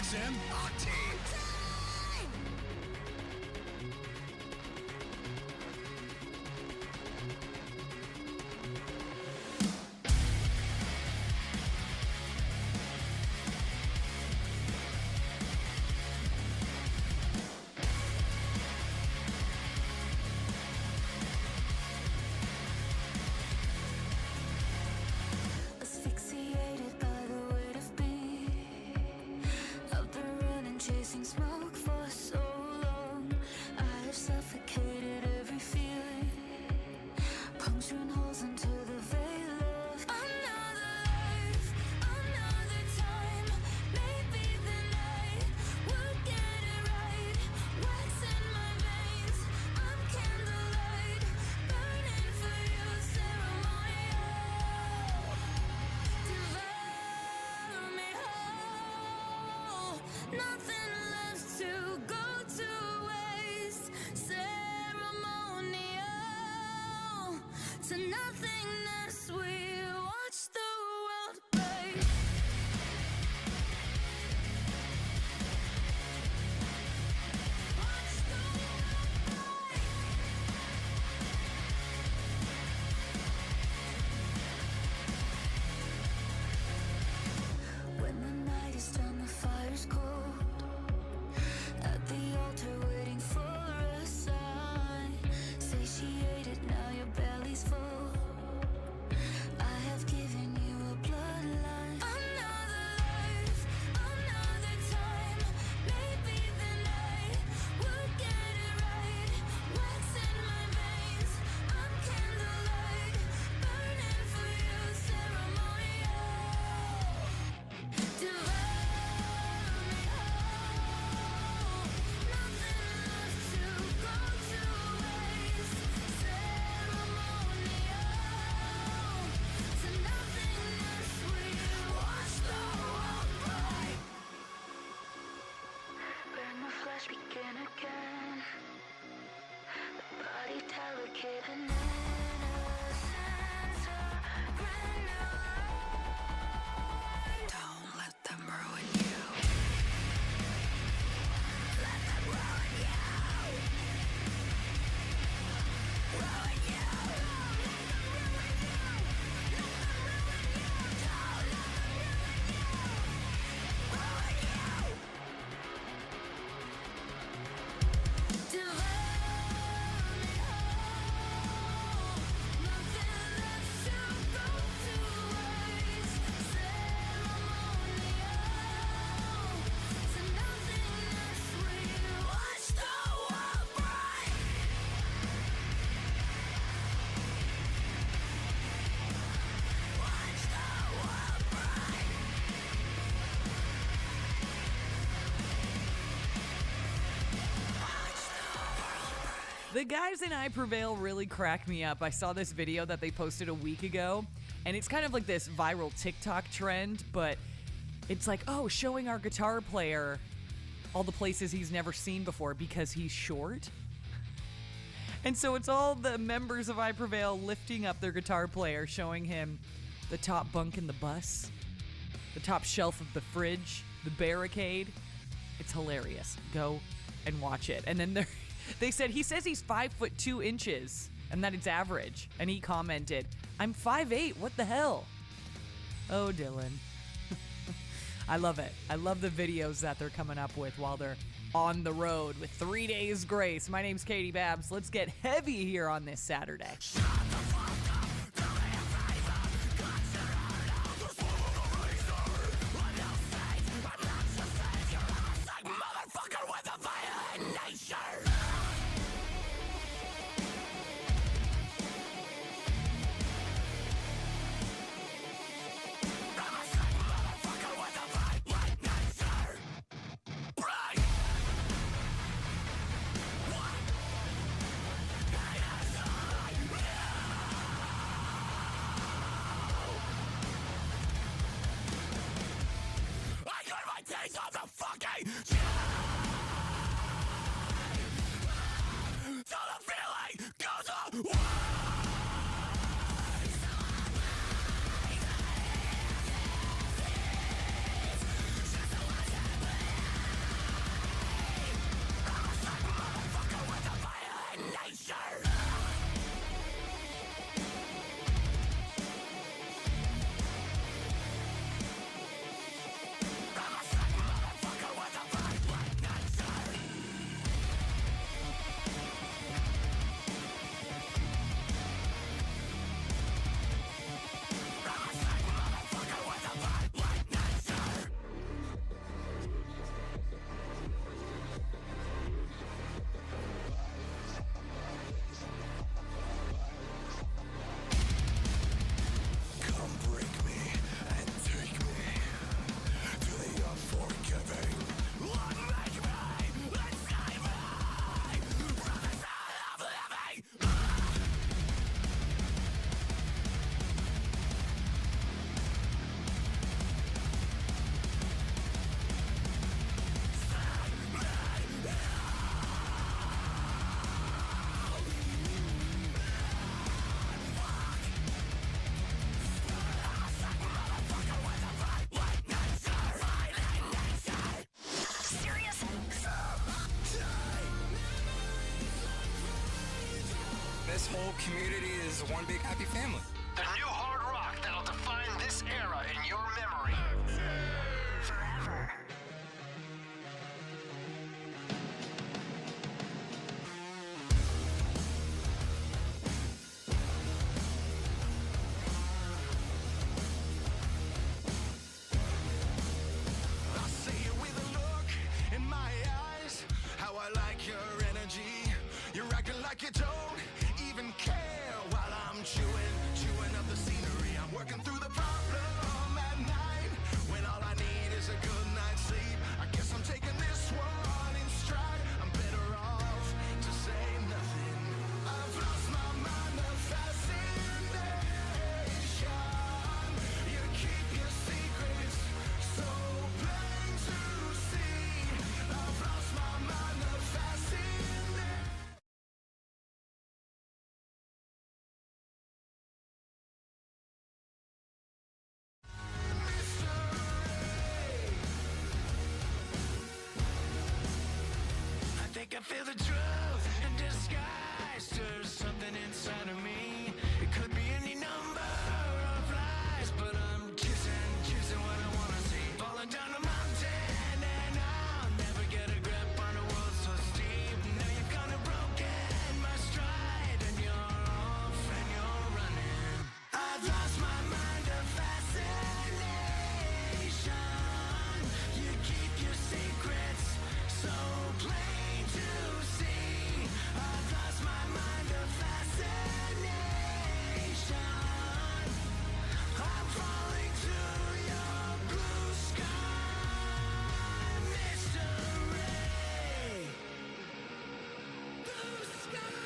Sim, Octane. Asphyxiated by the weight of me. I've been running, chasing smoke for so long. I have suffocated every feeling, puncturing holes into the veil of another life, another time. Maybe the night will get it right. Wax in my veins, I'm candlelight, burning for you, ceremonial. Devour me whole, nothing left to go to waste. Ceremonial to nothingness, we watch the world break. Watch the world break. When the night is done, the fire's cold. At the altar, waiting for a sign. Satiated, now your belly's full. I have given you a bloodline. Another life, another time. Maybe the night will get it right. Wax in my veins, I'm candlelight, burning for you, ceremonial. Devour me whole, nothing left to go to waste. Ceremonial to nothingness, we watch the world break. Burn the flesh, begin again. The body delicate and innocent, surrender. Don't let them ruin you. Let them ruin you. Ruin you. Devour me whole, nothing left to go to waste. Ceremonial to nothingness, we watch the world break. Watch the world break. The guys in I Prevail really crack me up. I saw this video that they posted a week ago, and it's kind of like this viral TikTok trend, but it's like, oh, showing our guitar player all the places he's never seen before because he's short. And so it's all the members of I Prevail lifting up their guitar player, showing him the top bunk in the bus, the top shelf of the fridge, the barricade. It's hilarious. Go and watch it. And then they said he says he's 5'2" and that it's average. And he commented, "I'm 5'8". What the hell?" Oh, Dylan. I love it. I love the videos that they're coming up with while they're on the road with 3 days grace. My name's Katie Babs. Let's get heavy here on this Saturday. this whole community is one big happy family. The new hard rock that'll define this era in your memory. Forever. I'll say it with a look in my eyes. How I like your energy. You're acting like you don't even care while I'm chewing up the scenery. I'm working through the problem at night when all I need is a good night's sleep. I guess I'm taking this one in stride. I'm better off to say nothing. I've lost my mind of fascination. You keep your secrets so plain to see. I've lost my mind of fascination. I think I feel the truth in disguise. There's something inside of me. It could be any number of lies, but I'm choosing what I wanna see. Falling down a mountain and I'll never get a grip on a world so steep. Now you've kind of broken my stride and you're off and you're running. I've lost my mind of fascination. You keep your secrets so plain to see. I've lost my mind of fascination. I'm falling through your blue sky mystery. Blue sky.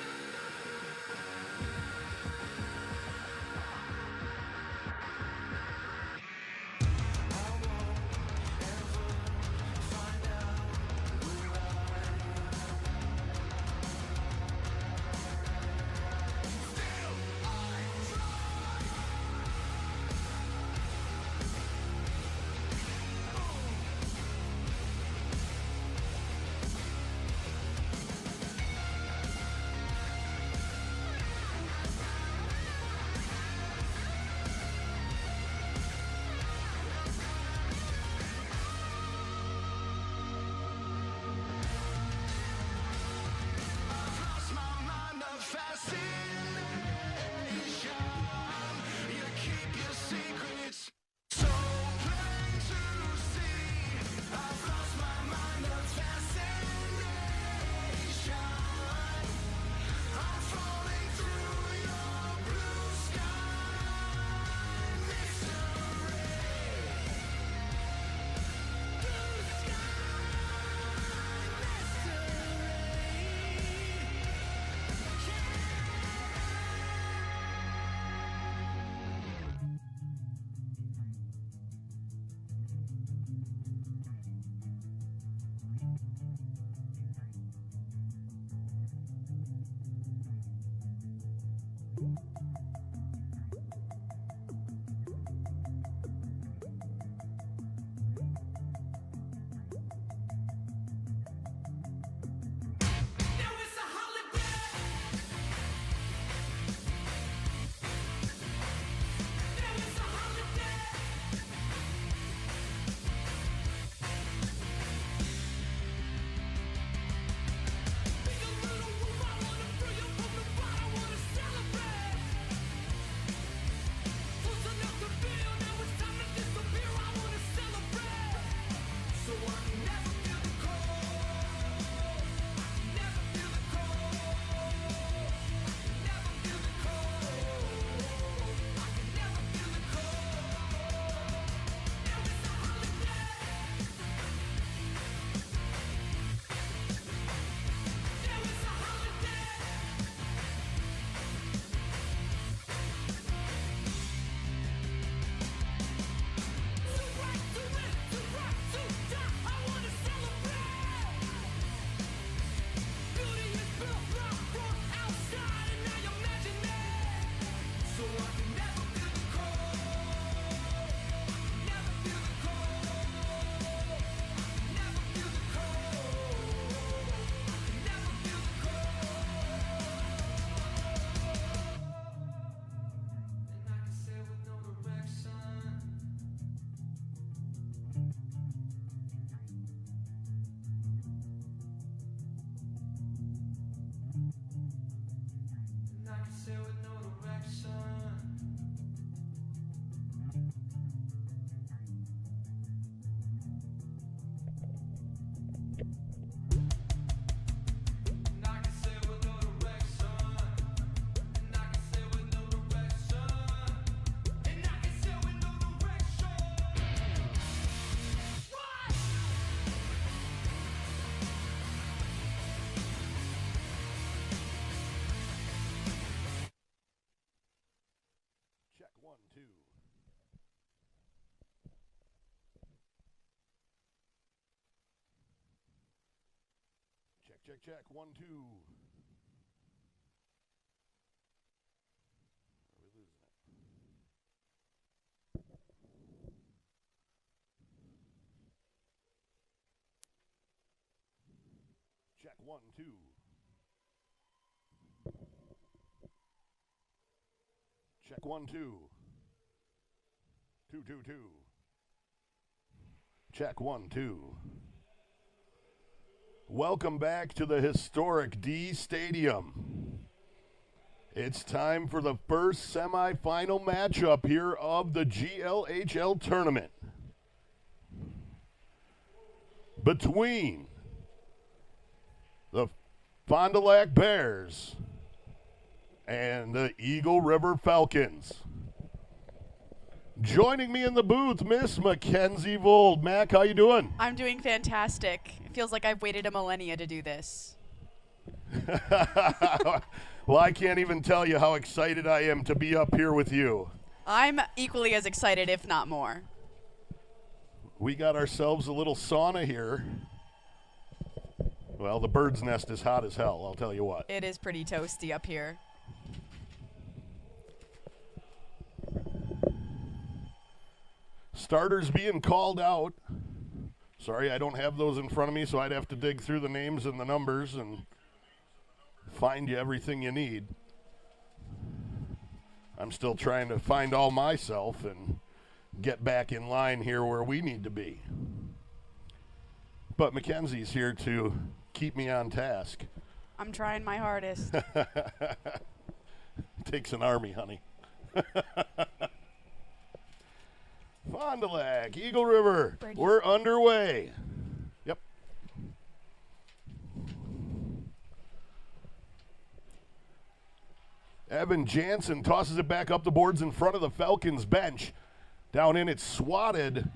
Lost my mind of fascination. You keep your secrets so plain to see. I've lost my mind of fascination. I'm falling through your blue sky mystery. Blue sky can say with no direction. And I can say with no direction. And I can say with no direction. And I can say with no direction. What? Check 1, 2. Check. 1, 2. Are we losing it? Check 1, 2. Check 1, 2. 2, 2, 2. Check 1, 2. Welcome back to the historic D Stadium. It's time for the first semifinal matchup here of the GLHL tournament between the Fond du Lac Bears and the Eagle River Falcons. Joining me in the booth, Miss Mackenzie Vold. Mac, how you doing? I'm doing fantastic. It feels like I've waited a millennia to do this. Well, I can't even tell you how excited I am to be up here with you. I'm equally as excited, if not more. We got ourselves a little sauna here. Well, the bird's nest is hot as hell, I'll tell you what. It is pretty toasty up here. Starters being called out. Sorry, I don't have those in front of me, so I'd have to dig through the names and the numbers and find you everything you need. I'm still trying to find all myself and get back in line here where we need to be. But Mackenzie's here to keep me on task. I'm trying my hardest. Takes an army, honey. Fond du Lac, Eagle River, Brady. we're underway. Yep. Evan Jansen tosses it back up the boards in front of the Falcons bench. Down in, it's swatted.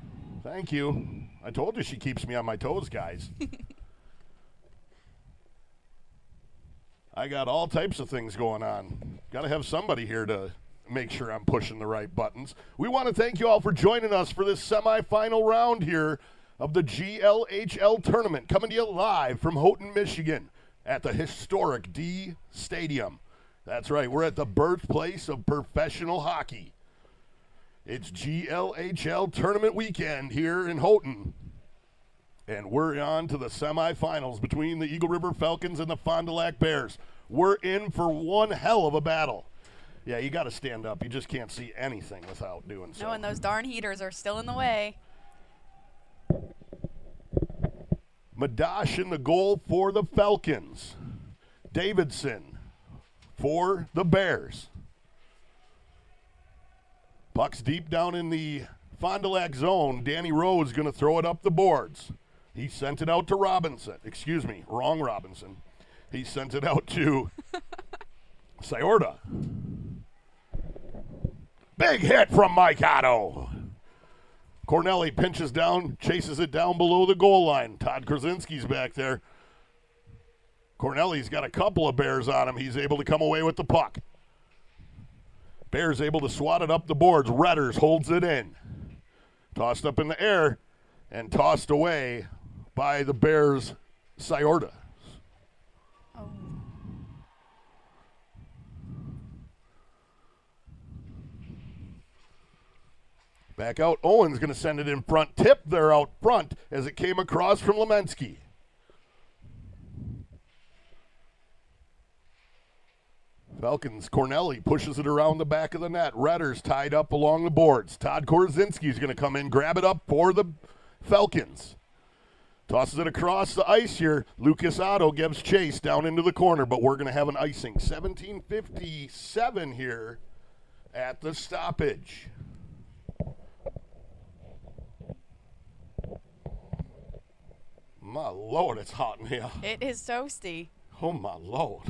Thank you. I told you she keeps me on my toes, guys. I got all types of things going on. Got to have somebody here to make sure I'm pushing the right buttons. We want to thank you all for joining us for this semifinal round here of the GLHL tournament, coming to you live from Houghton, Michigan at the historic D Stadium. That's right, we're at the birthplace of professional hockey. It's GLHL tournament weekend here in Houghton. And we're on to the semifinals between the Eagle River Falcons and the Fond du Lac Bears. We're in for one hell of a battle. Yeah, you got to stand up. You just can't see anything without doing so. No, and those darn heaters are still in the way. Madash in the goal for the Falcons. Davidson for the Bears. Puck's deep down in the Fond du Lac zone. Danny Rowe's going to throw it up the boards. He sent it out to Robinson. Excuse me, wrong Robinson. He sent it out to Sciorda. Big hit from Mike Otto. Cornelli pinches down, chases it down below the goal line. Todd Krasinski's back there. Cornelli's got a couple of Bears on him. He's able to come away with the puck. Bears able to swat it up the boards. Redders holds it in. Tossed up in the air and tossed away by the Bears' Sciorda. Oh. Back out, Owen's going to send it in front. Tip there out front as it came across from Lemensky. Falcons, Cornelli pushes it around the back of the net. Redders tied up along the boards. Todd Korzinski's going to come in, grab it up for the Falcons. Tosses it across the ice here. Lucas Otto gives chase down into the corner, but we're going to have an icing. 17:57 here at the stoppage. My Lord, it's hot in here. It is toasty. Oh, my Lord.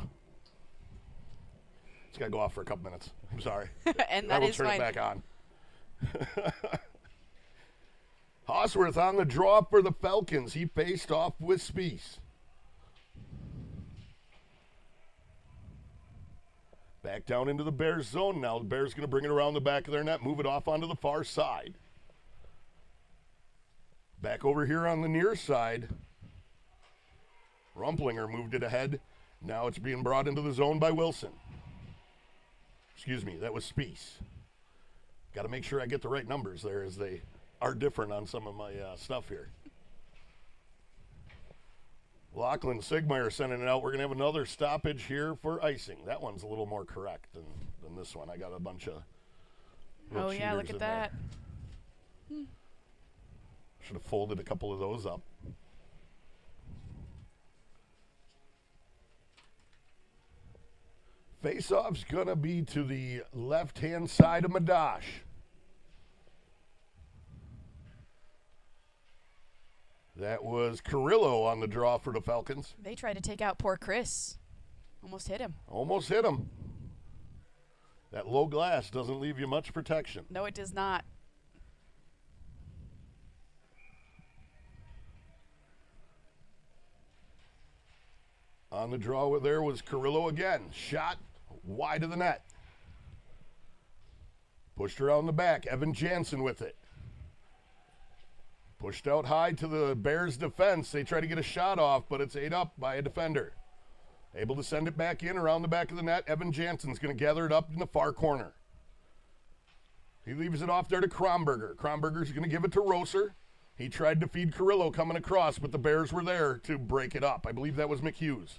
It's got to go off for a couple minutes. I'm sorry. And I that will is turn fine. it back on. Hosworth on the draw for the Falcons. He faced off with Spies. Back down into the Bears zone now. The Bears going to bring it around the back of their net, move it off onto the far side. Back over here on the near side. Rumplinger moved it ahead. Now it's being brought into the zone by Wilson. Excuse me, that was Spies. Got to make sure I get the right numbers there as they are different on some of my stuff here. Lachlan Sigmeyer sending it out. We're going to have another stoppage here for icing. That one's a little more correct than this one. I got a bunch of Oh, yeah, look cheaters at in that. there. Should have folded a couple of those up. Face-off's going to be to the left-hand side of Madash. That was Carrillo on the draw for the Falcons. They tried to take out poor Chris. Almost hit him. Almost hit him. That low glass doesn't leave you much protection. No, it does not. On the draw there was Carrillo again. Shot wide of the net. Pushed around the back. Evan Jansen with it. Pushed out high to the Bears' defense. They try to get a shot off, but it's ate up by a defender. Able to send it back in around the back of the net. Evan Jansen's going to gather it up in the far corner. He leaves it off there to Kronberger. Kronberger's going to give it to Roser. He tried to feed Carrillo coming across, but the Bears were there to break it up. I believe that was McHughes.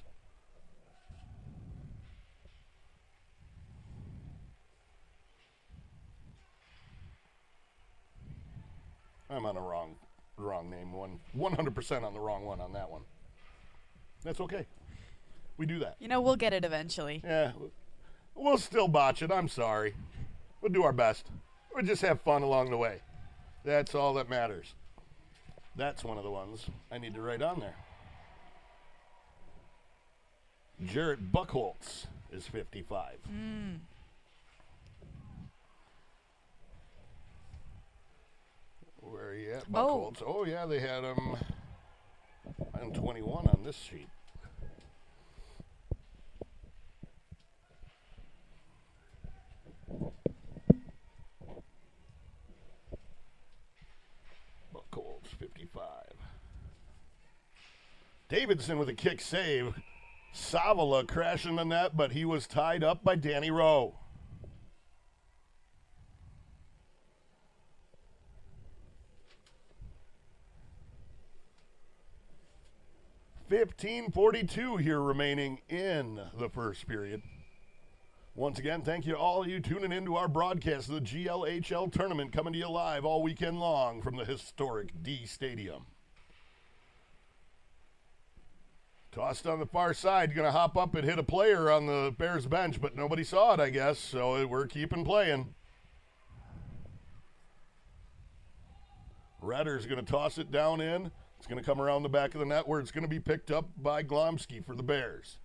I'm on a wrong name. 100% on the wrong one on that one. That's okay. We do that. You know, we'll get it eventually. Yeah. We'll still botch it. I'm sorry. We'll do our best. We'll just have fun along the way. That's all that matters. That's one of the ones I need to write on there. Jarrett Buchholz is 55. Where are you at, Buchholz? Oh, yeah, they had him on 21 on this sheet. Buchholz, 55. Davidson with a kick save. Savala crashing the net, but he was tied up by Danny Rowe. $15:42 here remaining in the first period. Once again, thank you to all of you tuning in to our broadcast of the GLHL tournament, coming to you live all weekend long from the historic D Stadium. Tossed on the far side, going to hop up and hit a player on the Bears bench, but nobody saw it, I guess, so we're keeping playing. Redder's going to toss it down in. It's going to come around the back of the net where it's going to be picked up by Glomsky for the Bears.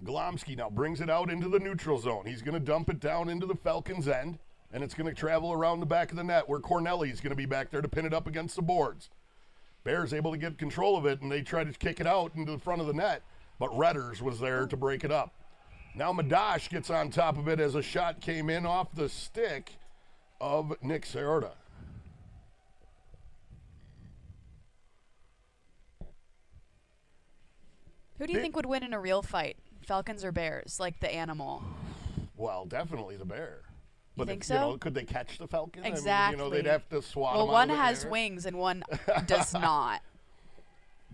Glomsky now brings it out into the neutral zone. He's going to dump it down into the Falcons' end, and it's going to travel around the back of the net where Corneli's going to be back there to pin it up against the boards. Bears able to get control of it, and they try to kick it out into the front of the net, but Redders was there to break it up. Now Madash gets on top of it as a shot came in off the stick of Nick Sciorda. Who do you think would win in a real fight? Falcons or Bears? Like the animal? Well, definitely the bear. But think if, so? You know, could they catch the falcon? Exactly. I mean, they'd have to swat Well, them one out of the has air. wings and one does not.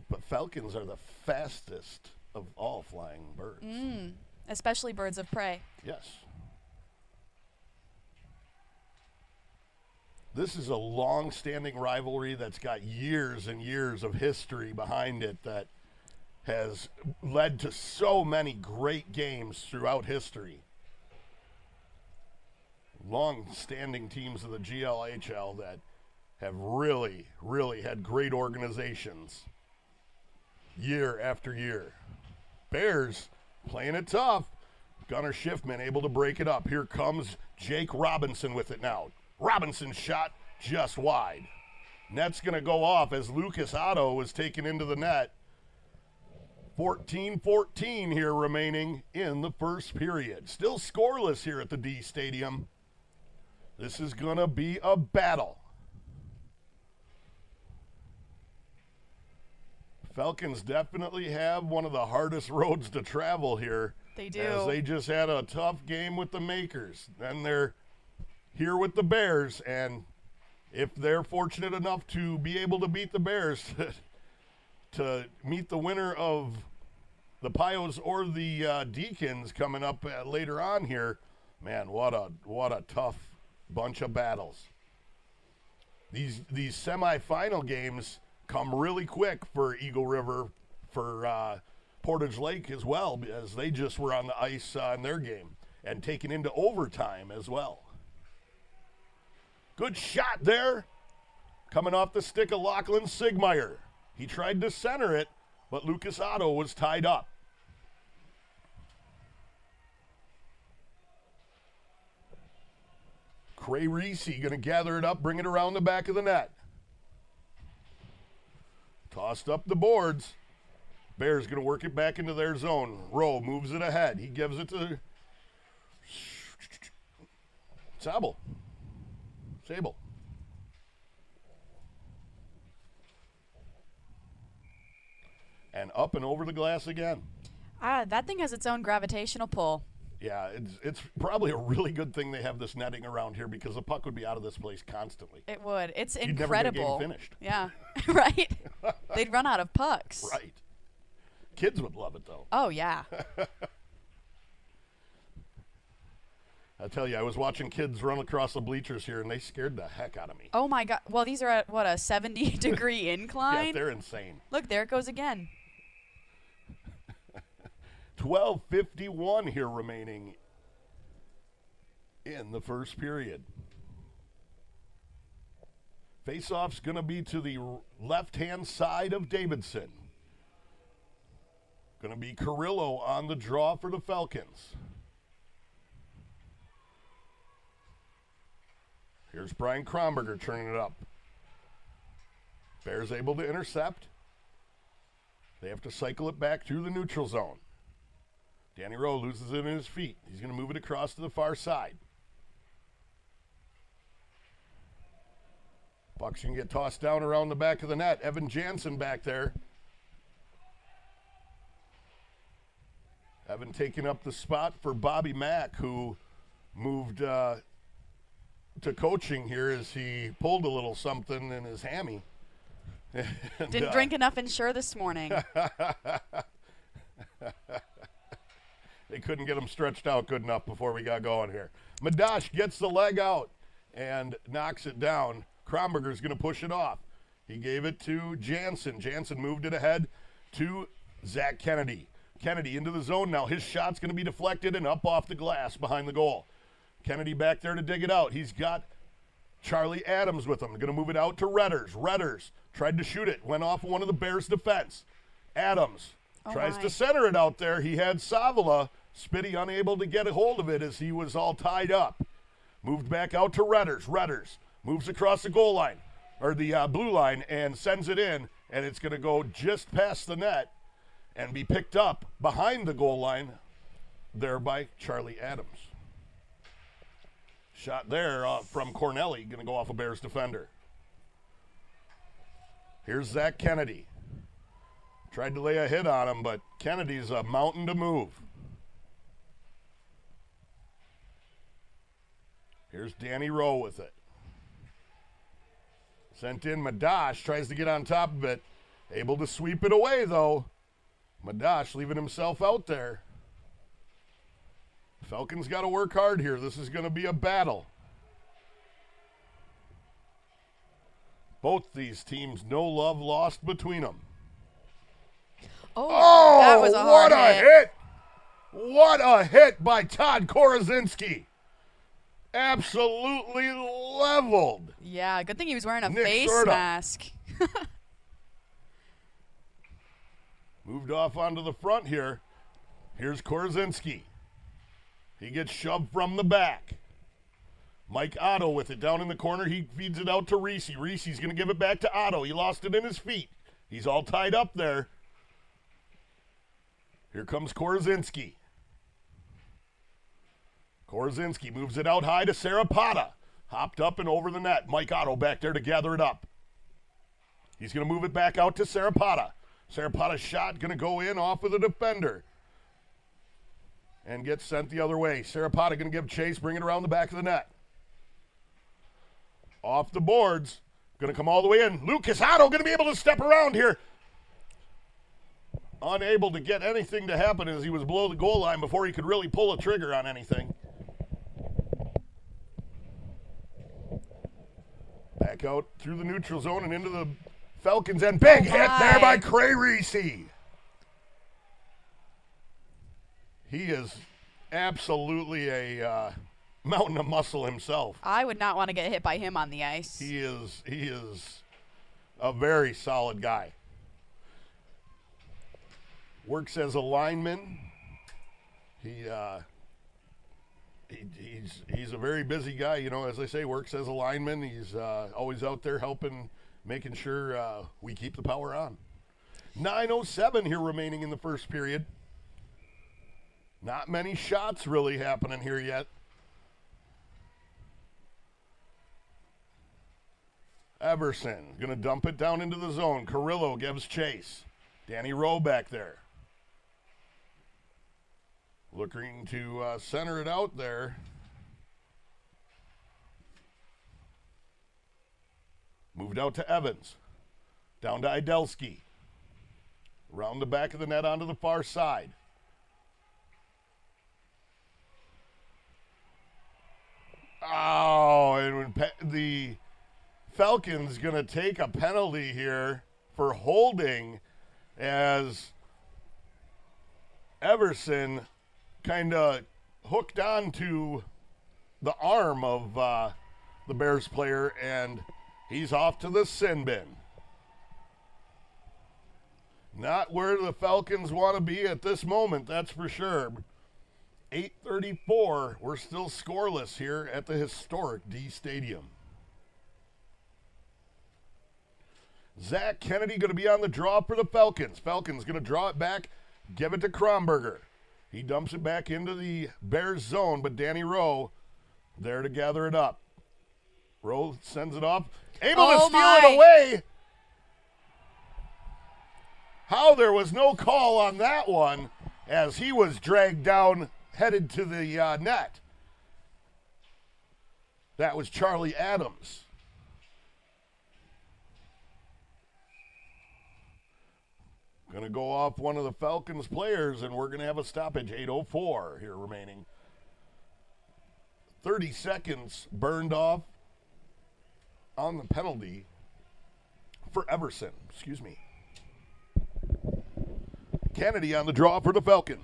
But falcons are the fastest of all flying birds. Especially birds of prey. Yes. This is a long-standing rivalry that's got years and years of history behind it that has led to so many great games throughout history. Long-standing teams of the GLHL that have really, really had great organizations year after year. Bears playing it tough. Gunnar Schiffman able to break it up. Here comes Jake Robinson with it now. Robinson's shot just wide. Net's going to go off as Lucas Otto was taken into the net. 14-14 here remaining in the first period. Still scoreless here at the D Stadium. This is going to be a battle. Falcons definitely have one of the hardest roads to travel here. They do. As they just had a tough game with the Makers. Then they're here with the Bears, and if they're fortunate enough to be able to beat the Bears, to meet the winner of the Pios or the Deacons coming up later on here, man, what a tough bunch of battles. These semifinal games come really quick for Eagle River, for Portage Lake as well, as they just were on the ice in their game and taken into overtime as well. Good shot there, coming off the stick of Lachlan Sigmeyer. He tried to center it, but Lucas Otto was tied up. Cray Reese going to gather it up, bring it around the back of the net. Tossed up the boards. Bears going to work it back into their zone. Rowe moves it ahead. He gives it to Sable. And up and over the glass again. That thing has its own gravitational pull. Yeah, it's probably a really good thing they have this netting around here, because the puck would be out of this place constantly. It would. It's You'd incredible. Never get a game finished. Yeah, right. They'd run out of pucks. Right. Kids would love it, though. Oh, yeah. I tell you, I was watching kids run across the bleachers here, and they scared the heck out of me. Oh, my God. Well, these are at, what, a 70-degree incline? Yeah, they're insane. Look, there it goes again. 12:51 here remaining in the first period. Face-off's going to be to the left-hand side of Davidson. Going to be Carrillo on the draw for the Falcons. Here's Brian Kronberger turning it up. Bears able to intercept. They have to cycle it back through the neutral zone. Danny Rowe loses it in his feet. He's going to move it across to the far side. Buck's going to get tossed down around the back of the net. Evan Jansen back there. Evan taking up the spot for Bobby Mack, who moved to coaching here as he pulled a little something in his hammy. And, Didn't drink enough Ensure this morning. They couldn't get him stretched out good enough before we got going here. Madash gets the leg out and knocks it down. Kronberger's going to push it off. He gave it to Jansen. Jansen moved it ahead to Zach Kennedy. Kennedy into the zone now. His shot's going to be deflected and up off the glass behind the goal. Kennedy back there to dig it out. He's got Charlie Adams with him. Going to move it out to Redders. Redders tried to shoot it. Went off one of the Bears' defense. Adams tries to center it out there. He had Savala. Spitty unable to get a hold of it as he was all tied up. Moved back out to Redders. Redders moves across the goal line, or the blue line, and sends it in, and it's going to go just past the net and be picked up behind the goal line there by Charlie Adams. Shot there from Cornelli, going to go off a Bears defender. Here's Zach Kennedy. Tried to lay a hit on him, but Kennedy's a mountain to move. Here's Danny Rowe with it. Sent in Madash, tries to get on top of it. Able to sweep it away, though. Madash leaving himself out there. Falcons got to work hard here. This is going to be a battle. Both these teams, no love lost between them. Oh, that was a hard what a hit! What a hit by Todd Korozinski. Absolutely leveled. Yeah, good thing he was wearing a Nick face Serta. mask. Moved off onto the front here. Here's Korozinski. He gets shoved from the back. Mike Otto with it down in the corner. He feeds it out to Reese. Reese's going to give it back to Otto. He lost it in his feet. He's all tied up there. Here comes Korozinski. Korozinski moves it out high to Sarapata. Hopped up and over the net. Mike Otto back there to gather it up. He's going to move it back out to Sarapata. Sarapata's shot going to go in off of the defender and get sent the other way. Sarapata going to give chase, bring it around the back of the net. Off the boards. Going to come all the way in. Lucas Otto going to be able to step around here. Unable to get anything to happen as he was below the goal line before he could really pull a trigger on anything. Back out through the neutral zone and into the Falcons end. Big hit there by Cray Reese. He is absolutely a mountain of muscle himself. I would not want to get hit by him on the ice. He is a very solid guy. Works as a lineman. He's a very busy guy, you know, as I say, works as a lineman. He's always out there helping, making sure we keep the power on. 9:07 here remaining in the first period. Not many shots really happening here yet. Everson going to dump it down into the zone. Carrillo gives chase. Danny Rowe back there. Looking to center it out there. Moved out to Evans. Down to Idelski. Around the back of the net onto the far side. Oh, and when the Falcons going to take a penalty here for holding as Everson kind of hooked onto the arm of the Bears player, and he's off to the sin bin. Not where the Falcons want to be at this moment, that's for sure. 8:34, we're still scoreless here at the historic D Stadium. Zach Kennedy going to be on the draw for the Falcons. Falcons going to draw it back, give it to Kronberger. He dumps it back into the Bears zone, but Danny Rowe there to gather it up. Rowe sends it off, able to steal it away. How there was no call on that one as he was dragged down, headed to the net. That was Charlie Adams. Going to go off one of the Falcons players, and we're going to have a stoppage. 8:04 here remaining. 30 seconds burned off on the penalty for Everson. Excuse me. Kennedy on the draw for the Falcons.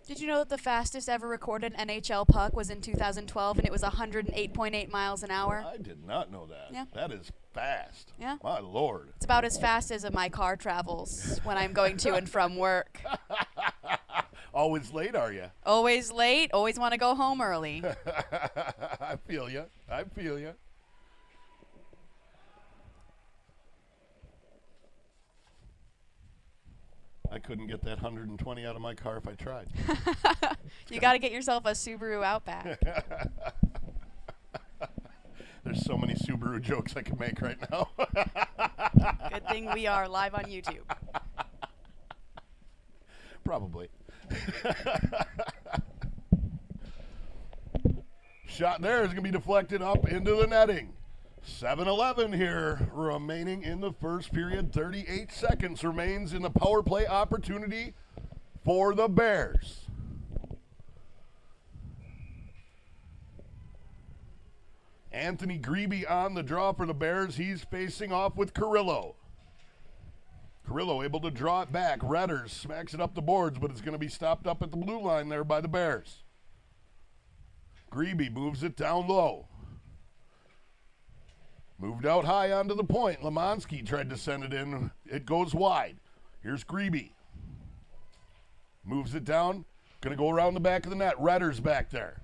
Did you know that the fastest ever recorded NHL puck was in 2012, and it was 108.8 miles an hour? I did not know that. Yeah. That is fast. Yeah. My Lord. It's about as fast as my car travels when I'm going to and from work. Always late, are you? Always late, always want to go home early. I feel you. I feel you. I couldn't get that 120 out of my car if I tried. You got to get yourself a Subaru Outback. There's so many Subaru jokes I could make right now. Good thing we are live on YouTube. Probably. Shot there is going to be deflected up into the netting. 7:11 here remaining in the first period. 38 seconds remains in the power play opportunity for the Bears. Anthony Grebe on the draw for the Bears. He's facing off with Carrillo. Carrillo able to draw it back. Redders smacks it up the boards, but it's going to be stopped up at the blue line there by the Bears. Grebe moves it down low. Moved out high onto the point. Lemanski tried to send it in. It goes wide. Here's Grebe. Moves it down. Going to go around the back of the net. Redders back there.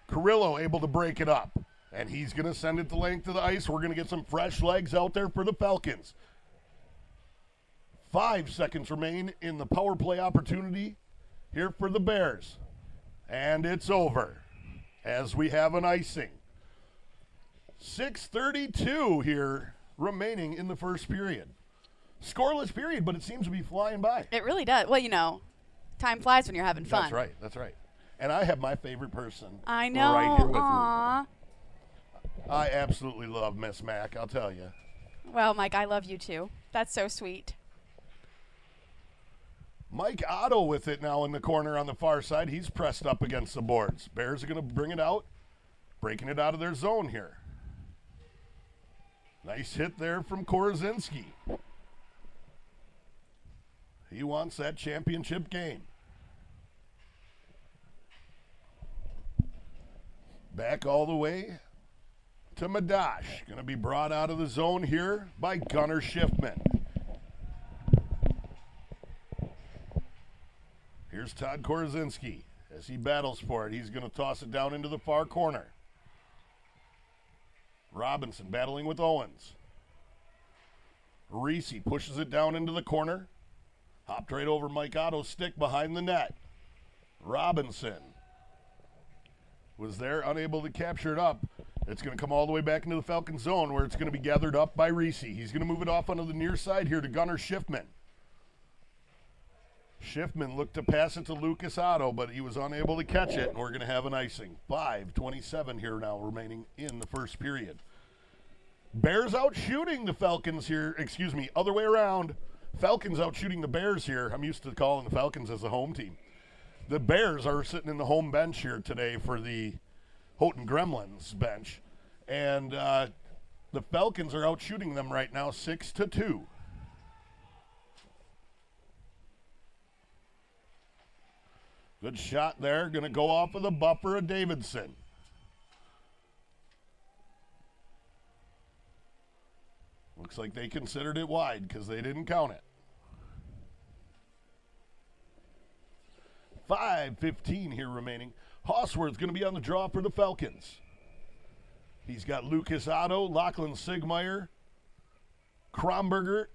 Carrillo able to break it up. And he's going to send it the length of the ice. We're going to get some fresh legs out there for the Falcons. 5 seconds remain in the power play opportunity here for the Bears. And it's over as we have an icing. 6:32 here remaining in the first period. Scoreless period, but it seems to be flying by. It really does. Well, you know, time flies when you're having fun. That's right. And I have my favorite person I know. right here with Aww. me. I absolutely love Miss Mac, I'll tell you. Well, Mike, I love you too. That's so sweet. Mike Otto with it now in the corner on the far side. He's pressed up against the boards. Bears are going to bring it out, breaking it out of their zone here. Nice hit there from Korzinski. He wants that championship game. Back all the way to Madash. Going to be brought out of the zone here by Gunnar Schiffman. Here's Todd Korzinski as he battles for it. He's going to toss it down into the far corner. Robinson battling with Owens. Reese pushes it down into the corner. Hopped right over Mike Otto's stick behind the net. Robinson was there, unable to capture it up. It's going to come all the way back into the Falcon zone where it's going to be gathered up by Reese. He's going to move it off onto the near side here to Gunnar Schiffman. Schiffman looked to pass it to Lucas Otto, but he was unable to catch it, and we're going to have an icing. 5:27 here now remaining in the first period. Bears out shooting the Falcons here. Other way around. Falcons out shooting the Bears here. I'm used to calling the Falcons as a home team. The Bears are sitting in the home bench here today for the Houghton Gremlins bench, and the Falcons are out shooting them right now 6-2. Good shot there. Going to go off of the buffer of Davidson. Looks like they considered it wide because they didn't count it. 5:15 here remaining. Hosworth's going to be on the draw for the Falcons. He's got Lucas Otto, Lachlan Sigmeyer, Kromberger,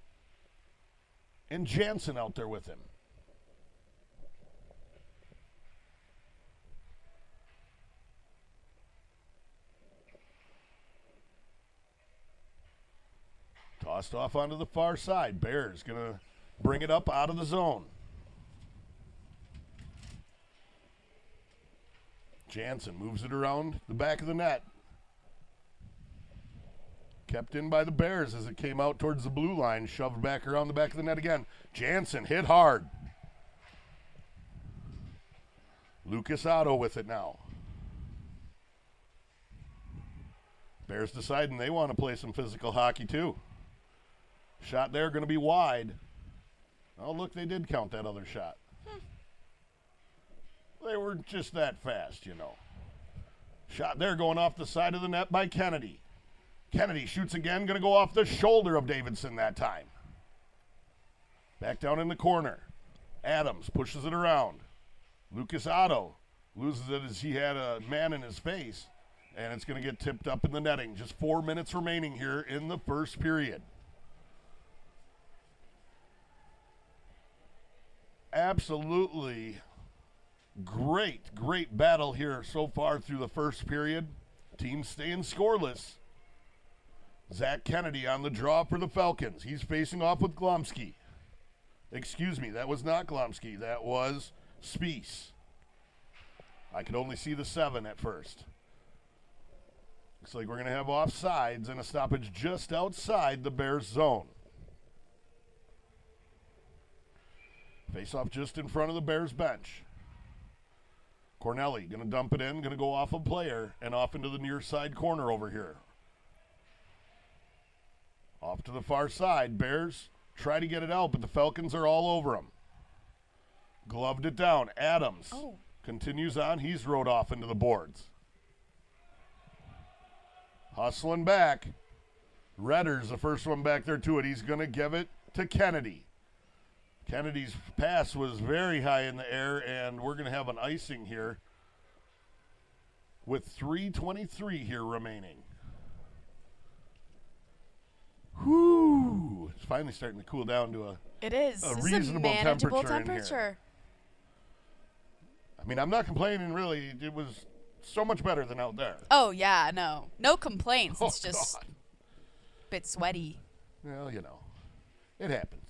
and Jansen out there with him. Tossed off onto the far side. Bears going to bring it up out of the zone. Jansen moves it around the back of the net. Kept in by the Bears as it came out towards the blue line. Shoved back around the back of the net again. Jansen hit hard. Lucas Otto with it now. Bears deciding they want to play some physical hockey too. Shot there going to be wide. Oh, look, they did count that other shot. They were just that fast, you know. Shot there going off the side of the net by Kennedy. Kennedy shoots again, going to go off the shoulder of Davidson that time. Back down in the corner. Adams pushes it around. Lucas Otto loses it as he had a man in his face, and it's going to get tipped up in the netting. Just 4 minutes remaining here in the first period. Absolutely great battle here so far through the first period. Teams staying scoreless. Zach Kennedy on the draw for the Falcons. He's facing off with Glomsky. Excuse me, that was not Glomsky. That was Spies. I could only see the 7 at first. Looks like we're going to have offsides and a stoppage just outside the Bears zone. Face off just in front of the Bears bench. Cornelli going to dump it in, going to go off a player and off into the near side corner over here. Off to the far side. Bears try to get it out, but the Falcons are all over them. Gloved it down. Adams continues on. He's rode off into the boards. Hustling back. Redder's the first one back there to it. He's going to give it to Kennedy. Kennedy's pass was very high in the air, and we're going to have an icing here with 3:23 here remaining. Whoo! It's finally starting to cool down to a This is a manageable temperature. I mean, I'm not complaining, really. It was so much better than out there. Oh, yeah, no complaints. It's Oh, just God. a bit sweaty. Well, you know, it happens.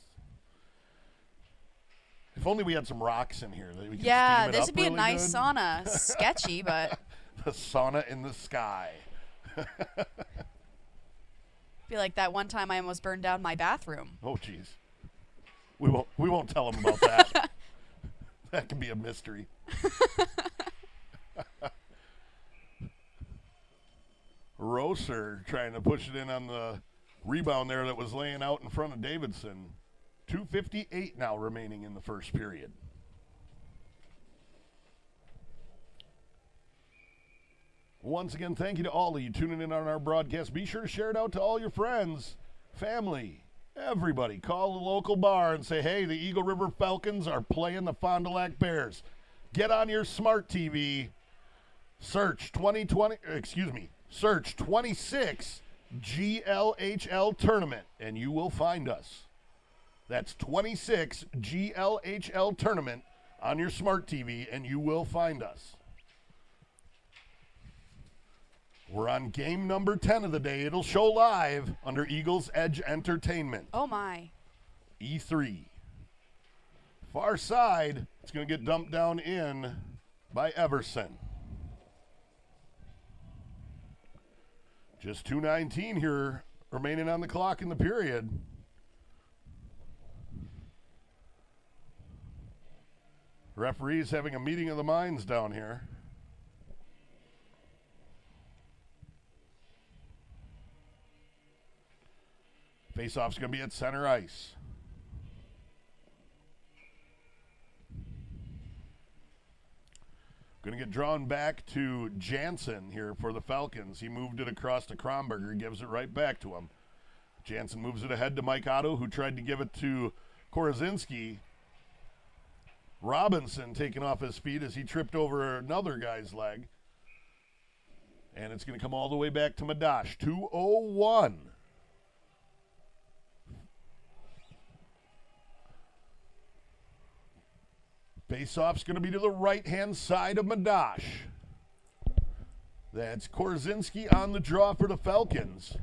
If only we had some rocks in here that we could Yeah, steam it this up would be a really nice good. sauna. Sketchy, but The sauna in the sky. feel like that one time I almost burned down my bathroom. Oh, jeez. We won't tell them about that. That can be a mystery. Rosser trying to push it in on the rebound there that was laying out in front of Davidson. 2:58 now remaining in the first period. Once again, thank you to all of you tuning in on our broadcast. Be sure to share it out to all your friends, family, everybody. Call the local bar and say, hey, the Eagle River Falcons are playing the Fond du Lac Bears. Get on your smart TV, search 26 GLHL Tournament, and you will find us. That's 26 GLHL Tournament on your smart TV, and you will find us. We're on game number 10 of the day. It'll show live under Eagles Edge Entertainment. Oh, my. E3. Far side, it's going to get dumped down in by Everson. Just 2:19 here remaining on the clock in the period. Referees having a meeting of the minds down here. Face-off's going to be at center ice. Going to get drawn back to Jansen here for the Falcons. He moved it across to Kronberger, gives it right back to him. Jansen moves it ahead to Mike Otto, who tried to give it to Korozinski. Robinson taken off his feet as he tripped over another guy's leg. And it's going to come all the way back to Madash. 2:01. Face-off's going to be to the right-hand side of Madash. That's Korozinski on the draw for the Falcons.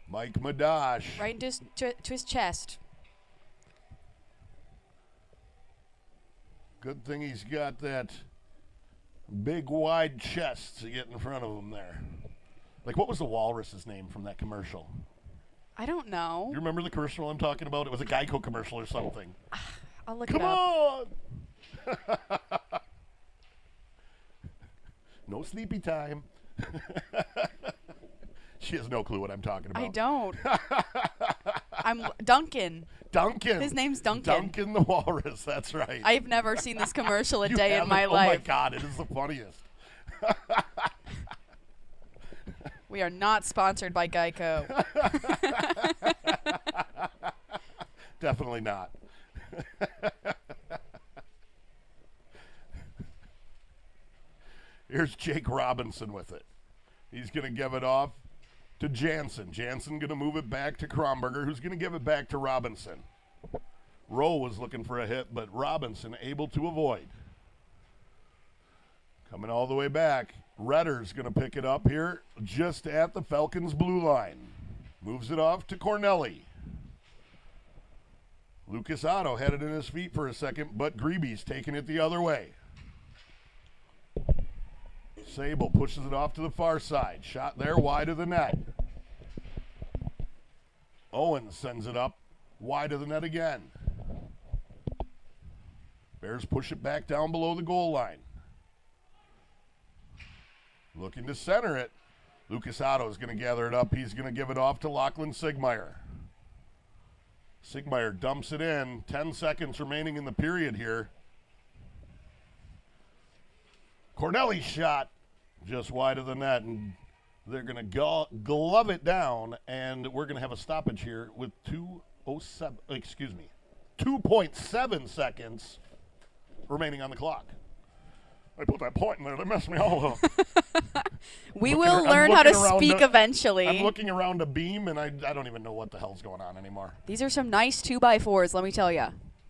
Mike Madash. Right into to his chest. Good thing he's got that big wide chest to get in front of him there. Like, what was the walrus's name from that commercial? I don't know. You remember the commercial I'm talking about? It was a Geico commercial or something. I'll look Come it up. on! No sleepy time. She has no clue what I'm talking about. I don't. I'm Duncan. Duncan. His name's Duncan. Duncan the Walrus, that's right. I've never seen this commercial a You day in haven't? my Oh my life. God, it is the funniest. We are not sponsored by Geico. Definitely not. Here's Jake Robinson with it. He's going to give it off to Jansen. Jansen going to move it back to Kronberger, who's going to give it back to Robinson. Rowe was looking for a hit, but Robinson able to avoid. Coming all the way back. Redder's going to pick it up here just at the Falcons' blue line. Moves it off to Cornelli. Lucas Otto had it in his feet for a second, but Greby's taking it the other way. Sable pushes it off to the far side. Shot there, wide of the net. Owens sends it up, wide of the net again. Bears push it back down below the goal line. Looking to center it. Lucas Otto is going to gather it up. He's going to give it off to Lachlan Sigmeyer. Sigmeyer dumps it in. 10 seconds remaining in the period here. Corneli's shot just wide of the net, and they're going to glove it down, and we're going to have a stoppage here with 2.7 seconds remaining on the clock. I put that point in there. They messed me all up. We will learn how to speak eventually. I'm looking around a beam, and I don't even know what the hell's going on anymore. These are some nice 2x4s, let me tell you.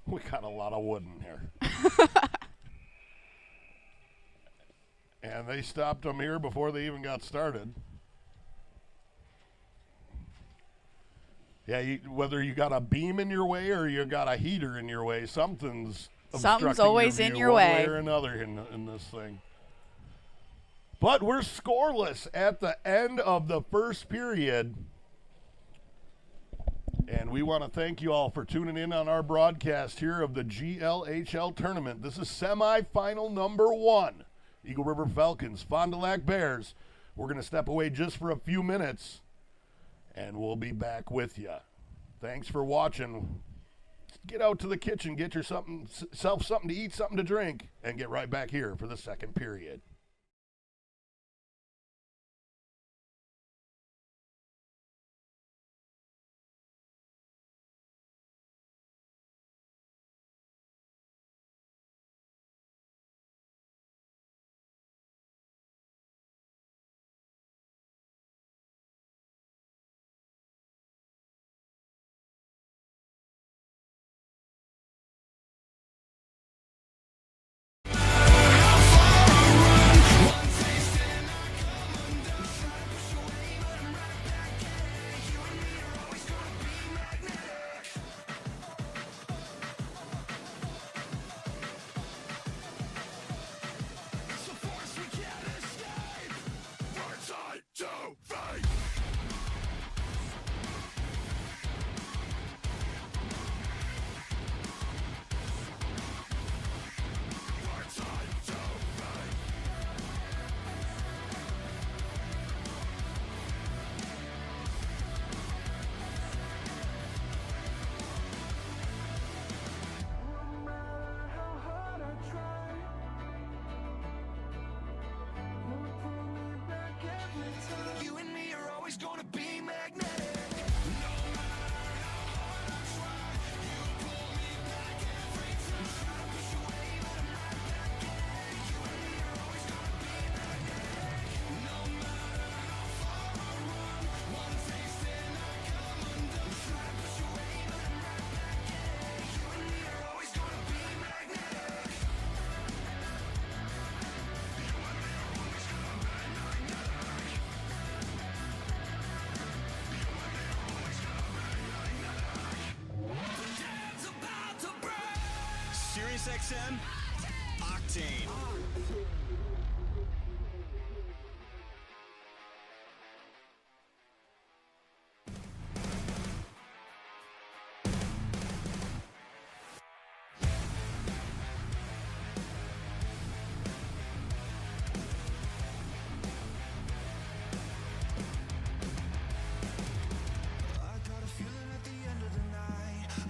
We got a lot of wood in here. And they stopped them here before they even got started. Yeah, whether you got a beam in your way or you got a heater in your way, something's always in your way. One way or another in this thing. But we're scoreless at the end of the first period. And we want to thank you all for tuning in on our broadcast here of the GLHL tournament. This is semifinal number 1. Eagle River Falcons, Fond du Lac Bears. We're going to step away just for a few minutes, and we'll be back with you. Thanks for watching. Get out to the kitchen, get yourself something to eat, something to drink, and get right back here for the second period. You and me are always gonna be magnetic. SiriusXM Octane.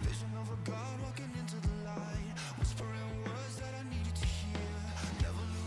Vision of a God walking into the light, whispering words that I needed to hear. Never lose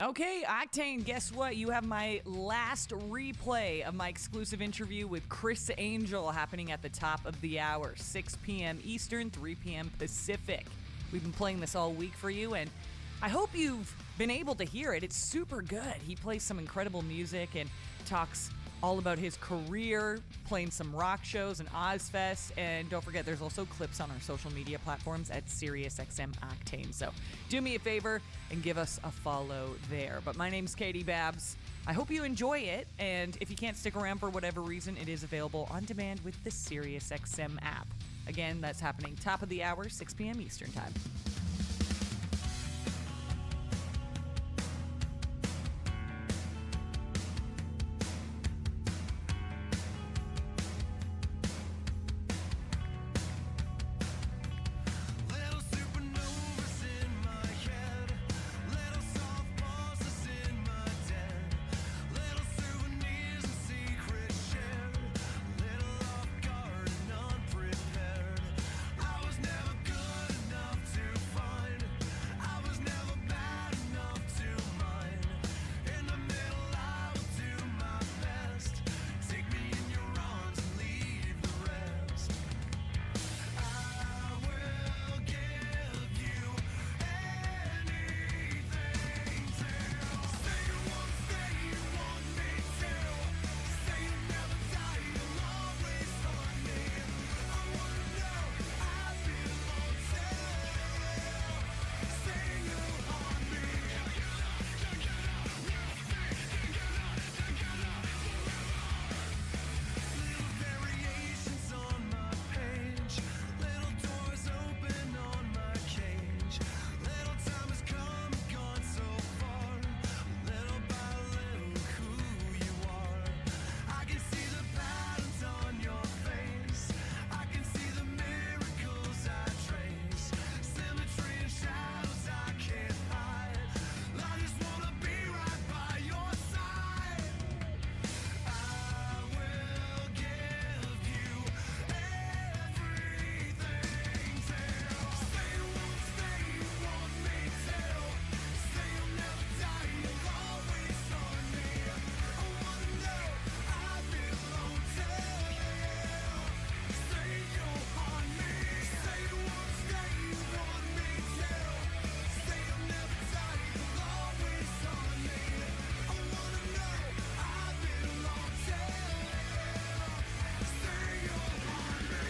Okay, Octane, guess what? You have my last replay of my exclusive interview with Chris Angel happening at the top of the hour, 6 p.m. Eastern, 3 p.m. Pacific. We've been playing this all week for you, and I hope you've been able to hear it. It's super good. He plays some incredible music and talks all about his career, playing some rock shows and Ozfest. And don't forget, there's also clips on our social media platforms at SiriusXM Octane. So do me a favor and give us a follow there. But my name's Katie Babs. I hope you enjoy it. And if you can't stick around for whatever reason, it is available on demand with the SiriusXM app. Again, that's happening top of the hour, 6 p.m. Eastern Time. Little supernovas in my head, little softballs in my den, little souvenirs and secrets shared, little off guard and unprepared. I was never good enough to find, I was never bad enough to mind. In the middle I will do my best, take me in your arms and leave the rest. I will give you anything to say you won't stay, you want me to say you'll never die, you'll always haunt me. I wanna know I belong to say you haunt me. Little variations on my page, little doors open on my cage. Little time has come and gone so far, little by little who you are. I can see the patterns on your face, I can see the miracles I trace, symmetry and shadows I can't hide. I just wanna be right by your side. I will give you everything to say you won't stay, you want me to say you'll never die, you'll always haunt me. I wanna know I belong to say you'll haunt me. Say you won't stay, you want me to say you'll never die, you'll always haunt me. I wanna know I belong to say you'll haunt me.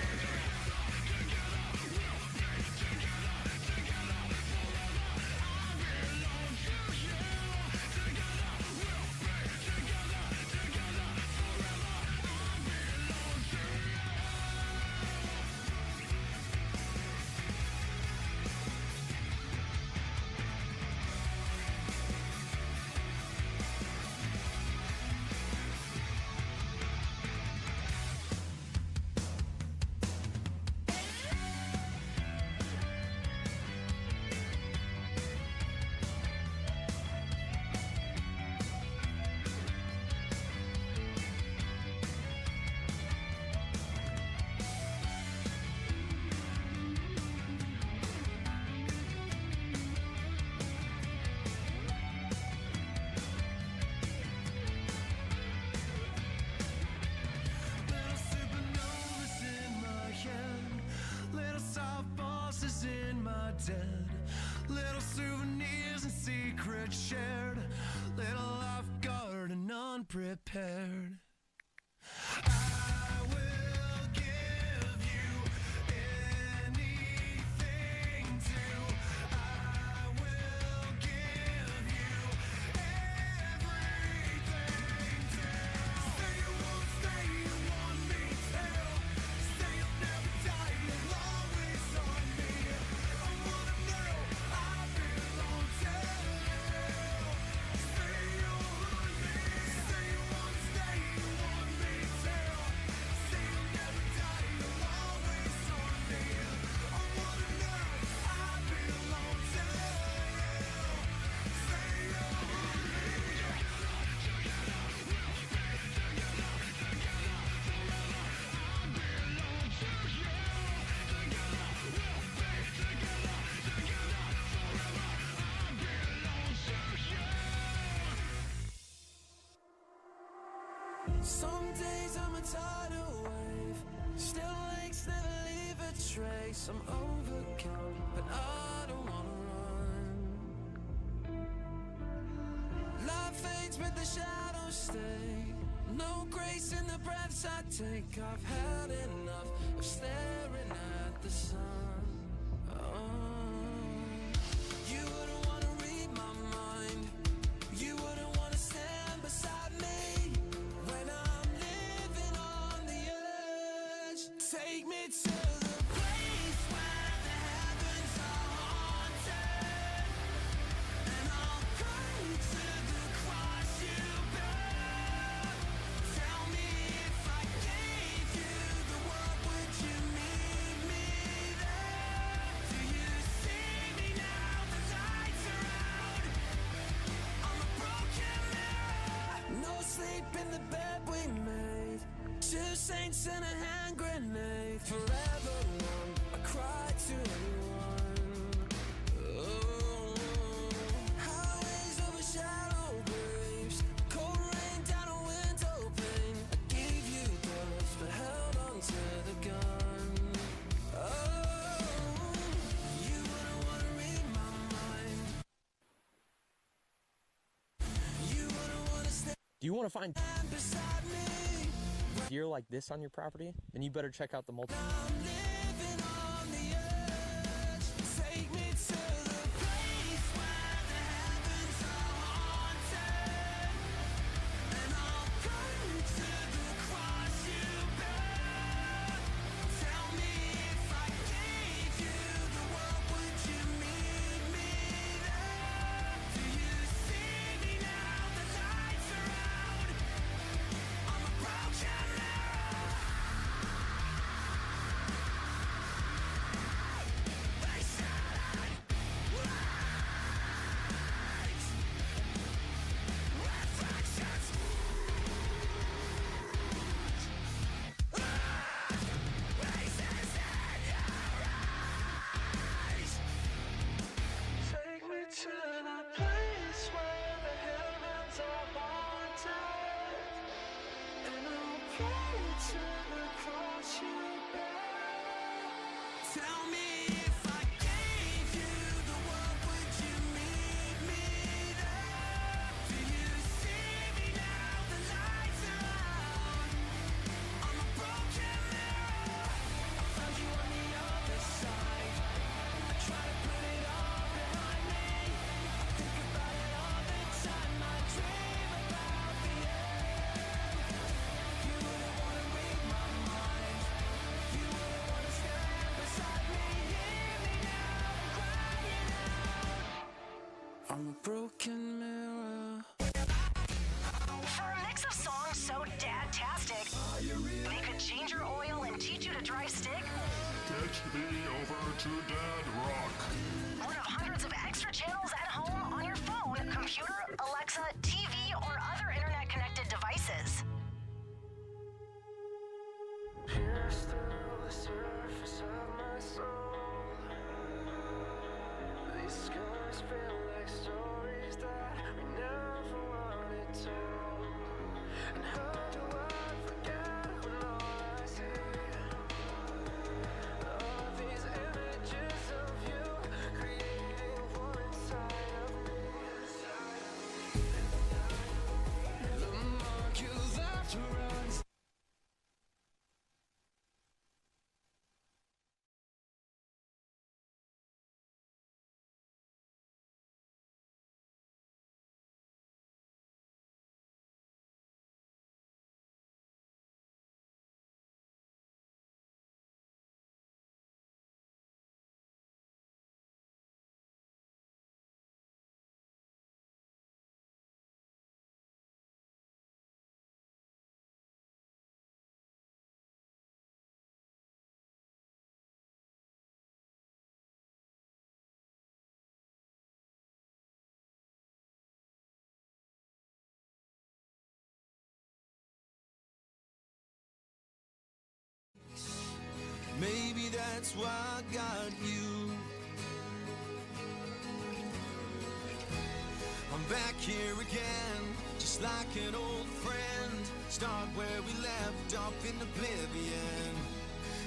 Little supernovas in my head, little softballs in my den, little souvenirs and secrets shared, little off guard and unprepared. I will give you anything to. I will give you everything to say you won't stay, you want me to say you'll never die, you'll always haunt me. I wanna know I belong to say you'll haunt me. Say you won't stay, you want me to Some days I'm a tidal wave. Still lakes never leave a trace. I'm overcome, but I don't wanna run. Life fades, but the shadows stay. No grace in the breaths I take. I've had enough of staring at the sun. You wouldn't wanna read my mind. You wouldn't wanna stand beside me when I'm living on the edge. Take me to the place where the heavens are haunted, and I'll cry to the cross you bear. Tell me if I gave you the world, would you meet me there? Do you see me now? The lights are out. I'm a broken mirror. No sleep in the bed we made. 2 saints and a hand grenade. Forever alone, I cry to anyone. Oh, highways over shallow graves. Cold rain down a window pane. I gave you dust, but held on to the gun. Oh, you wouldn't wanna read my mind. You wouldn't wanna stand Do you want to find beside me. deer like this on your property? Then you better check out the multi. I'm living on the edge. Take me to the place where the heavens are haunted, and I'll cry to the cross you bear. Tell me if I gave you the world, would you meet me there? Do you see me now? The lights are out. I'm a broken mirror. They shattered lights, reflections. Faces in your eyes. Take me to the place where the heavens are haunted, and I'll pray to the cross you bear. Tell me if I gave you the world, would you meet me there? Do you see me now? The lights are out. I'm a broken mirror. I found you on the other side. I try to put it all behind me. I think about it all the time. I dream about the end. You wouldn't wanna read my mind. You wouldn't wanna stand beside me. Hear me now, I'm crying out. I'm a broken mirror. For a mix of songs so dad-tastic, they could change your oil and teach you to drive stick. Get me over to Dad Rock. One of hundreds of extra channels at home on your phone, computer, Alexa, TV, or other internet-connected devices. Pierce through the surface of my soul. These scars feel like stories that we never wanted told. And how do I forget when all I see are these images of you creating war inside of me. The mark you left runs. Maybe that's why I got you. I'm back here again, just like an old friend. Start where we left off in oblivion.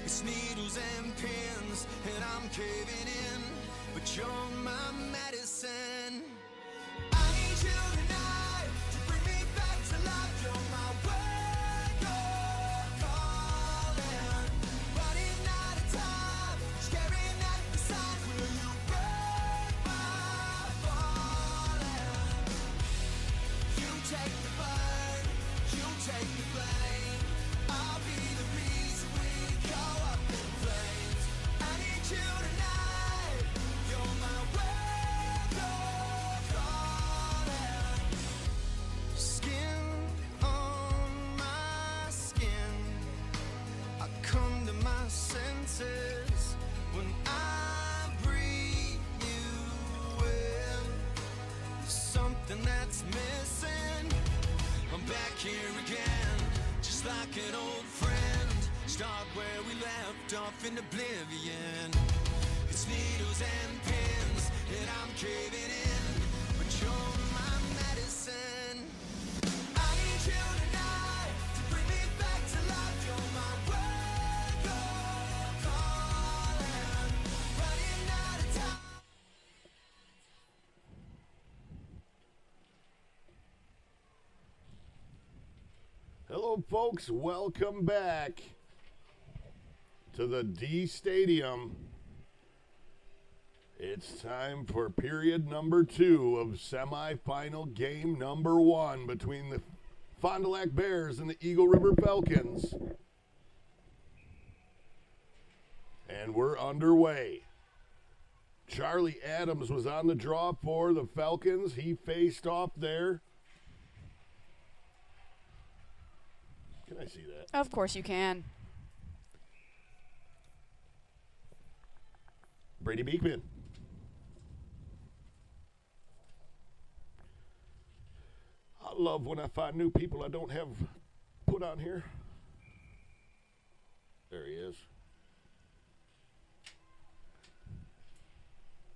It's needles and pins, and I'm caving in, but you're my medicine. I need you tonight to bring me back to life. You're my wake up calling. Running out of time, staring at the signs. Will you break my falling? You take the burn, you take the blame. I'll be the reason we go up in flames. I need you tonight. You're my wake up calling. Skin on my skin. I come to my senses when I breathe you in. Something that's missing. I'm back here again, just like an old friend. Start where we left off in oblivion. It's needles and pins, and I'm caving in, but you're my medicine. I need you tonight to bring me back to life. You're my wake up calling. Running out of time. Hello, folks. Welcome back to the D Stadium. It's time for period number 2 of semifinal game number 1 between the Fond du Lac Bears and the Eagle River Falcons. And we're underway. Charlie Adams was on the draw for the Falcons. He faced off there. Can I see that? Of course you can. Brady Beekman. I love when I find new people I don't have put on here. There he is.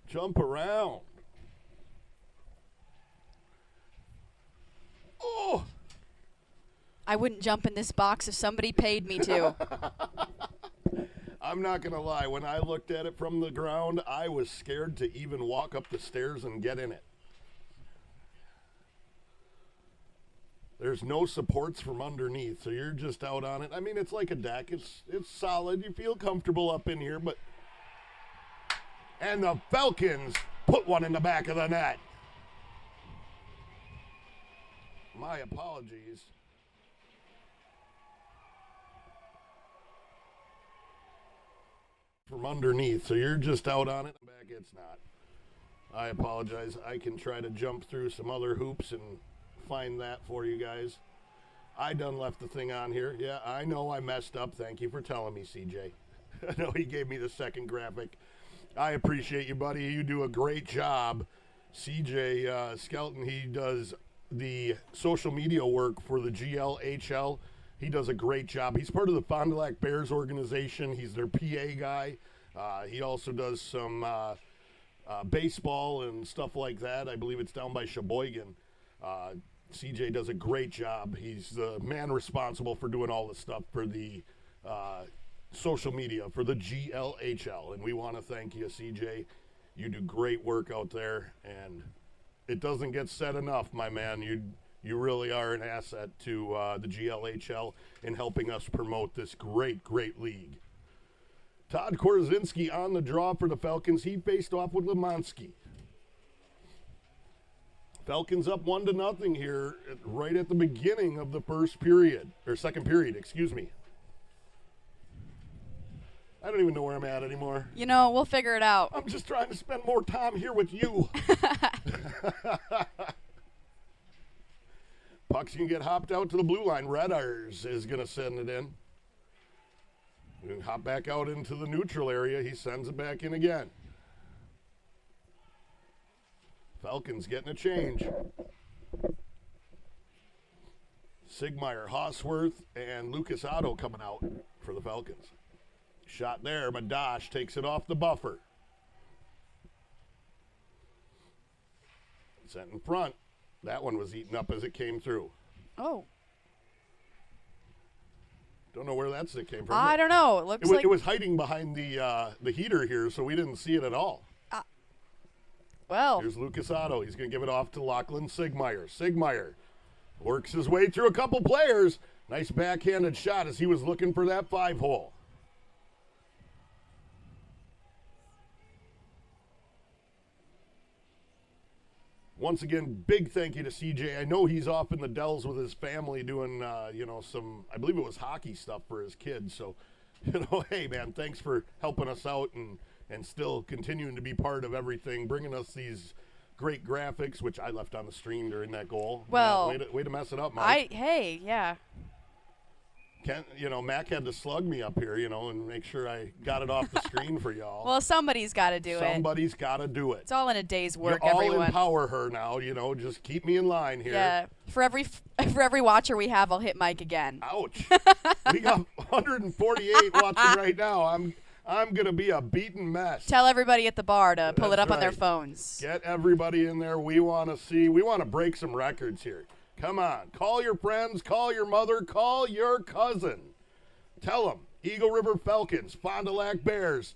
Jump around. Oh! I wouldn't jump in this box if somebody paid me to. I'm not going to lie. When I looked at it from the ground, I was scared to even walk up the stairs and get in it. There's no supports from underneath, so you're just out on it. I mean, it's like a deck. It's solid. You feel comfortable up in here, but... And the Falcons put one in the back of the net. My apologies. From underneath, so you're just out on it. Back, it's not. I apologize. I can try to jump through some other hoops and find that for you guys. I done left the thing on here. Yeah, I know I messed up. Thank you for telling me, CJ. I know he gave me the second graphic. I appreciate you, buddy. You do a great job. CJ Skelton, he does the social media work for the GLHL. He does a great job. He's part of the Fond du Lac Bears organization. He's their PA guy. He also does some baseball and stuff like that. I believe it's down by Sheboygan. CJ does a great job. He's the man responsible for doing all the stuff for the social media for the GLHL. And we want to thank you, CJ. You do great work out there, and it doesn't get said enough, my man. You really are an asset to the GLHL in helping us promote this great, great league. Todd Korzinski on the draw for the Falcons. He faced off with Lemanski. Falcons up 1-0 here right at the beginning of the first period, or second period, excuse me. I don't even know where I'm at anymore. You know, we'll figure it out. I'm just trying to spend more time here with you. Puck's going to get hopped out to the blue line. Redars is going to send it in. And hop back out into the neutral area. He sends it back in again. Falcons getting a change. Sigmeyer, Hosworth, and Lucas Otto coming out for the Falcons. Shot there, Madash takes it off the buffer. Sent in front. That one was eaten up as it came through. Oh. Don't know where that stick came from. I don't know. It looks like it was hiding behind the heater here, so we didn't see it at all. Well, here's Lucas Otto. He's going to give it off to Lachlan Sigmeyer. Sigmeyer works his way through a couple players. Nice backhanded shot as he was looking for that 5-hole. Once again, big thank you to CJ. I know he's off in the Dells with his family doing, some, I believe it was hockey stuff for his kids. So, hey, man, thanks for helping us out and still continuing to be part of everything, bringing us these great graphics, which I left on the stream during that goal. Well, way to mess it up, Mike. Yeah. Mac had to slug me up here, and make sure I got it off the screen for y'all. Well, somebody's got to do it. Somebody's got to do it. It's all in a day's work, you all everyone. empower her now, just keep me in line here. Yeah. For every watcher we have, I'll hit Mike again. Ouch. We got 148 watching right now. I'm going to be a beaten mess. Tell everybody at the bar to pull it up on their right. phones. Get everybody in there. We want to break some records here. Come on. Call your friends. Call your mother. Call your cousin. Tell them. Eagle River Falcons, Fond du Lac Bears.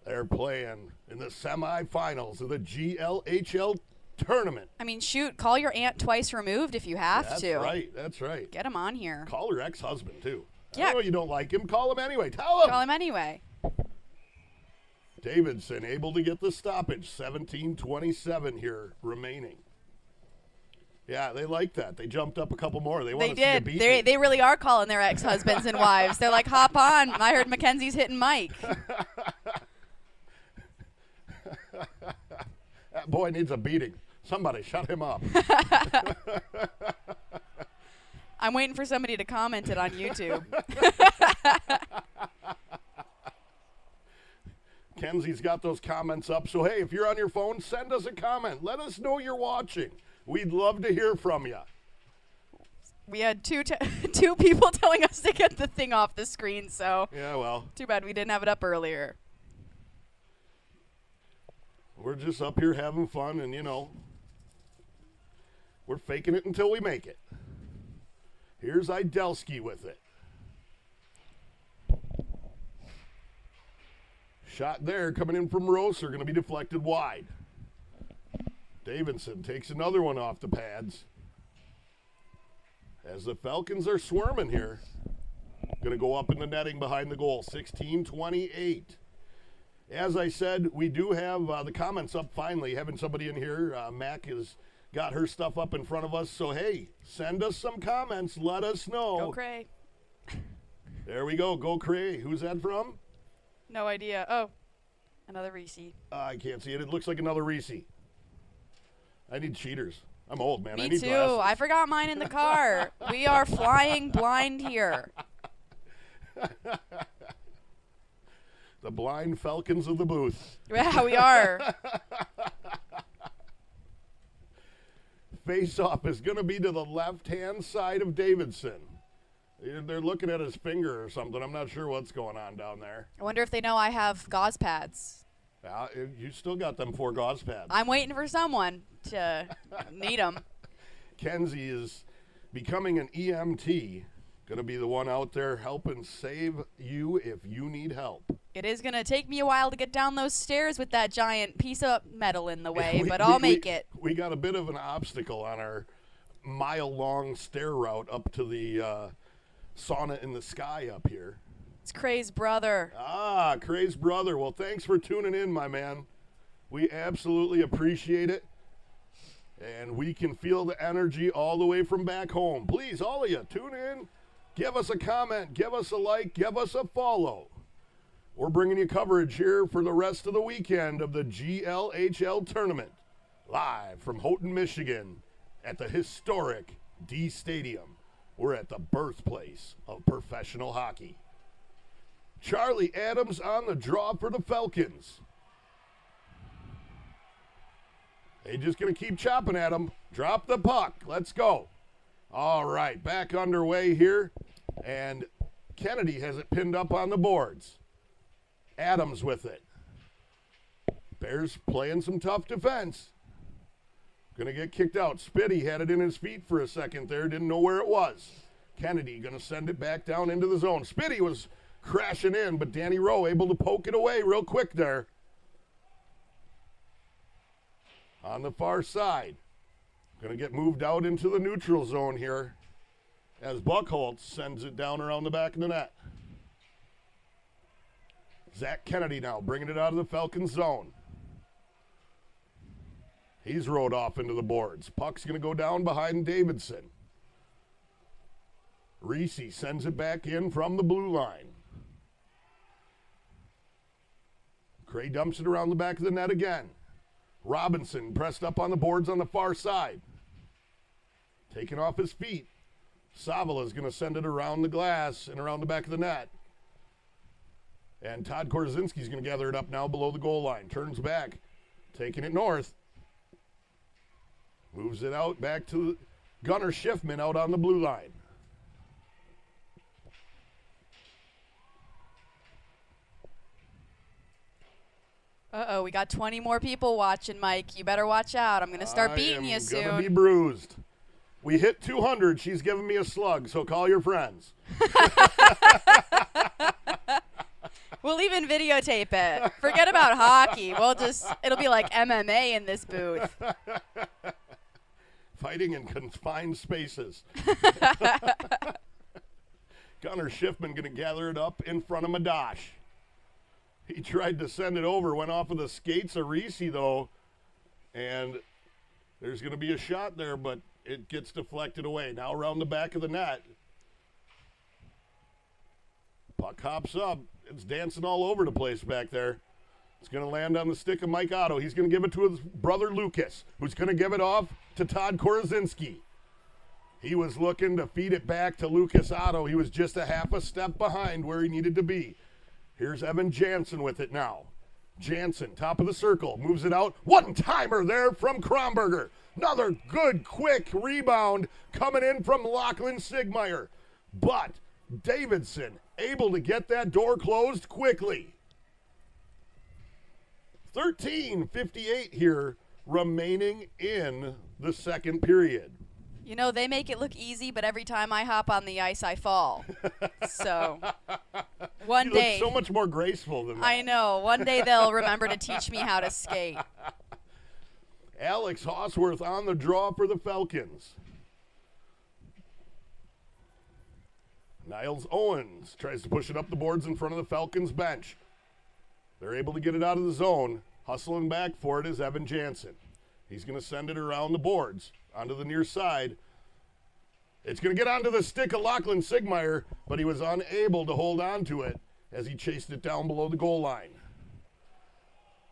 They're playing in the semifinals of the GLHL tournament. I mean, shoot, call your aunt twice removed if you have to. That's right. Get him on here. Call her ex-husband, too. Yeah. I know you don't like him. Call him anyway. Tell him. Call him anyway. Davidson able to get the stoppage. 17:27 here remaining. Yeah, they like that. They jumped up a couple more. They want to see you beat me. They really are calling their ex-husbands and wives. They're like, hop on. I heard Mackenzie's hitting Mike. That boy needs a beating. Somebody shut him up. I'm waiting for somebody to comment it on YouTube. Kenzie's got those comments up. So, hey, if you're on your phone, send us a comment. Let us know you're watching. We'd love to hear from you. We had two people telling us to get the thing off the screen, so. Yeah, well. Too bad we didn't have it up earlier. We're just up here having fun, and, we're faking it until we make it. Here's Idelski with it. Shot there coming in from Rosser, going to be deflected wide. Davidson takes another one off the pads. As the Falcons are swarming here. Going to go up in the netting behind the goal. 16-28. As I said, we do have the comments up finally. Having somebody in here. Mac has got her stuff up in front of us. So, hey, send us some comments. Let us know. Go Cray. There we go. Go Cray. Who's that from? No idea. Oh, another Reese. I can't see it. It looks like another Reese. I need cheaters. I'm old, man. Me I need too. glasses. I forgot mine in the car. We are flying blind here. The blind Falcons of the booth. Yeah, we are. Face-off is going to be to the left-hand side of Davidson. They're looking at his finger or something. I'm not sure what's going on down there. I wonder if they know I have gauze pads. You still got them 4 gauze pads. I'm waiting for someone to need them. Kenzie is becoming an EMT. Going to be the one out there helping save you if you need help. It is going to take me a while to get down those stairs with that giant piece of metal in the way, but I'll make it. We got a bit of an obstacle on our mile-long stair route up to the sauna in the sky up here. It's Cray's brother. Ah, Cray's brother. Well, thanks for tuning in, my man. We absolutely appreciate it. And we can feel the energy all the way from back home. Please, all of you, tune in. Give us a comment. Give us a like. Give us a follow. We're bringing you coverage here for the rest of the weekend of the GLHL tournament. Live from Houghton, Michigan at the historic D Stadium. We're at the birthplace of professional hockey. Charlie Adams on the draw for the Falcons. They just going to keep chopping at him. Drop the puck. Let's go. All right, back underway here. And Kennedy has it pinned up on the boards. Adams with it. Bears playing some tough defense. Going to get kicked out. Spitty had it in his feet for a second there. Didn't know where it was. Kennedy going to send it back down into the zone. Spitty was crashing in, but Danny Rowe able to poke it away real quick there. On the far side. Going to get moved out into the neutral zone here as Buckholtz sends it down around the back of the net. Zach Kennedy now bringing it out of the Falcons zone. He's rode off into the boards. Puck's going to go down behind Davidson. Reese sends it back in from the blue line. Gray dumps it around the back of the net again. Robinson pressed up on the boards on the far side. Taken off his feet. Savala's going to send it around the glass and around the back of the net. And Todd Korzinski's going to gather it up now below the goal line. Turns back, taking it north. Moves it out back to Gunnar Schiffman out on the blue line. Uh-oh, we got 20 more people watching, Mike. You better watch out. I'm going to start beating you soon. I'm going to be bruised. We hit 200. She's giving me a slug, so call your friends. We'll even videotape it. Forget about hockey. It'll be like MMA in this booth. Fighting in confined spaces. Gunnar Schiffman going to gather it up in front of Madash. He tried to send it over, went off of the skates of Reese, though, and there's going to be a shot there, but it gets deflected away. Now around the back of the net. Puck hops up. It's dancing all over the place back there. It's going to land on the stick of Mike Otto. He's going to give it to his brother Lucas, who's going to give it off to Todd Korzinski. He was looking to feed it back to Lucas Otto. He was just a half a step behind where he needed to be. Here's Evan Jansen with it now. Jansen, top of the circle, moves it out. One-timer there from Kronberger. Another good, quick rebound coming in from Lachlan Sigmeyer. But Davidson able to get that door closed quickly. 13:58 here remaining in the second period. You know, they make it look easy, but every time I hop on the ice, I fall. So, one you day. Look so much more graceful than that. I know. One day they'll remember to teach me how to skate. Alex Hosworth on the draw for the Falcons. Niles Owens tries to push it up the boards in front of the Falcons bench. They're able to get it out of the zone. Hustling back for it is Evan Jansen. He's going to send it around the boards, onto the near side. It's going to get onto the stick of Lachlan Sigmeyer, but he was unable to hold on to it as he chased it down below the goal line.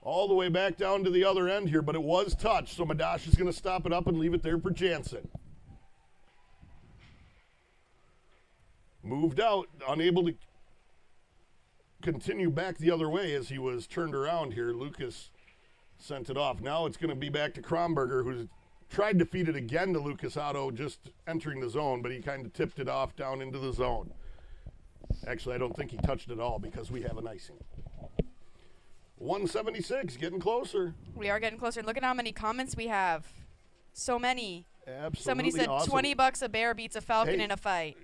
All the way back down to the other end here, but it was touched, so Madash is going to stop it up and leave it there for Jansen. Moved out, unable to continue back the other way as he was turned around here. Lucas sent it off. Now it's going to be back to Kronberger, who's tried to feed it again to Lucas Otto, just entering the zone, but he kind of tipped it off down into the zone. Actually, I don't think he touched it all because we have an icing. 176, getting closer. We are getting closer. Look at how many comments we have. So many. Absolutely. Somebody said awesome. $20 a bear beats a falcon in a fight.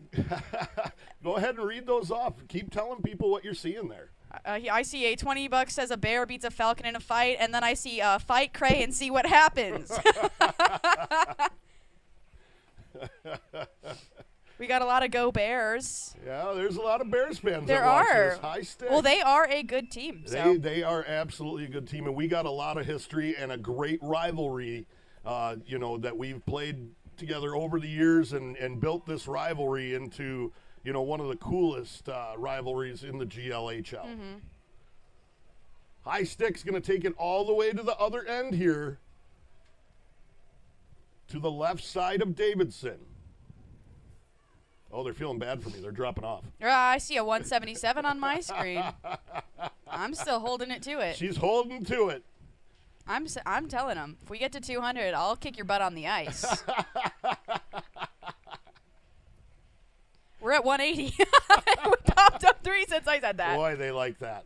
Go ahead and read those off. Keep telling people what you're seeing there. I see a $20 says a bear beats a falcon in a fight, and then I see fight Cray and see what happens. We got a lot of Go Bears. Yeah, there's a lot of Bears fans. There that watch are. This. High stick. Well, they are a good team. They are absolutely a good team, and we got a lot of history and a great rivalry. That we've played together over the years and built this rivalry into, one of the coolest rivalries in the GLHL. Mm-hmm. High Stick's going to take it all the way to the other end here, to the left side of Davidson. Oh, they're feeling bad for me. They're dropping off. I see a 177 on my screen. I'm still holding it to it. She's holding to it. I'm telling them, if we get to 200, I'll kick your butt on the ice. We're at 180. We popped up 3 since I said that. Boy, they like that.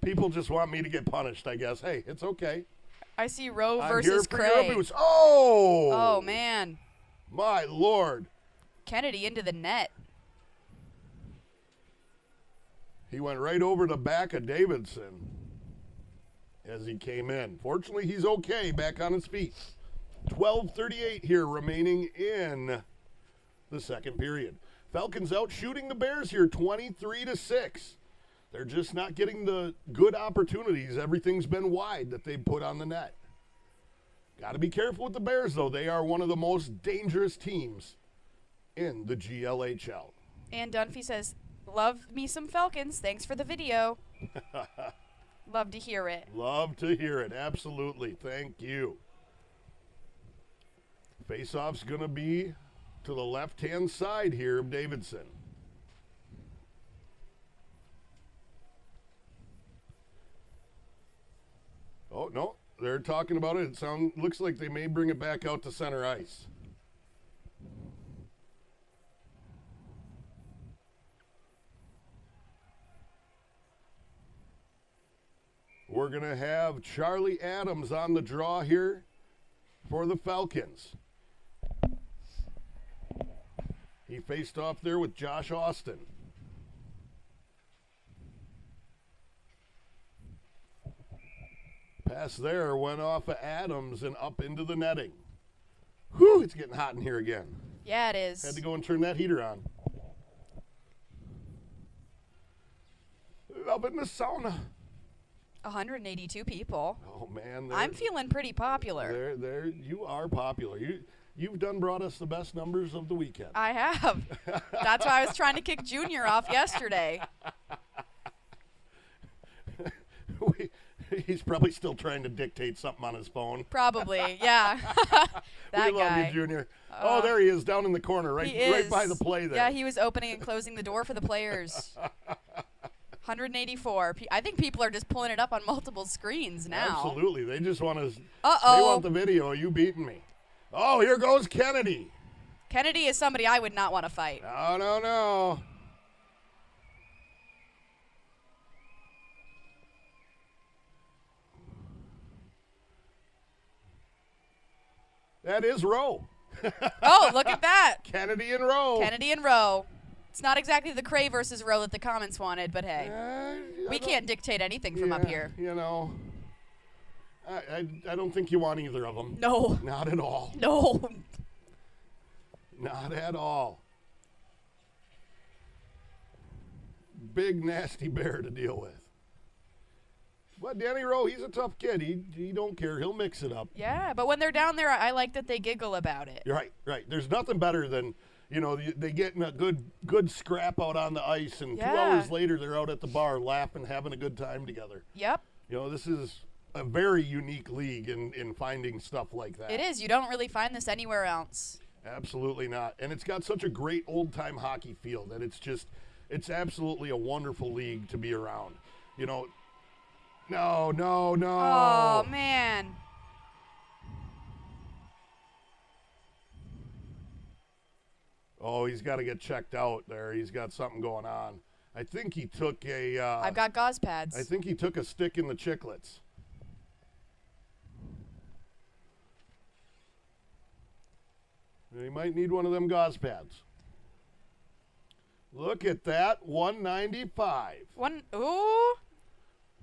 People just want me to get punished, I guess. Hey, it's okay. I see Rowe I'm versus here for Cray. your boots. Oh! Oh, man. My Lord. Kennedy into the net. He went right over the back of Davidson as he came in. Fortunately, he's okay, back on his feet. 12:38 here remaining in the second period. Falcons out shooting the Bears here 23-6. They're just not getting the good opportunities. Everything's been wide that they put on the net. Got to be careful with the Bears, though. They are one of the most dangerous teams in the GLHL. And Dunphy says, love me some Falcons. Thanks for the video. Love to hear it. Love to hear it. Absolutely. Thank you. Face-off's going to be to the left-hand side here of Davidson. Oh, no. They're talking about it. It looks like they may bring it back out to center ice. We're going to have Charlie Adams on the draw here for the Falcons. He faced off there with Josh Austin. Pass there went off of Adams and up into the netting. Whew, it's getting hot in here again. Yeah, it is. Had to go and turn that heater on. Up in the sauna. 182 people. Oh, man. I'm feeling pretty popular. You are popular. You've brought us the best numbers of the weekend. I have. That's why I was trying to kick Junior off yesterday. He's probably still trying to dictate something on his phone. Probably, yeah. That we love guy. you, Junior. Oh, there he is down in the corner, right by the play there. Yeah, he was opening and closing the door for the players. 184. I think people are just pulling it up on multiple screens now. Absolutely. They just want to. Uh-oh. They want the video. You beating me. Oh, here goes Kennedy. Kennedy is somebody I would not want to fight. No. That is Rowe. Oh, look at that. Kennedy and Rowe. Kennedy and Rowe. It's not exactly the Cray versus Rowe that the comments wanted, but hey, we can't dictate anything from up here. You know, I don't think you want either of them. No. Not at all. No. Not at all. Big, nasty bear to deal with. But Danny Rowe, he's a tough kid. He don't care. He'll mix it up. Yeah, but when they're down there, I like that they giggle about it. You're right. There's nothing better than, they get in a good scrap out on the ice, and 2 hours later they're out at the bar laughing, having a good time together. Yep. This is a very unique league in finding stuff like that. It is. You don't really find this anywhere else. Absolutely not. And it's got such a great old-time hockey feel that it's absolutely a wonderful league to be around. No. Oh, man. Oh, he's got to get checked out there. He's got something going on. I think he took a... I've got gauze pads. I think he took a stick in the chiclets. He might need one of them gauze pads. Look at that, 195. Ooh.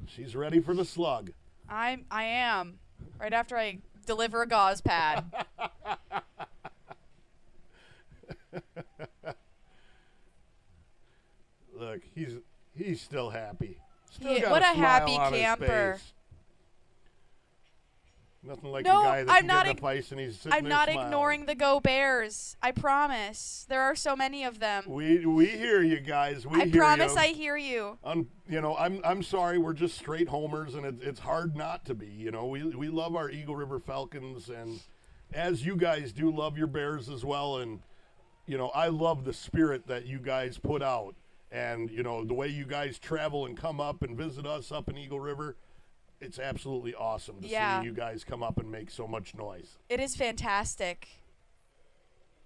She's ready for the slug. I am. Right after I deliver a gauze pad. Look, he's still happy. What a happy camper. Nothing like a guy that can get in a fight and he's sitting there I'm not smiling. ignoring the Go Bears. I promise. There are so many of them. We hear you guys. I promise I hear you. I'm sorry. We're just straight homers, and it's hard not to be. We love our Eagle River Falcons, and as you guys do love your Bears as well. And I love the spirit that you guys put out, and the way you guys travel and come up and visit us up in Eagle River. It's absolutely awesome to see you guys come up and make so much noise. It is fantastic.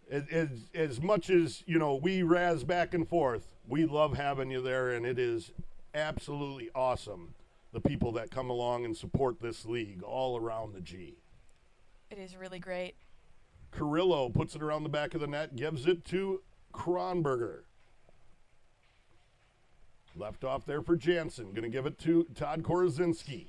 As much as, we razz back and forth, we love having you there, and it is absolutely awesome, the people that come along and support this league all around the G. It is really great. Carrillo puts it around the back of the net, gives it to Kronberger. Left off there for Jansen. Going to give it to Todd Korozinski.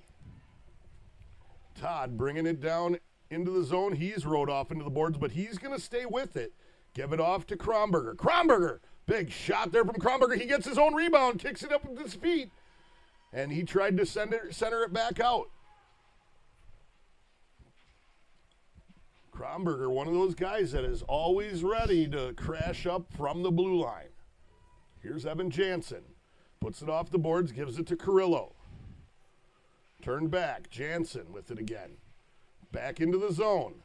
Todd bringing it down into the zone. He's rode off into the boards, but he's going to stay with it. Give it off to Kronberger. Kronberger! Big shot there from Kronberger. He gets his own rebound, kicks it up with his feet. And he tried to center it back out. Kronberger, one of those guys that is always ready to crash up from the blue line. Here's Evan Jansen. Puts it off the boards, gives it to Carrillo. Turned back, Jansen with it again. Back into the zone.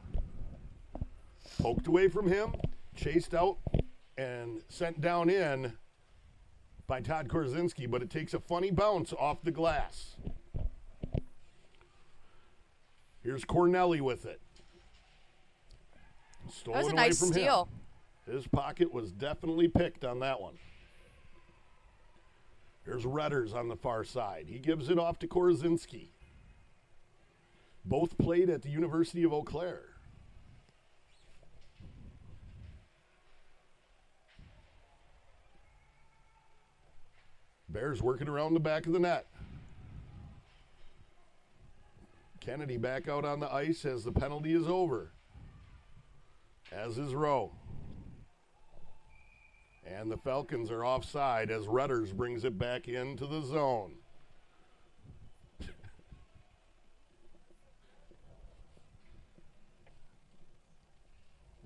Poked away from him, chased out, and sent down in by Todd Korozinski, but it takes a funny bounce off the glass. Here's Cornelli with it. Stolen That was a away nice from steal. him. His pocket was definitely picked on that one. Here's Redders on the far side. He gives it off to Korozinski. Both played at the University of Eau Claire. Bears working around the back of the net. Kennedy back out on the ice as the penalty is over. As is Rowe. And the Falcons are offside as Redders brings it back into the zone.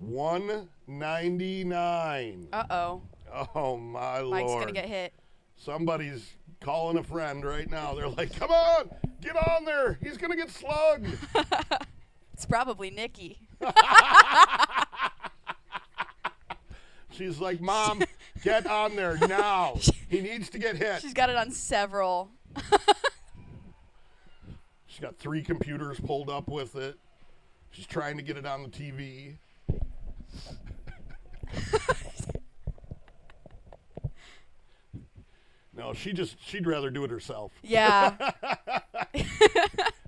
$199. Uh-oh. Oh, my Lord. Mike's going to get hit. Somebody's calling a friend right now. They're like, come on, get on there. He's going to get slugged. It's probably Nikki. She's like, Mom, get on there now. He needs to get hit. She's got it on several. She's got 3 computers pulled up with it. She's trying to get it on the TV. No, she'd rather do it herself. Yeah.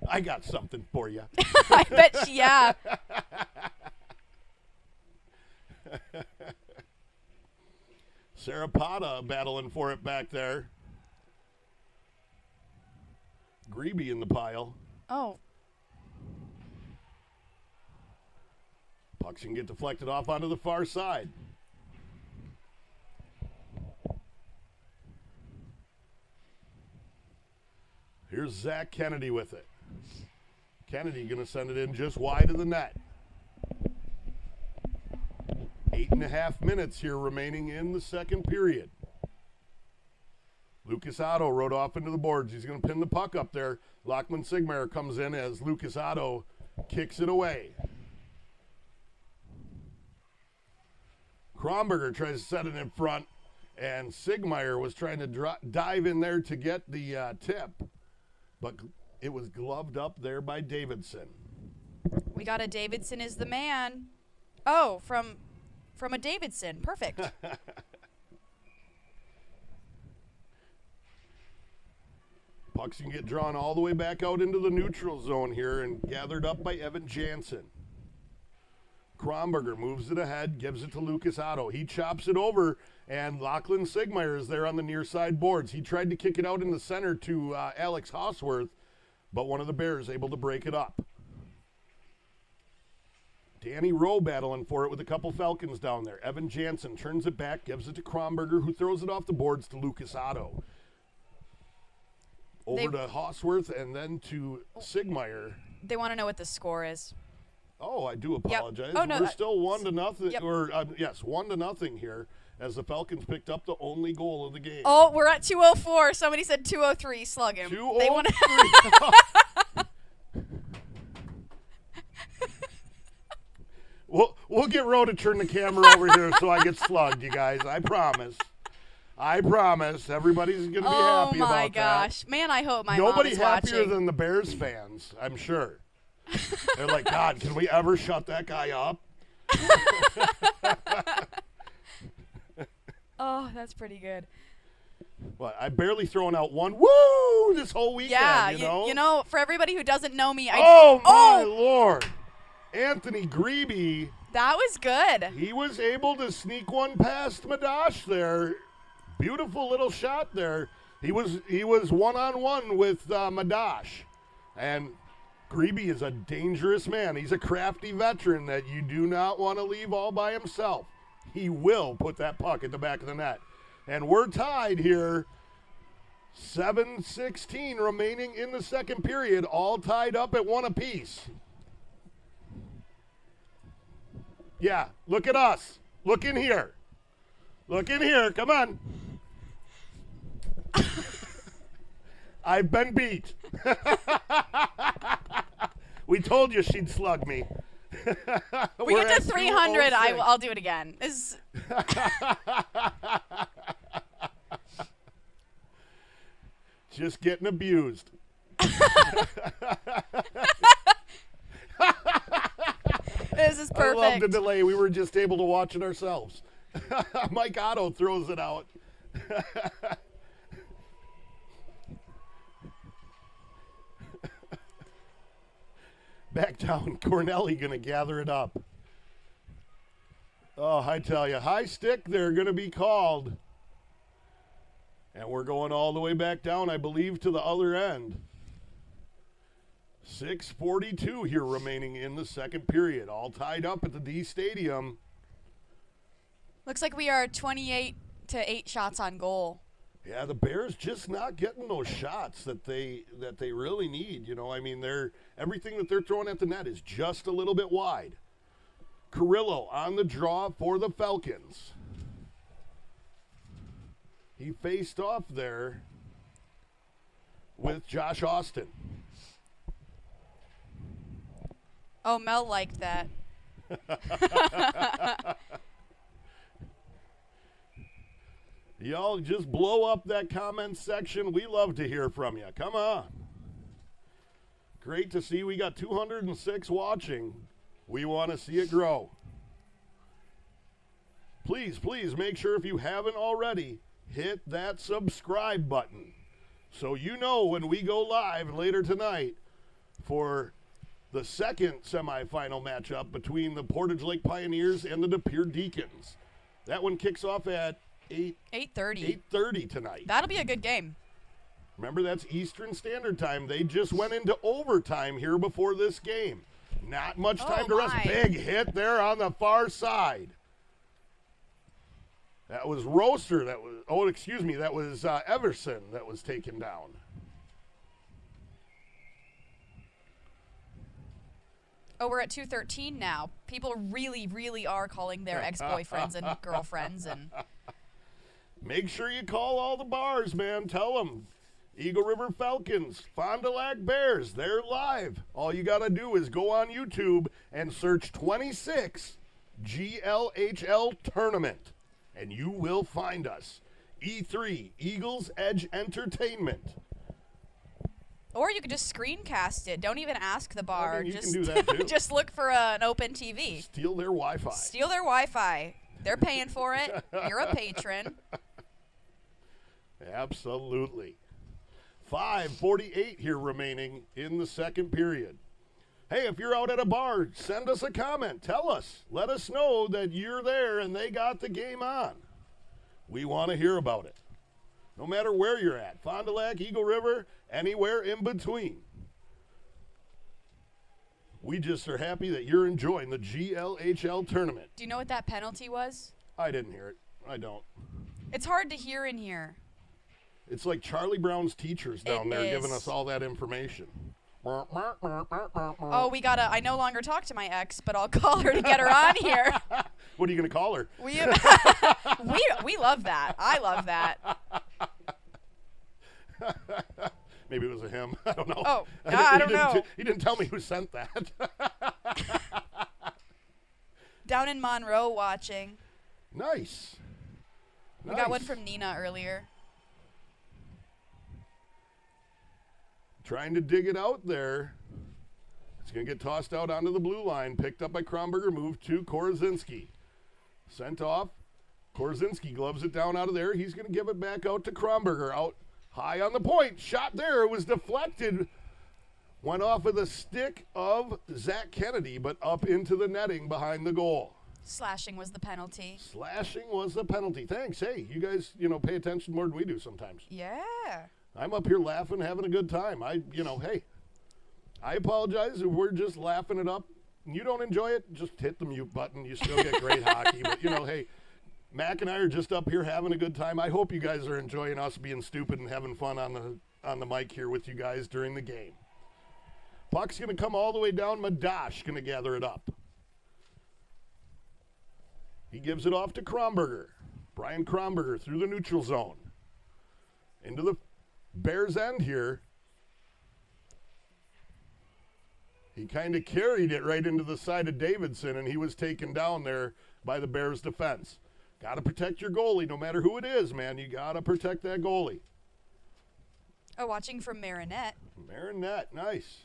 I got something for you. I bet yeah. Sarapata battling for it back there. Greeby in the pile. Oh. Pucks can get deflected off onto the far side. Here's Zach Kennedy with it. Kennedy going to send it in just wide of the net. 8.5 minutes here remaining in the second period. Lucas Otto rode off into the boards. He's going to pin the puck up there. Lachlan Sigmeyer comes in as Lucas Otto kicks it away. Kronberger tries to set it in front, and Sigmeyer was trying to dive in there to get the tip, but it was gloved up there by Davidson. We got a Davidson is the man. Oh, from a Davidson. Perfect. Pucks can get drawn all the way back out into the neutral zone here and gathered up by Evan Jansen. Kronberger moves it ahead, gives it to Lucas Otto. He chops it over, and Lachlan Sigmeyer is there on the near side boards. He tried to kick it out in the center to Alex Hausworth, but one of the Bears able to break it up. Danny Rowe battling for it with a couple Falcons down there. Evan Jansen turns it back, gives it to Kronberger, who throws it off the boards to Lucas Otto. Over to Hausworth and then to Sigmeyer. They want to know what the score is. Oh, I do apologize. Yep. Oh, no, We're still 1-0, yep. or yes, 1-0 here as the Falcons picked up the only goal of the game. Oh, we're at 2:04. Somebody said 2:03. Slug him. 2:03. They want We'll get Ro to turn the camera over here so I get slugged, you guys. I promise. I promise. Everybody's going to be happy about that. Oh, my gosh. Man, I hope my Nobody mom is happier watching. than the Bears fans, I'm sure. They're like, God, can we ever shut that guy up? Oh, that's pretty good. Well, I'm barely throwing out one woo this whole weekend, Yeah, you know? For everybody who doesn't know me, Oh, my Lord. Anthony Greeby That was good. He was able to sneak one past Madash there. Beautiful little shot there. He was one-on-one with Madash. And Grebe is a dangerous man. He's a crafty veteran that you do not want to leave all by himself. He will put that puck at the back of the net. And we're tied here. 7:16 remaining in the second period, all tied up at 1 apiece. Yeah, look at us. Look in here. Look in here. Come on. I've been beat. We told you she'd slug me. We get to 300. 206. I'll do it again. Just getting abused. This is perfect. I love the delay. We were just able to watch it ourselves. Mike Otto throws it out. Back down. Cornelli going to gather it up. Oh, I tell you, high stick, they're going to be called. And we're going all the way back down, I believe, to the other end. 6:42 here remaining in the second period. All tied up at the D Stadium. Looks like we are 28 to 8 shots on goal. Yeah, the Bears just not getting those shots that they really need. You know, I mean, everything that they're throwing at the net is just a little bit wide. Carrillo on the draw for the Falcons. He faced off there with Josh Austin. Oh, Mel liked that. Y'all just blow up that comment section. We love to hear from you. Come on. Great to see we got 206 watching. We want to see it grow. Please, please make sure if you haven't already, hit that subscribe button so you know when we go live later tonight for the second semifinal matchup between the Portage Lake Pioneers and the De Pere Deacons. That one kicks off at 8:30 tonight. That'll be a good game. Remember, that's Eastern Standard Time. They just went into overtime here before this game. Not much time to rest. Big hit there on the far side. That was Roaster. That was Everson that was taken down. Oh, we're at 2:13 now. People really, really are calling their ex-boyfriends and girlfriends. And make sure you call all the bars, man. Tell them. Eagle River Falcons, Fond du Lac Bears, they're live. All you got to do is go on YouTube and search 26 GLHL Tournament, and you will find us. E3, Eagles Edge Entertainment. Or you could just screencast it. Don't even ask the bar. I mean, you just, can do that too. Just look for an open TV. Steal their Wi-Fi. Steal their Wi-Fi. They're paying for it. You're a patron. Absolutely. 5:48 here remaining in the second period. Hey, if you're out at a bar, send us a comment. Tell us. Let us know that you're there and they got the game on. We want to hear about it. No matter where you're at, Fond du Lac, Eagle River, anywhere in between. We just are happy that you're enjoying the GLHL tournament. Do you know what that penalty was? I didn't hear it. I don't. It's hard to hear in here. It's like Charlie Brown's teachers down there is. giving us all that information. Oh, I no longer talk to my ex, but I'll call her to get her on here. What are you going to call her? We love that. I love that. Maybe it was a him. I don't know. Oh, I don't know. He didn't tell me who sent that. Down in Monroe watching. Nice. We got one from Nina earlier. Trying to dig it out there. It's going to get tossed out onto the blue line. Picked up by Kronberger. Moved to Korozinski. Sent off. Korozinski gloves it down out of there. He's going to give it back out to Kronberger. Out high on the point. Shot there. It was deflected Went off of the stick of Zach Kennedy, but up into the netting behind the goal. Slashing was the penalty. Slashing was the penalty. Thanks. Hey, you guys, pay attention more than we do sometimes. Yeah. I'm up here laughing, having a good time. Hey, I apologize if we're just laughing it up. You don't enjoy it, just hit the mute button. You still get great hockey. But, hey, Mac and I are just up here having a good time. I hope you guys are enjoying us being stupid and having fun on the mic here with you guys during the game. Puck's going to come all the way down. Madash going to gather it up. He gives it off to Kronberger. Brian Kronberger through the neutral zone. Into the Bears' end here. He kind of carried it right into the side of Davidson, and he was taken down there by the Bears' defense. Got to protect your goalie, no matter who it is, man. You got to protect that goalie. Oh, watching from Marinette. Marinette, nice.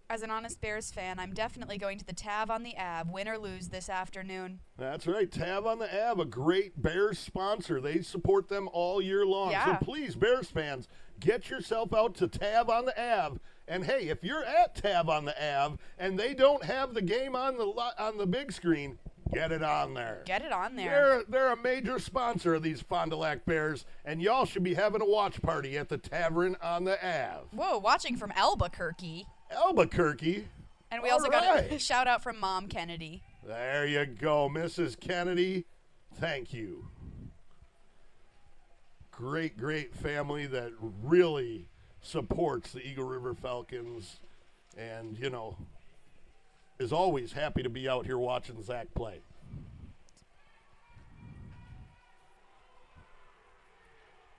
As an honest Bears fan, I'm definitely going to the Tav on the Ave, win or lose this afternoon. That's right. Tav on the Ave, a great Bears sponsor. They support them all year long. Yeah. So please, Bears fans, get yourself out to Tav on the Ave. And hey, if you're at Tav on the Ave and they don't have the game on the big screen, get it on there. Get it on there. They're a major sponsor of these Fond du Lac Bears, and y'all should be having a watch party at the Tavern on the Ave. Whoa, watching from Albuquerque. Albuquerque. And we also got a shout out from Mom Kennedy. There you go, Mrs. Kennedy. Thank you. Great, great family that really supports the Eagle River Falcons and, is always happy to be out here watching Zach play.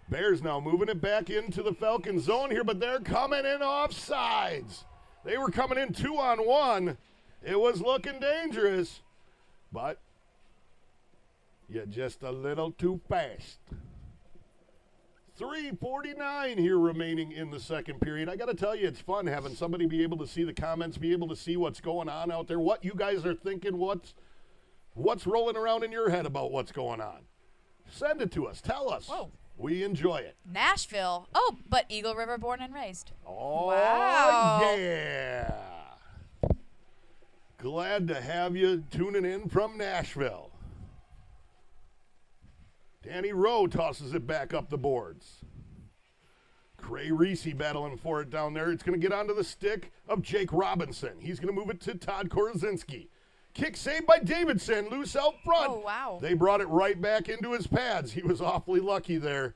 Bears now moving it back into the Falcon zone here, but they're coming in offsides. They were coming in 2-on-1. It was looking dangerous, but you're just a little too fast. 3:49 here remaining in the second period. I got to tell you, it's fun having somebody be able to see the comments, be able to see what's going on out there, what you guys are thinking, what's rolling around in your head about what's going on. Send it to us. Tell us. Whoa. We enjoy it. Nashville. Oh, but Eagle River born and raised. Oh, wow. Yeah. Glad to have you tuning in from Nashville. Danny Rowe tosses it back up the boards. Cray Reese battling for it down there. It's going to get onto the stick of Jake Robinson. He's going to move it to Todd Korozinski. Kick saved by Davidson, loose out front. Oh, wow. They brought it right back into his pads. He was awfully lucky there.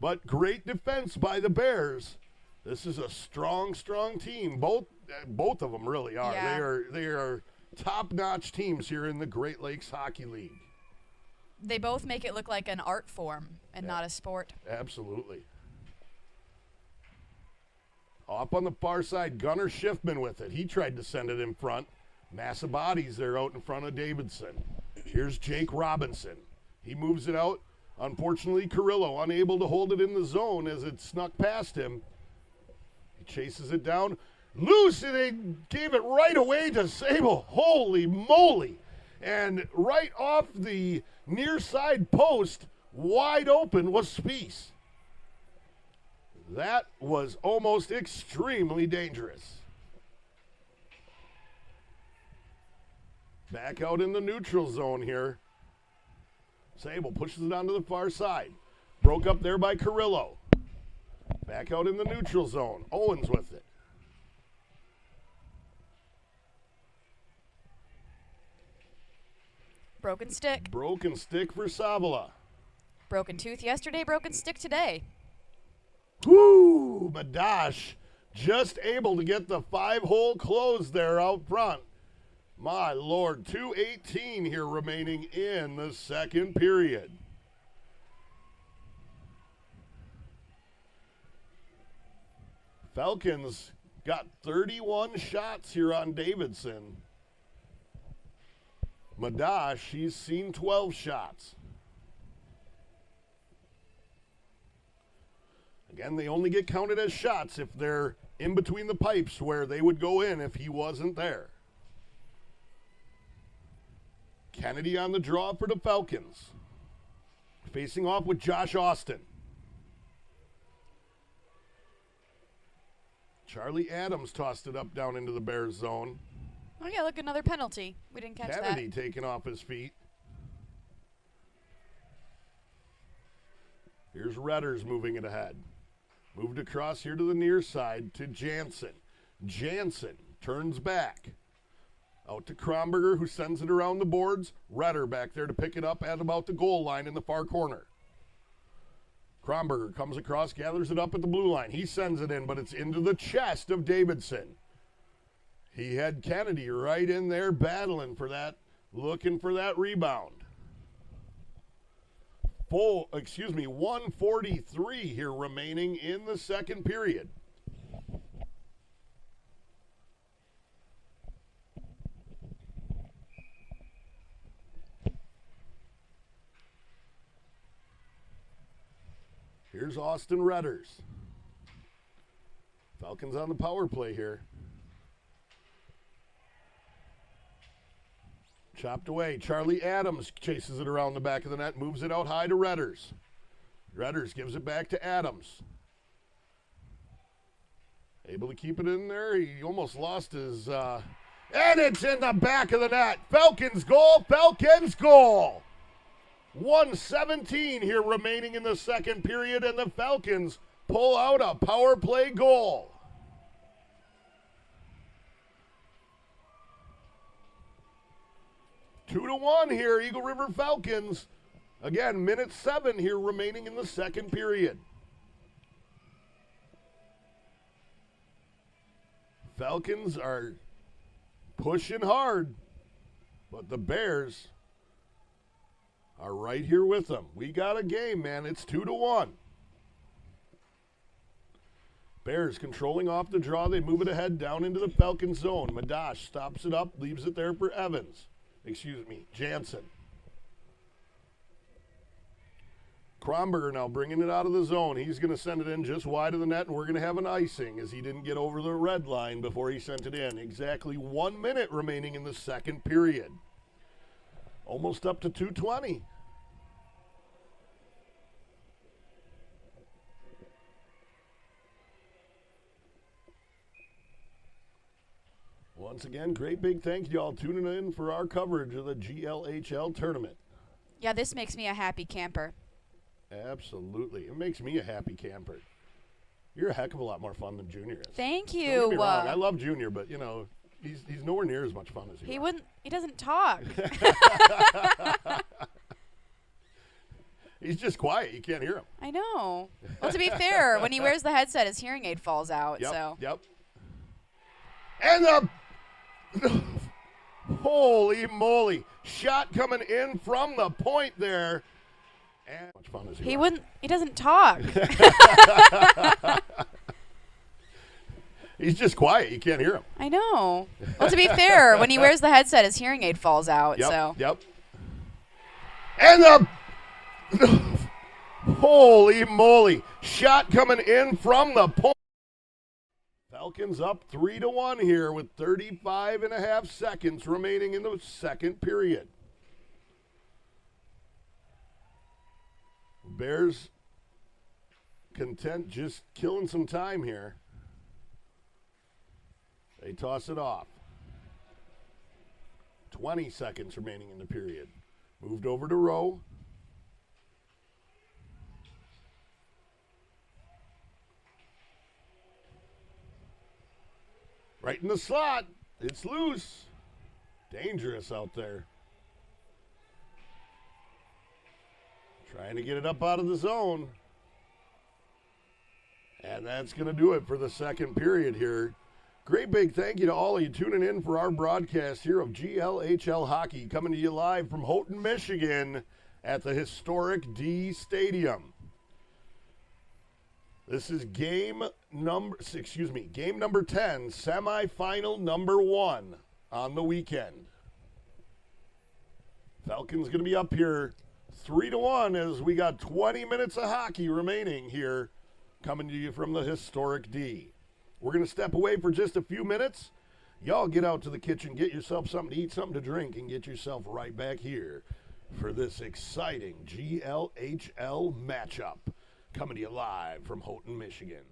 But great defense by the Bears. This is a strong, strong team. Both of them really are. Yeah. They are top-notch teams here in the Great Lakes Hockey League. They both make it look like an art form and not a sport. Absolutely. Up on the far side, Gunnar Schiffman with it. He tried to send it in front. Massive bodies there out in front of Davidson. Here's Jake Robinson. He moves it out. Unfortunately, Carrillo unable to hold it in the zone as it snuck past him. He chases it down. Loose, and they gave it right away to Sable. Holy moly. And right off the near side post, wide open, was Spies. That was almost extremely dangerous. Back out in the neutral zone here. Sable pushes it onto the far side. Broke up there by Carrillo. Back out in the neutral zone. Owens with it. Broken stick. Broken stick for Savala. Broken tooth yesterday, broken stick today. Whoo! Madash just able to get the 5-hole close there out front. My Lord, 2:18 here remaining in the second period. Falcons got 31 shots here on Davidson. Madash, he's seen 12 shots. Again, they only get counted as shots if they're in between the pipes where they would go in if he wasn't there. Kennedy on the draw for the Falcons. Facing off with Josh Austin. Charlie Adams tossed it up down into the Bears zone. Oh, yeah, look, another penalty. We didn't catch Kennedy that. taken off his feet. Here's Redders moving it ahead. Moved across here to the near side to Jansen. Jansen turns back. Out to Kromberger, who sends it around the boards. Redder back there to pick it up at about the goal line in the far corner. Kromberger comes across, gathers it up at the blue line. He sends it in, but it's into the chest of Davidson. He had Kennedy right in there battling for that, looking for that rebound. 1:43 here remaining in the second period. Here's Austin Redders. Falcons on the power play here. Chopped away. Charlie Adams chases it around the back of the net, moves it out high to Redders. Redders gives it back to Adams. Able to keep it in there. He almost lost his... and it's in the back of the net. Falcons goal. Falcons goal. 1:17 here remaining in the second period, and the Falcons pull out a power play goal. Two to one here, Eagle River Falcons. Again, minute 7 here remaining in the second period. Falcons are pushing hard, but the Bears are right here with them. We got a game, man. It's 2-1. Bears controlling off the draw. They move it ahead down into the Falcon zone. Madash stops it up, leaves it there for Evans. Jansen. Kromberger now bringing it out of the zone. He's going to send it in just wide of the net, and we're going to have an icing as he didn't get over the red line before he sent it in. Exactly 1 minute remaining in the second period. Almost up to 2:20. Once again, great big thank you all tuning in for our coverage of the GLHL tournament. Yeah, this makes me a happy camper. Absolutely. It makes me a happy camper. You're a heck of a lot more fun than Junior is. Thank you. Don't get me wrong. I love Junior, but, you know, he's nowhere near as much fun as you are. He doesn't talk. He's just quiet. You can't hear him. I know. Well, to be fair, when he wears the headset, his hearing aid falls out. Yep. And the holy moly. Shot coming in from the point there. And much fun as you are. He doesn't talk. He's just quiet. You can't hear him. I know. Well, to be fair, when he wears the headset, his hearing aid falls out. Yep. And the holy moly. Shot coming in from the point. Falcons up 3-1 here with 35.5 seconds remaining in the second period. Bears content just killing some time here. They toss it off. 20 seconds remaining in the period. Moved over to Rowe. Right in the slot. It's loose. Dangerous out there. Trying to get it up out of the zone. And that's going to do it for the second period here. Great big thank you to all of you tuning in for our broadcast here of GLHL Hockey, coming to you live from Houghton, Michigan at the historic D Stadium. This is game number 10, semifinal number 1 on the weekend. Falcons going to be up here 3-1 as we got 20 minutes of hockey remaining here coming to you from the historic D. We're going to step away for just a few minutes. Y'all get out to the kitchen, get yourself something to eat, something to drink, and get yourself right back here for this exciting GLHL matchup coming to you live from Houghton, Michigan.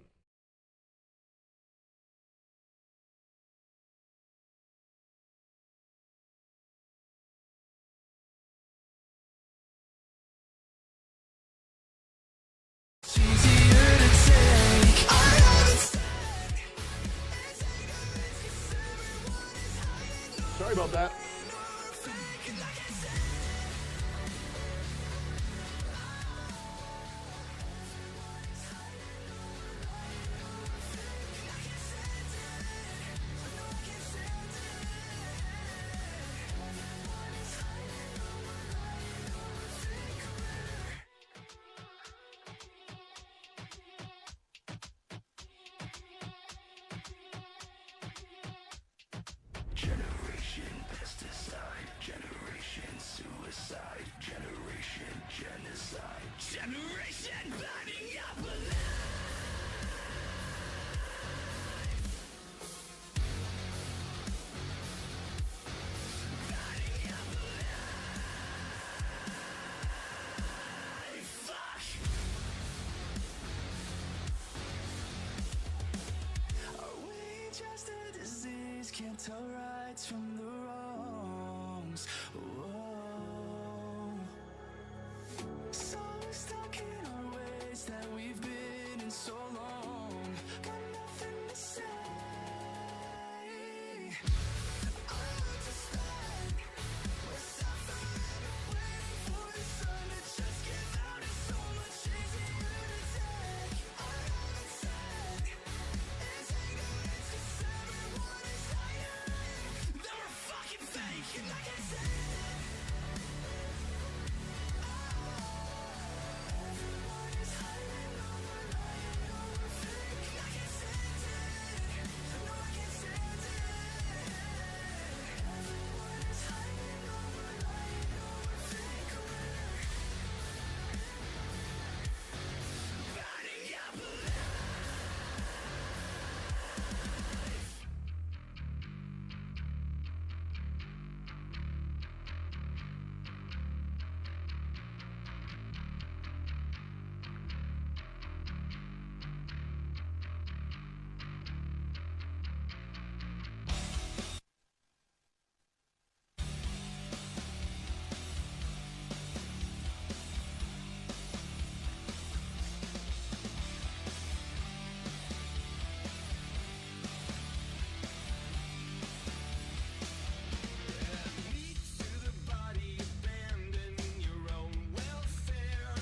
tell rights from the wrongs. Whoa. So stuck in our ways that we've been in so long, got nothing to say. I understand we're suffering, waiting for the sun to just give out. It's so much easier to take. I haven't said it's anger, it's just everyone is hiding. They were fucking fake, and I can't say it. Everyone is hiding, no we're lying, no we're fake. I can't stand it. No, I can't stand it. Everyone is hiding, no we're lying, no we're fake. We're burning up alive. Weak to the body, abandon your own welfare.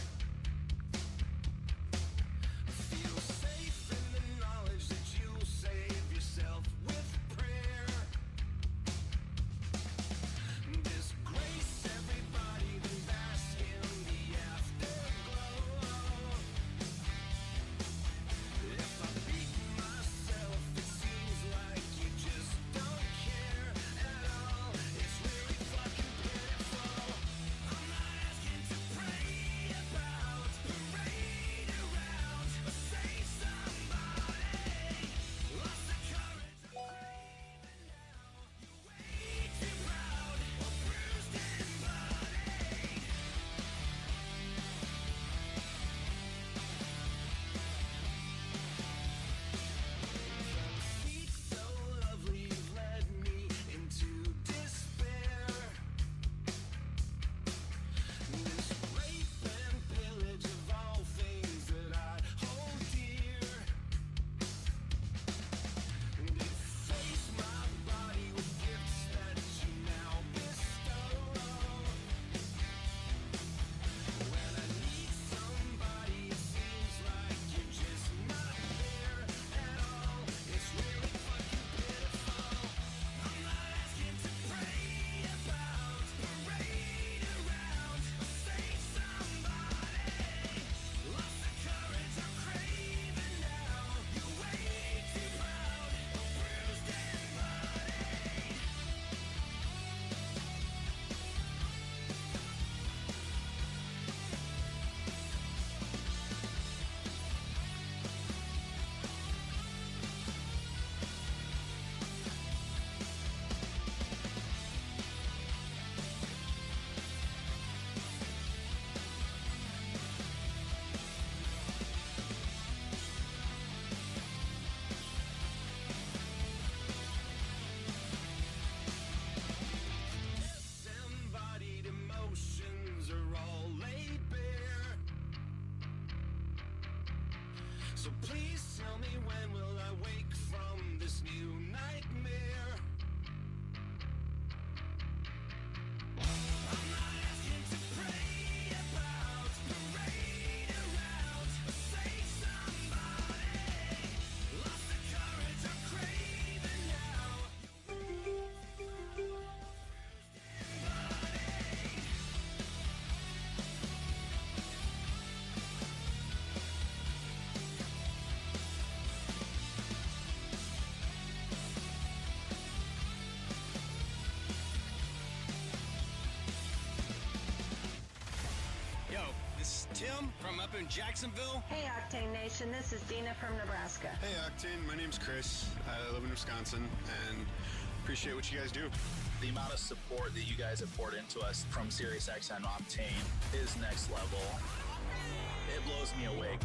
Feel safe in the knowledge that you'll save yourself with prayer. Disgrace everybody, then bask in the afterglow. If I beat myself, it seems like you just don't care at all. It's really fucking pitiful. I'm not asking to pray about, parade around, or save somebody. Lost the courage, I'm craving now. You're way too proud, or bruised and bloodied. Feet so lovely led me into despair. This rape and pillage of all things that I hold dear. Deface my body with gifts that you now bestow. When I need somebody, it seems like you're just not there at all. It's really fucking pitiful. I'm not asking to pray about, parade around, or save somebody. Lost the courage, I'm craving now. You're way too proud, or bruised and bloodied. Disembodied emotions are all laid bare. So please tell me, when will I wake from this new nightmare? I'm not asking to pray about, parade around, or save somebody. Lost the courage, I'm craving now. Yo, this is Tim from up in Jacksonville. Hey, Octane Nation, this is Dina from Nebraska. Hey Octane, my name's Chris. I live in Wisconsin and appreciate what you guys do. The amount of support that you guys have poured into us from SiriusXM Octane is next level. It blows me away.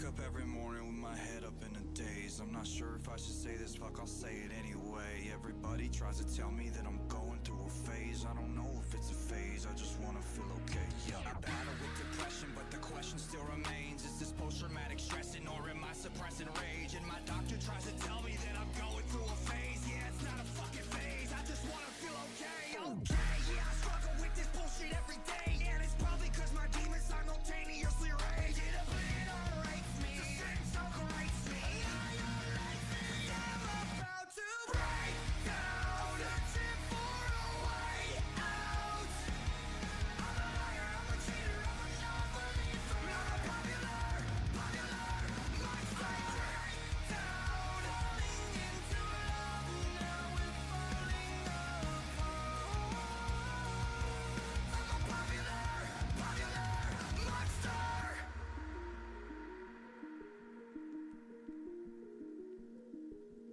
up every morning with my head up in a daze. I'm not sure if I should say this, fuck, I'll say it anyway. Everybody tries to tell me that I'm going through a phase. I don't know if it's a phase, I just wanna feel okay, yeah. I battle with depression, but the question still remains. Is this post-traumatic stressing or am I suppressing rage? And my doctor tries to tell me that I'm going through a phase. Yeah, it's not a fucking phase, I just wanna feel okay, okay. Yeah, I struggle with this bullshit every day, and it's probably cause my demons simultaneously rage. It obliterates me, the same circle rates me. I'm about to break down, searching for a way out. I'm a liar, I'm a cheater, I'm a non-believer. I'm not a popular monster. Break down, falling into love, now we're falling apart. I'm a popular monster.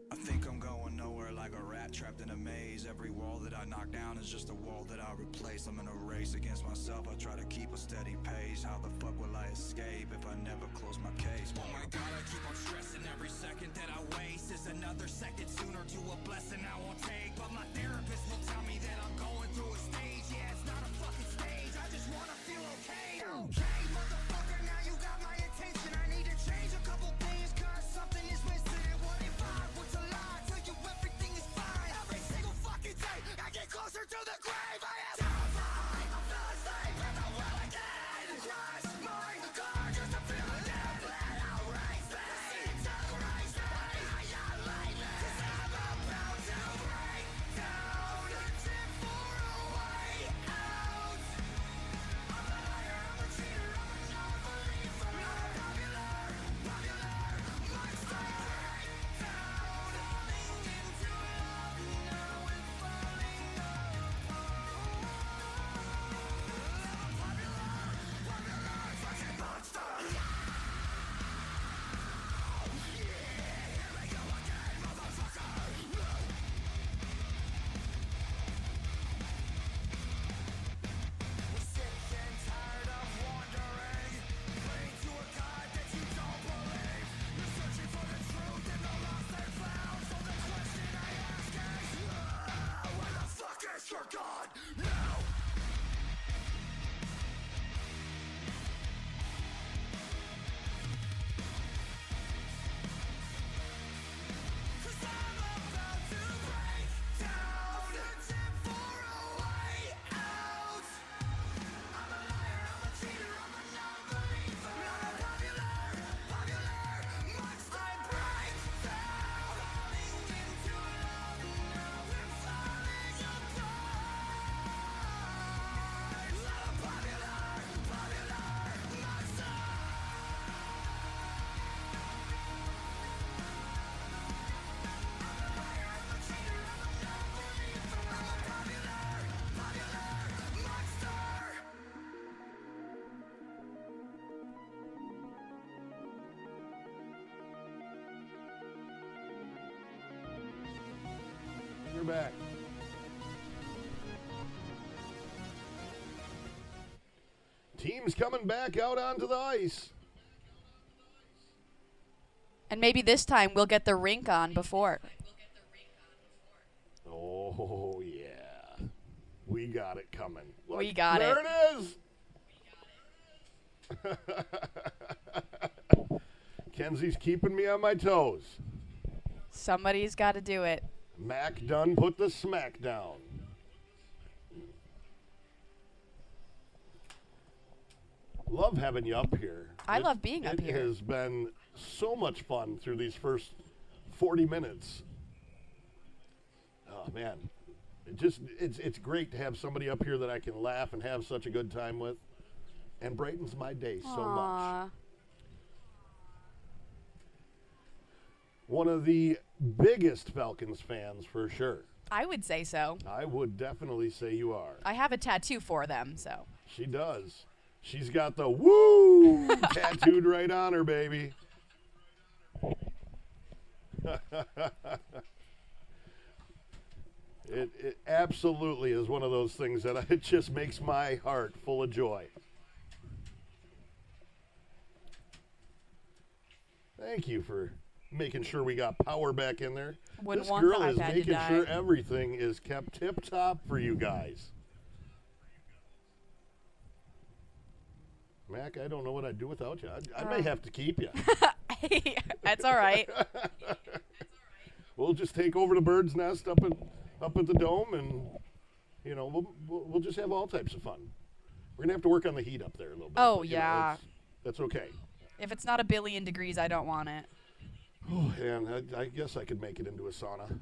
I think I'm going nowhere like a rat trapped in a maze. Every wall that I knock down is just a wall that I replace. I'm in a race against myself, I try to keep a steady pace. How the fuck will I escape if I never close my case? Oh my god, I keep on stressing. Every second that I waste is another second sooner to a blessing I won't take. But my therapist will tell me that I'm going through a stage. Yeah, it's not a fucking stage, I just wanna feel okay. Okay, motherfucker, now you got my attention. I need to change a couple things cause something is missing. What if I was to lie, tell you everything is fine? Every single fucking day I get closer to the grave. I am terrified, I fell asleep and I will again. Crush my car just to feel it in. Let out race me, race me. I am lately, cause I'm about to break down, searching for a way out. I'm a liar, I'm a cheater, I'm a non-believer. I'm not a popular monster. Break down, falling into love, now we're falling apart. I'm a popular fucking monster. Here we go again, motherfucker. We're sick and tired of wandering, praying to a God that you don't believe. You're searching for the truth in the lost and found. So the question I ask is, where the fuck is your God now? Cause I'm about to break down, searching for a way out. I'm a liar, I'm a cheater, I'm a non-believer. I'm not a popular monster. I break down, falling into love, now we're falling apart. I'm a popular monster. You're back. Teams coming back out onto the ice. And maybe this time we'll get the rink on before. Oh, yeah. We got it coming. Look, We got there it. There it is. Kenzie's keeping me on my toes. Somebody's got to do it. Mac done put the smack down. Love having you up here. I love being up here. It has been so much fun through these first 40 minutes. Oh, man. It's great to have somebody up here that I can laugh and have such a good time with. And brightens my day so much. Aw. One of the biggest Falcons fans for sure. I would say so. I would definitely say you are. I have a tattoo for them, so. She does. She's got the woo tattooed right on her, baby. It absolutely is one of those things that it just makes my heart full of joy. Thank you for making sure we got power back in there. Wouldn't This want girl the is iPad to making die. sure everything is kept tip-top for you guys. Mac, I don't know what I'd do without you. I may have to keep you. That's all right. We'll just take over the bird's nest up at the dome, and you know we'll just have all types of fun. We're gonna have to work on the heat up there a little bit. Oh, but, you know, yeah. that's okay. If it's not 1,000,000,000 degrees, I don't want it. Oh, and I guess I could make it into a sauna.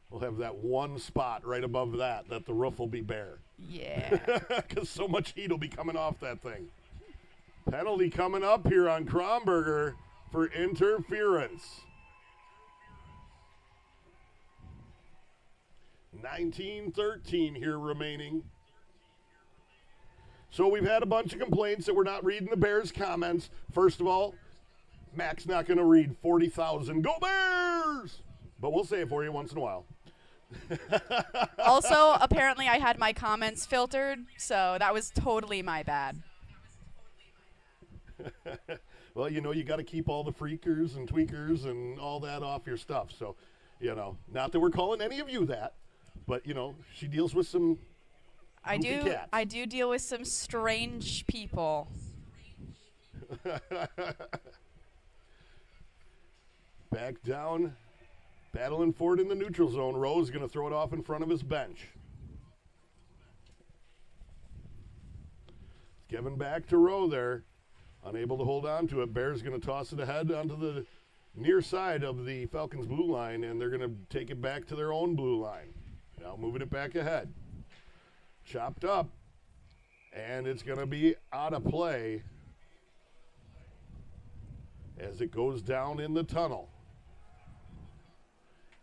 We'll have that one spot right above that the roof will be bare. Yeah. Because so much heat will be coming off that thing. Penalty coming up here on Kronberger for interference. 19-13 here remaining. So we've had a bunch of complaints that we're not reading the Bears comments. First of all, Mac's not going to read 40,000 Go Bears! But we'll say it for you once in a while. Also, apparently I had my comments filtered, so that was totally my bad. Well, you know, you got to keep all the freakers and tweakers and all that off your stuff. So, you know, not that we're calling any of you that, but, you know, she deals with some goofy cats. I do deal with some strange people. Back down, battling for it in the neutral zone. Rowe's going to throw it off in front of his bench. Giving back to Rowe there. Unable to hold on to it. Bears going to toss it ahead onto the near side of the Falcons' blue line, and they're going to take it back to their own blue line. Now moving it back ahead. Chopped up, and it's going to be out of play as it goes down in the tunnel.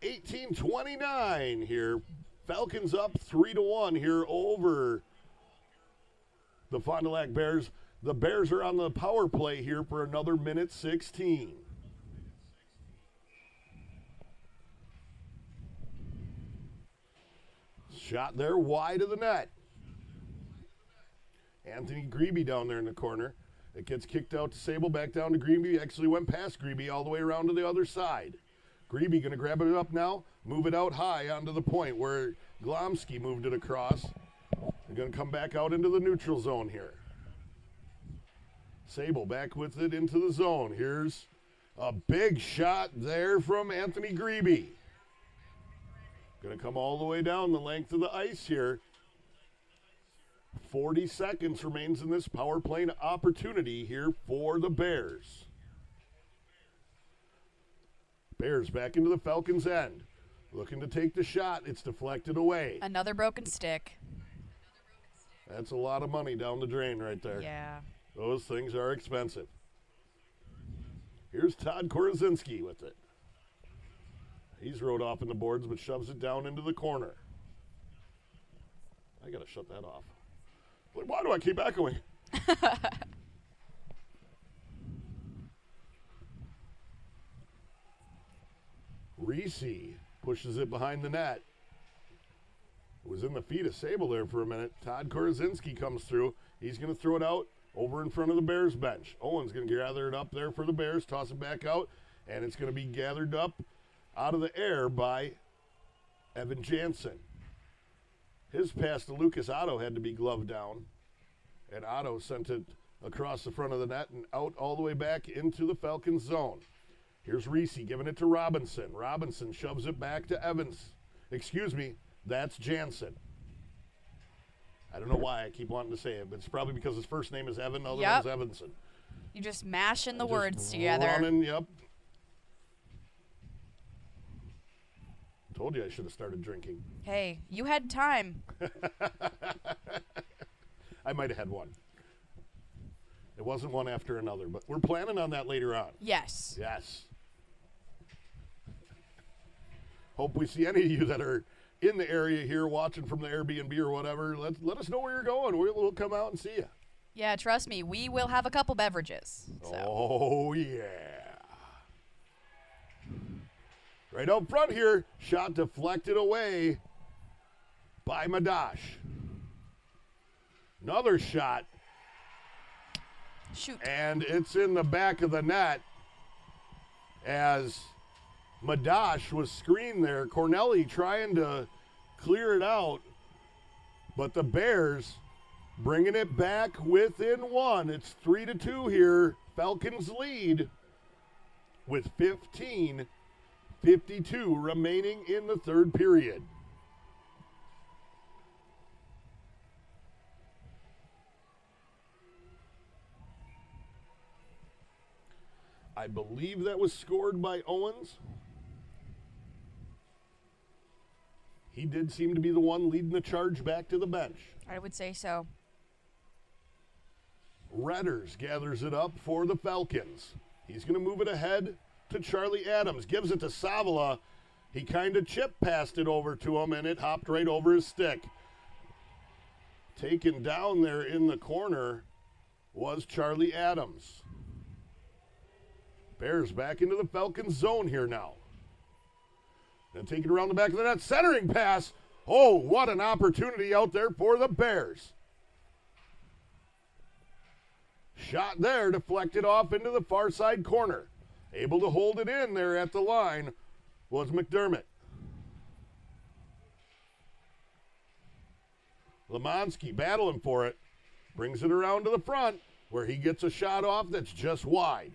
18-29 here. Falcons up 3-1 here over the Fond du Lac Bears. The Bears are on the power play here for another minute 16. Shot there wide of the net. Anthony Grebe down there in the corner. It gets kicked out to Sable, back down to Grebe. Actually went past Grebe all the way around to the other side. Grebe going to grab it up now, move it out high onto the point where Glomsky moved it across. They're going to come back out into the neutral zone here. Sable back with it into the zone. Here's a big shot there from Anthony Grebe. Going to come all the way down the length of the ice here. 40 seconds remains in this power play opportunity here for the Bears. Bears back into the Falcons' end. Looking to take the shot. It's deflected away. Another broken stick. That's a lot of money down the drain right there. Yeah. Those things are expensive. Here's Todd Korozinski with it. He's rode off in the boards, but shoves it down into the corner. I got to shut that off. Why do I keep echoing? Reese pushes it behind the net. It was in the feet of Sable there for a minute. Todd Korozinski comes through. He's going to throw it out over in front of the Bears bench. Owen's going to gather it up there for the Bears, toss it back out, and it's going to be gathered up out of the air by Evan Jansen. His pass to Lucas Otto had to be gloved down, and Otto sent it across the front of the net and out all the way back into the Falcons zone. Here's Reese giving it to Robinson. Robinson shoves it back to Evans. Excuse me, that's Jansen. I don't know why I keep wanting to say it, but it's probably because his first name is Evan, the other one's Evanson. You just mashing the Just words together. Running, yep. Told you I should have started drinking. Hey, you had time. I might have had one. It wasn't one after another, but we're planning on that later on. Yes. Yes. Hope we see any of you that are in the area here watching from the Airbnb or whatever. Let us know where you're going. We'll come out and see you. Yeah, trust me, we will have a couple beverages. So. Oh, yeah. Right up front here, shot deflected away by Madash. Another shot. Shoot. And it's in the back of the net as Madash was screened there. Cornelli trying to clear it out, but the Bears bringing it back within one. It's 3-2 here. Falcons lead with 15:52 remaining in the third period. I believe that was scored by Owens. He did seem to be the one leading the charge back to the bench. I would say so. Redders gathers it up for the Falcons. He's going to move it ahead to Charlie Adams. Gives it to Savala. He kind of chip passed it over to him, and it hopped right over his stick. Taken down there in the corner was Charlie Adams. Bears back into the Falcons zone here now. And taken around the back of the net. Centering pass. Oh, what an opportunity out there for the Bears. Shot there, deflected off into the far side corner. Able to hold it in there at the line was McDermott. Lemanski battling for it. Brings it around to the front where he gets a shot off that's just wide.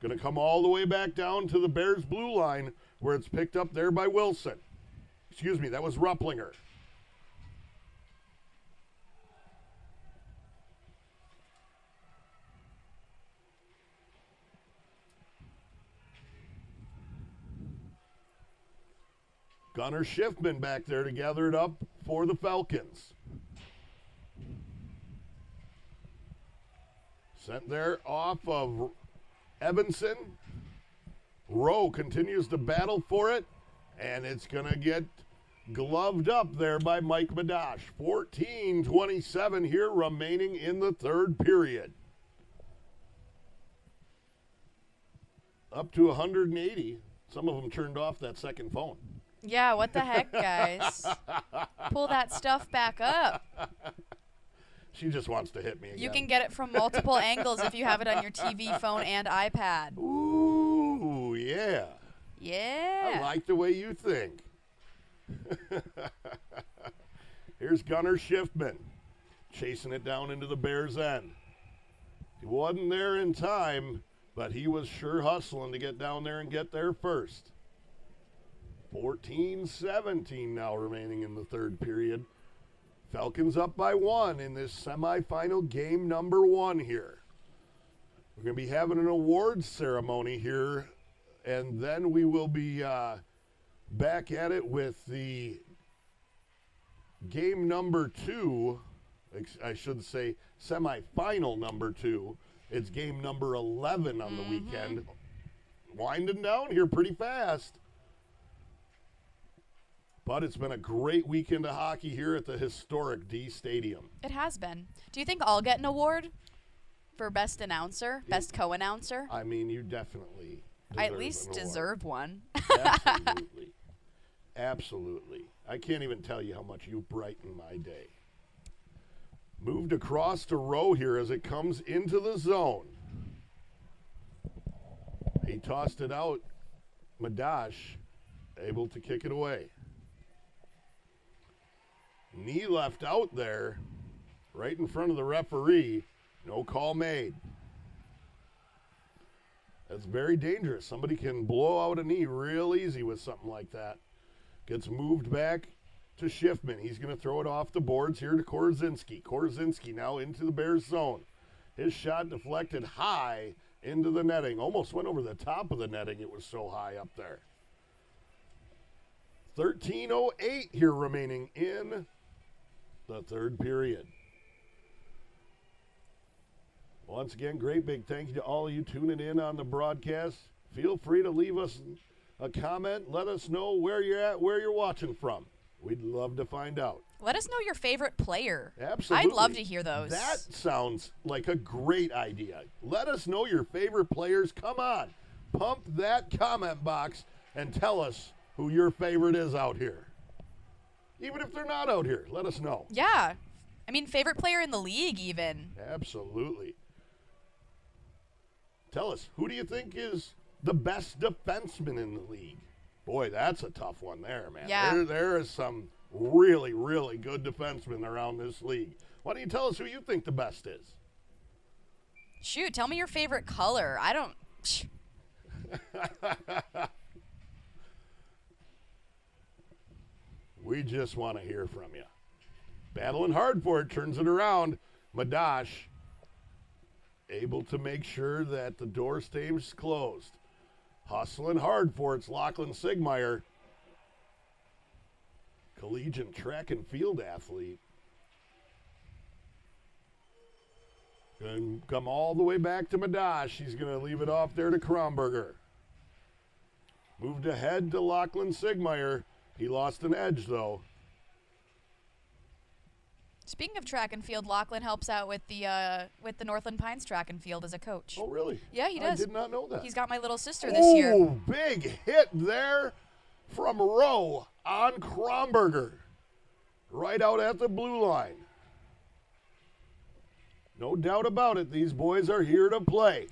Going to come all the way back down to the Bears blue line where it's picked up there by Wilson. Excuse me, that was Rupplinger. Gunnar Schiffman back there to gather it up for the Falcons. Sent there off of Evanson. Rowe continues to battle for it, and it's going to get gloved up there by Mike Madash. 14:27 here remaining in the third period. Up to 180. Some of them turned off that second phone. Yeah, what the heck, guys? Pull that stuff back up. She just wants to hit me again. You can get it from multiple angles if you have it on your TV, phone, and iPad. Ooh, yeah. Yeah. I like the way you think. Here's Gunnar Schiffman chasing it down into the Bears' end. He wasn't there in time, but he was sure hustling to get down there and get there first. 14-17 now remaining in the third period. Falcons up by one in this semifinal game number one here. We're going to be having an awards ceremony here, and then we will be back at it with the game number two. I should say semifinal number two. It's game number 11 on the weekend. Winding down here pretty fast. But it's been a great weekend of hockey here at the historic D Stadium. It has been. Do you think I'll get an award for best announcer, best co-announcer? I mean, you definitely I at least deserve one. Absolutely. Absolutely. I can't even tell you how much you brighten my day. Moved across to Rowe here as it comes into the zone. He tossed it out. Madash able to kick it away. Knee left out there, right in front of the referee. No call made. That's very dangerous. Somebody can blow out a knee real easy with something like that. Gets moved back to Schiffman. He's going to throw it off the boards here to Korzinski. Korzinski now into the Bears zone. His shot deflected high into the netting. Almost went over the top of the netting. It was so high up there. 13:08 here remaining in the third period. Once again, great big thank you to all of you tuning in on the broadcast. Feel free to leave us a comment. Let us know where you're at, where you're watching from. We'd love to find out. Let us know your favorite player. Absolutely. I'd love to hear those. That sounds like a great idea. Let us know your favorite players. Come on. Pump that comment box and tell us who your favorite is out here. Even if they're not out here, let us know. Yeah. I mean, favorite player in the league even. Absolutely. Tell us, who do you think is the best defenseman in the league? Boy, that's a tough one there, man. Yeah. There is some really, really good defensemen around this league. Why don't you tell us who you think the best is? Shoot, tell me your favorite color. I don't... We just want to hear from you. Battling hard for it, turns it around. Madash able to make sure that the door stays closed. Hustling hard for it's Lachlan Sigmeyer. Collegiate track and field athlete. Going to come all the way back to Madash. He's going to leave it off there to Kronberger. Moved ahead to Lachlan Sigmeyer. He lost an edge, though. Speaking of track and field, Lachlan helps out with the Northland Pines track and field as a coach. Oh, really? Yeah, he does. I did not know that. He's got my little sister this year. Oh, big hit there from Rowe on Kronberger. Right out at the blue line. No doubt about it, these boys are here to play.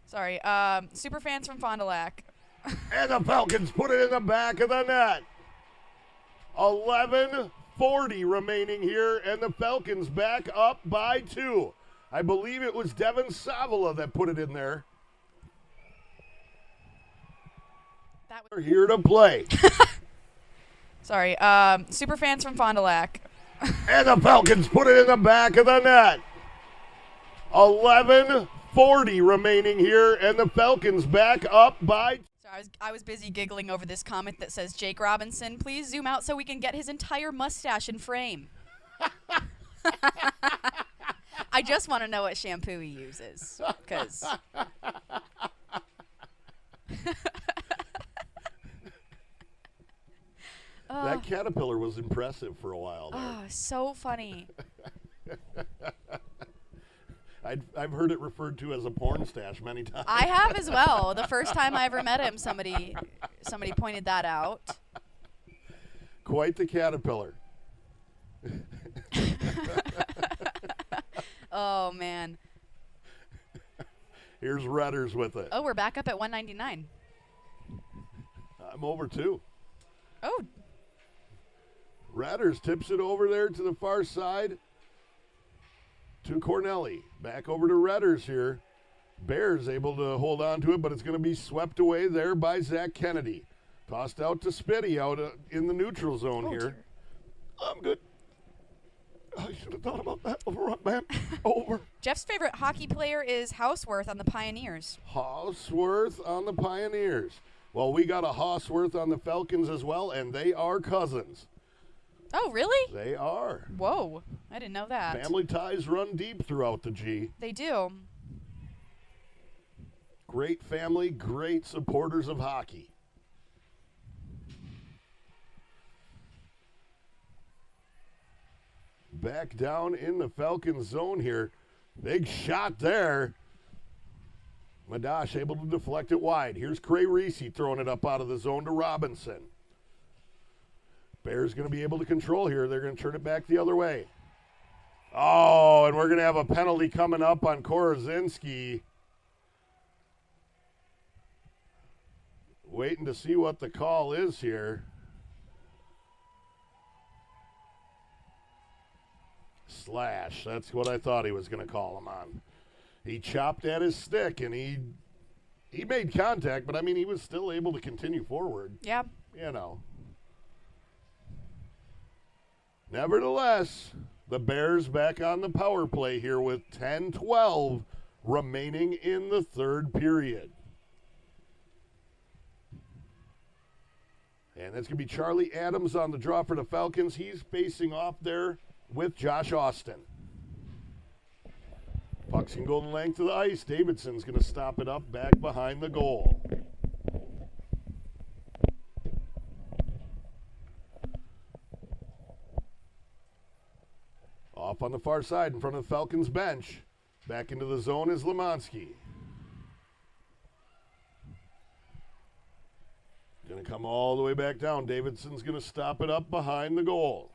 Sorry, super fans from Fond du Lac. And the Falcons put it in the back of the net. 11:40 remaining here, and the Falcons back up by 2. I believe it was Devin Savala that put it in there. They're here to play. Sorry, super fans from Fond du Lac. And the Falcons put it in the back of the net. 11:40 remaining here, and the Falcons back up by... Sorry, I was busy giggling over this comment that says, Jake Robinson, please zoom out so we can get his entire mustache in frame. I just want to know what shampoo he uses, because... That caterpillar was impressive for a while there. Oh, so funny. I've heard it referred to as a porn stash many times. I have as well. The first time I ever met him, somebody pointed that out. Quite the caterpillar. Oh, man. Here's Redders with it. Oh, we're back up at 199. I'm over 2. Oh. Redders tips it over there to the far side to Cornelli. Back over to Redders here. Bears able to hold on to it, but it's going to be swept away there by Zach Kennedy. Tossed out to Spitty out in the neutral zone here. Dear. I'm good. I should have thought about that before I bent over. Jeff's favorite hockey player is Houseworth on the Pioneers. Houseworth on the Pioneers. Well, we got a Houseworth on the Falcons as well, and they are cousins. Oh, really? They are. Whoa. I didn't know that. Family ties run deep throughout the G. They do. Great family, great supporters of hockey. Back down in the Falcons zone here. Big shot there. Madash able to deflect it wide. Here's Cray Reese throwing it up out of the zone to Robinson. Bears going to be able to control here. They're going to turn it back the other way. Oh, and we're going to have a penalty coming up on Korozinski. Waiting to see what the call is here. Slash. That's what I thought he was going to call him on. He chopped at his stick, and he made contact, but, I mean, he was still able to continue forward. Yeah. You know. Nevertheless, the Bears back on the power play here with 10-12 remaining in the third period. And that's going to be Charlie Adams on the draw for the Falcons. He's facing off there with Josh Austin. Puck's going to go the length of the ice. Davidson's going to stop it up back behind the goal. Off on the far side in front of the Falcons bench. Back into the zone is Lemanski. Going to come all the way back down. Davidson's going to stop it up behind the goal.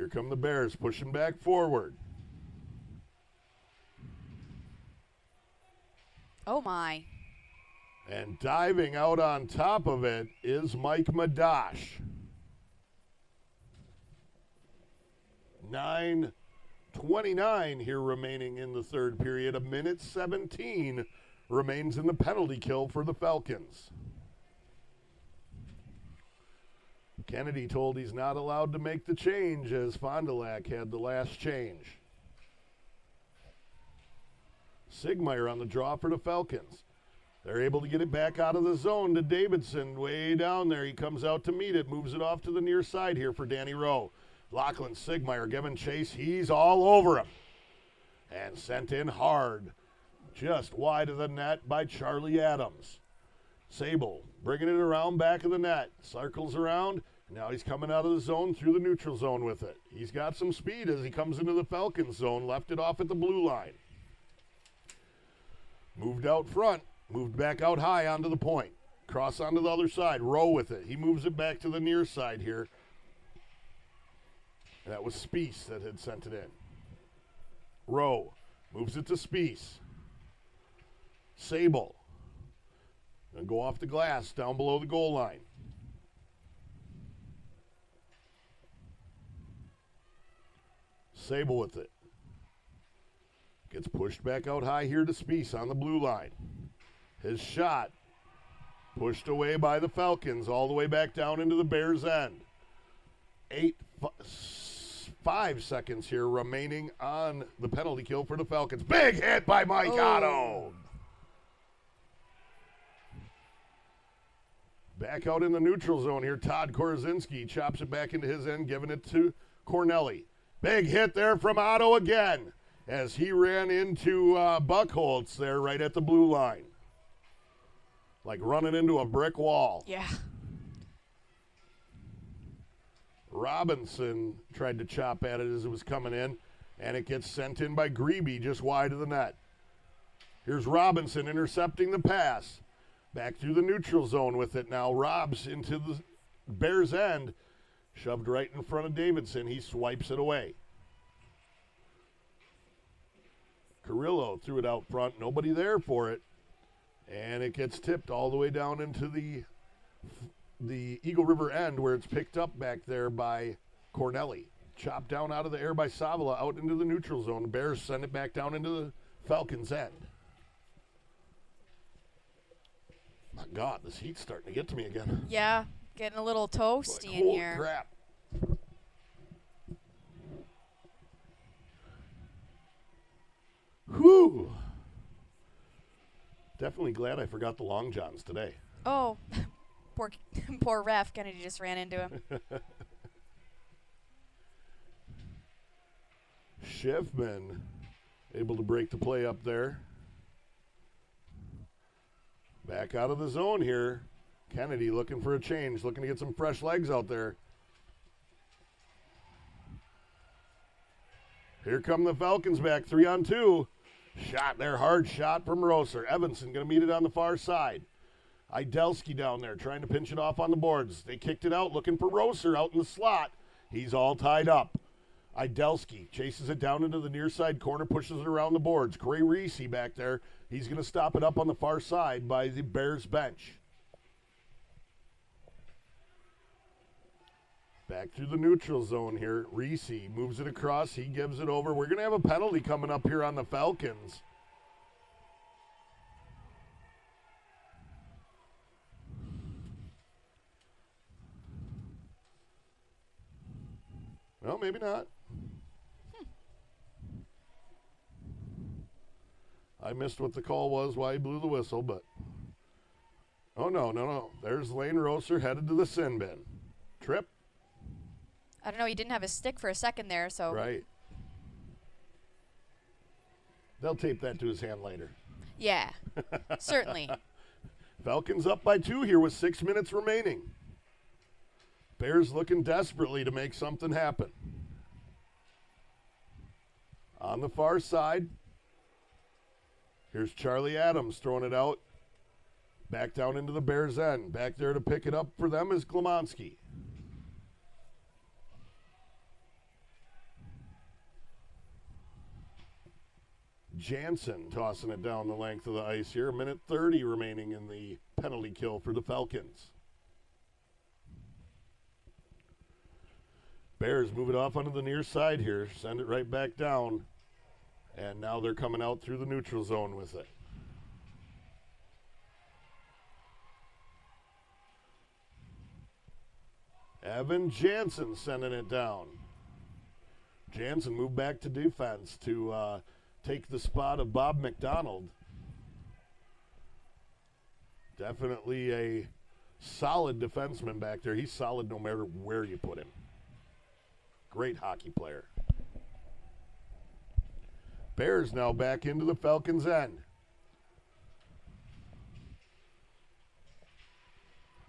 Here come the Bears pushing back forward. Oh, my. And diving out on top of it is Mike Madash. 9:29 here remaining in the third period. 1:17 remains in the penalty kill for the Falcons. Kennedy told he's not allowed to make the change as Fond du Lac had the last change. Sigmeyer on the draw for the Falcons. They're able to get it back out of the zone to Davidson way down there. He comes out to meet it, moves it off to the near side here for Danny Rowe. Lachlan Sigmeyer giving chase. He's all over him. And sent in hard, just wide of the net by Charlie Adams. Sable bringing it around back of the net. Circles around. Now he's coming out of the zone through the neutral zone with it. He's got some speed as he comes into the Falcons zone. Left it off at the blue line. Moved out front. Moved back out high onto the point. Cross onto the other side. Rowe with it. He moves it back to the near side here. That was Spiess that had sent it in. Rowe moves it to Spiess. Sable. And go off the glass down below the goal line. Sable with it. Gets pushed back out high here to Spiess on the blue line. His shot pushed away by the Falcons all the way back down into the Bears' end. 5 seconds here remaining on the penalty kill for the Falcons. Big hit by Mike Otto. Back out in the neutral zone here, Todd Korzinski chops it back into his end, giving it to Cornelli. Big hit there from Otto again as he ran into Buckholtz there right at the blue line. Like running into a brick wall. Yeah. Robinson tried to chop at it as it was coming in, and it gets sent in by Grebe just wide of the net. Here's Robinson intercepting the pass. Back through the neutral zone with it now. Robs into the Bears' end. Shoved right in front of Davidson. He swipes it away. Carrillo threw it out front. Nobody there for it. And it gets tipped all the way down into the Eagle River end where it's picked up back there by Cornelli. Chopped down out of the air by Savala out into the neutral zone. The Bears send it back down into the Falcons' end. My God, this heat's starting to get to me again. Yeah, getting a little toasty Like, in holy here. Crap. Whew. Definitely glad I forgot the long johns today. Oh, poor ref. Kennedy just ran into him. Schiffman able to break the play up there. Back out of the zone here. Kennedy looking for a change, looking to get some fresh legs out there. Here come the Falcons back, 3-on-2. Shot there, hard shot from Roser. Evanson going to meet it on the far side. Idelski down there trying to pinch it off on the boards. They kicked it out, looking for Roser out in the slot. He's all tied up. Idelski chases it down into the near side corner, pushes it around the boards. Corey Reese back there. He's going to stop it up on the far side by the Bears bench. Back through the neutral zone here. Reese moves it across. He gives it over. We're going to have a penalty coming up here on the Falcons. Well, maybe not. I missed what the call was, why he blew the whistle, but... Oh, no. There's Lane Roser headed to the sin bin. Trip? I don't know. He didn't have his stick for a second there, so. Right. They'll tape that to his hand later. Yeah, certainly. Falcons up by 2 here with 6 minutes remaining. Bears looking desperately to make something happen. On the far side, here's Charlie Adams throwing it out. Back down into the Bears' end. Back there to pick it up for them is Glamonski. Jansen tossing it down the length of the ice here. 1:30 remaining in the penalty kill for the Falcons. Bears move it off onto the near side here. Send it right back down. And now they're coming out through the neutral zone with it. Evan Jansen sending it down. Jansen moved back to defense to take the spot of Bob McDonald. Definitely a solid defenseman back there. He's solid no matter where you put him. Great hockey player. Bears now back into the Falcons' end.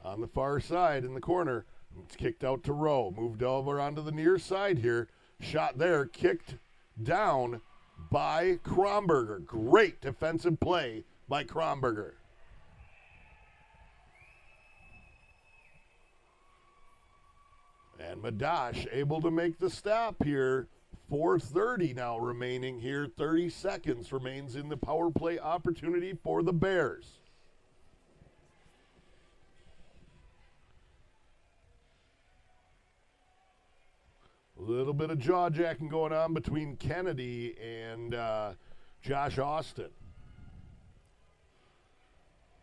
On the far side in the corner, it's kicked out to Rowe. Moved over onto the near side here. Shot there, kicked down by Kronberger. Great defensive play by Kronberger. And Madash able to make the stop here. 4:30 now remaining here. 30 seconds remains in the power play opportunity for the Bears. A little bit of jaw-jacking going on between Kennedy and Josh Austin.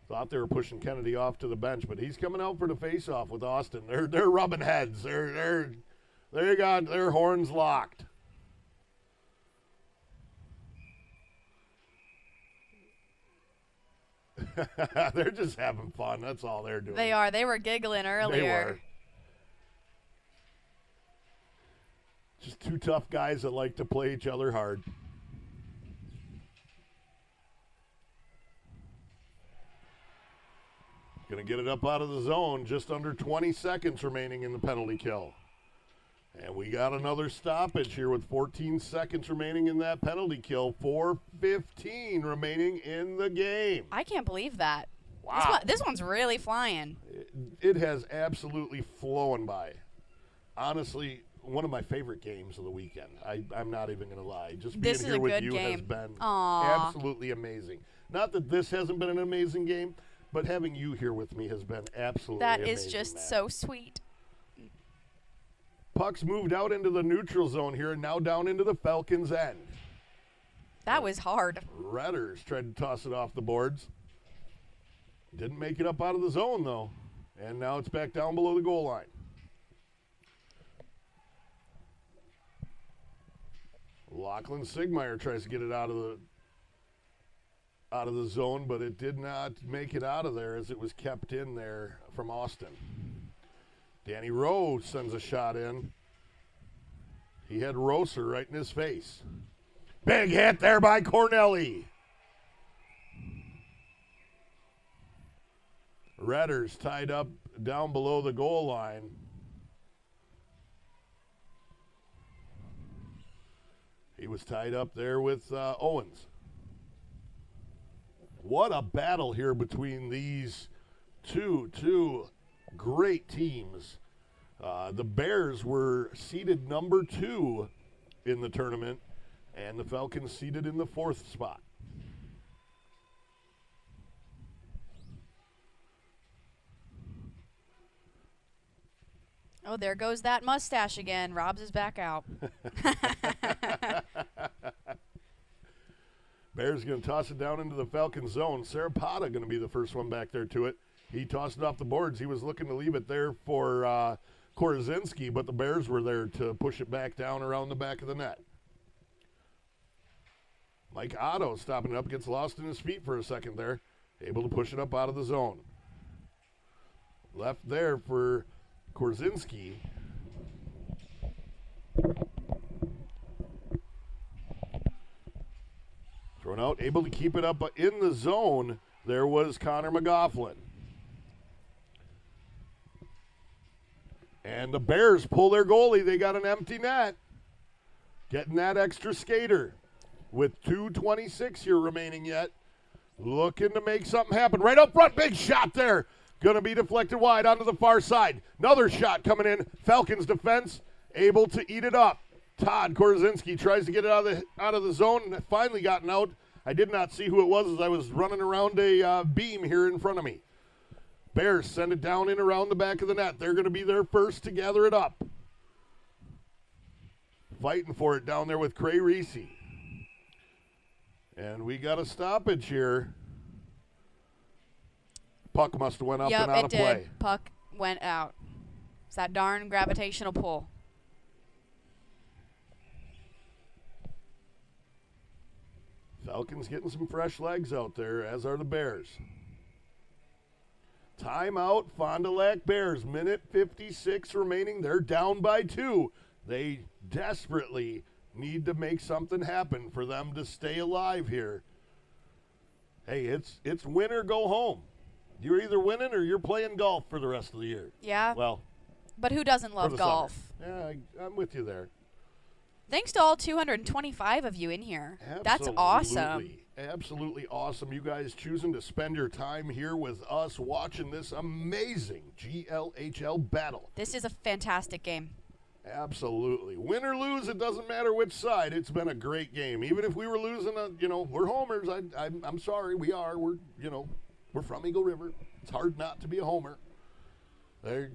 Thought they were pushing Kennedy off to the bench, but he's coming out for the face-off with Austin. They're rubbing heads. They got their horns locked. They're just having fun. That's all they're doing. They are. They were giggling earlier. They were. Just two tough guys that like to play each other hard. Going to get it up out of the zone. Just under 20 seconds remaining in the penalty kill. And we got another stoppage here with 14 seconds remaining in that penalty kill. 4:15 remaining in the game. I can't believe that. Wow. This one's really flying. It has absolutely flown by. Honestly, one of my favorite games of the weekend. I'm not even going to lie. Just being here with you has been absolutely amazing. Not that this hasn't been an amazing game, but having you here with me has been absolutely amazing. That is just so sweet. Puck's moved out into the neutral zone here and now down into the Falcons' end. That was hard. Redders tried to toss it off the boards. Didn't make it up out of the zone, though. And now it's back down below the goal line. Lachlan Sigmeyer tries to get it out of the zone, but it did not make it out of there as it was kept in there from Austin. Danny Rowe sends a shot in. He had Rosser right in his face. Big hit there by Cornelli. Redders tied up down below the goal line. He was tied up there with Owens. What a battle here between these two great teams. The Bears were seeded number 2 in the tournament, and the Falcons seeded in the 4th spot. Oh, there goes that mustache again. Robs is back out. Bears going to toss it down into the Falcons zone. Sarapata going to be the first one back there to it. He tossed it off the boards. He was looking to leave it there for Korzinski, but the Bears were there to push it back down around the back of the net. Mike Otto stopping it up, gets lost in his feet for a second there. Able to push it up out of the zone. Left there for Korzinski. Thrown out, able to keep it up in the zone. There was Connor McGoughlin. And the Bears pull their goalie. They got an empty net. Getting that extra skater with 2:26 here remaining yet. Looking to make something happen. Right up front, big shot there. Going to be deflected wide onto the far side. Another shot coming in. Falcons defense able to eat it up. Todd Korzinski tries to get it out of the zone and finally gotten out. I did not see who it was as I was running around a beam here in front of me. Bears send it down in around the back of the net. They're going to be there first to gather it up. Fighting for it down there with Cray Reese. And we got a stoppage here. Puck must have went up and out of play. Did. Puck went out. It's that darn gravitational pull. Falcons getting some fresh legs out there, as are the Bears. Timeout, Fond du Lac Bears. Minute 56 remaining. They're down by 2. They desperately need to make something happen for them to stay alive here. Hey, it's win or go home. You're either winning or you're playing golf for the rest of the year. Yeah. Well, but who doesn't love golf? Summer. Yeah, I'm with you there. Thanks to all 225 of you in here. Absolutely. That's awesome. Absolutely awesome. You guys choosing to spend your time here with us watching this amazing GLHL battle. This is a fantastic game. Absolutely. Win or lose, it doesn't matter which side. It's been a great game. Even if we were losing, we're homers. I'm sorry, we are. We're from Eagle River. It's hard not to be a homer. They're,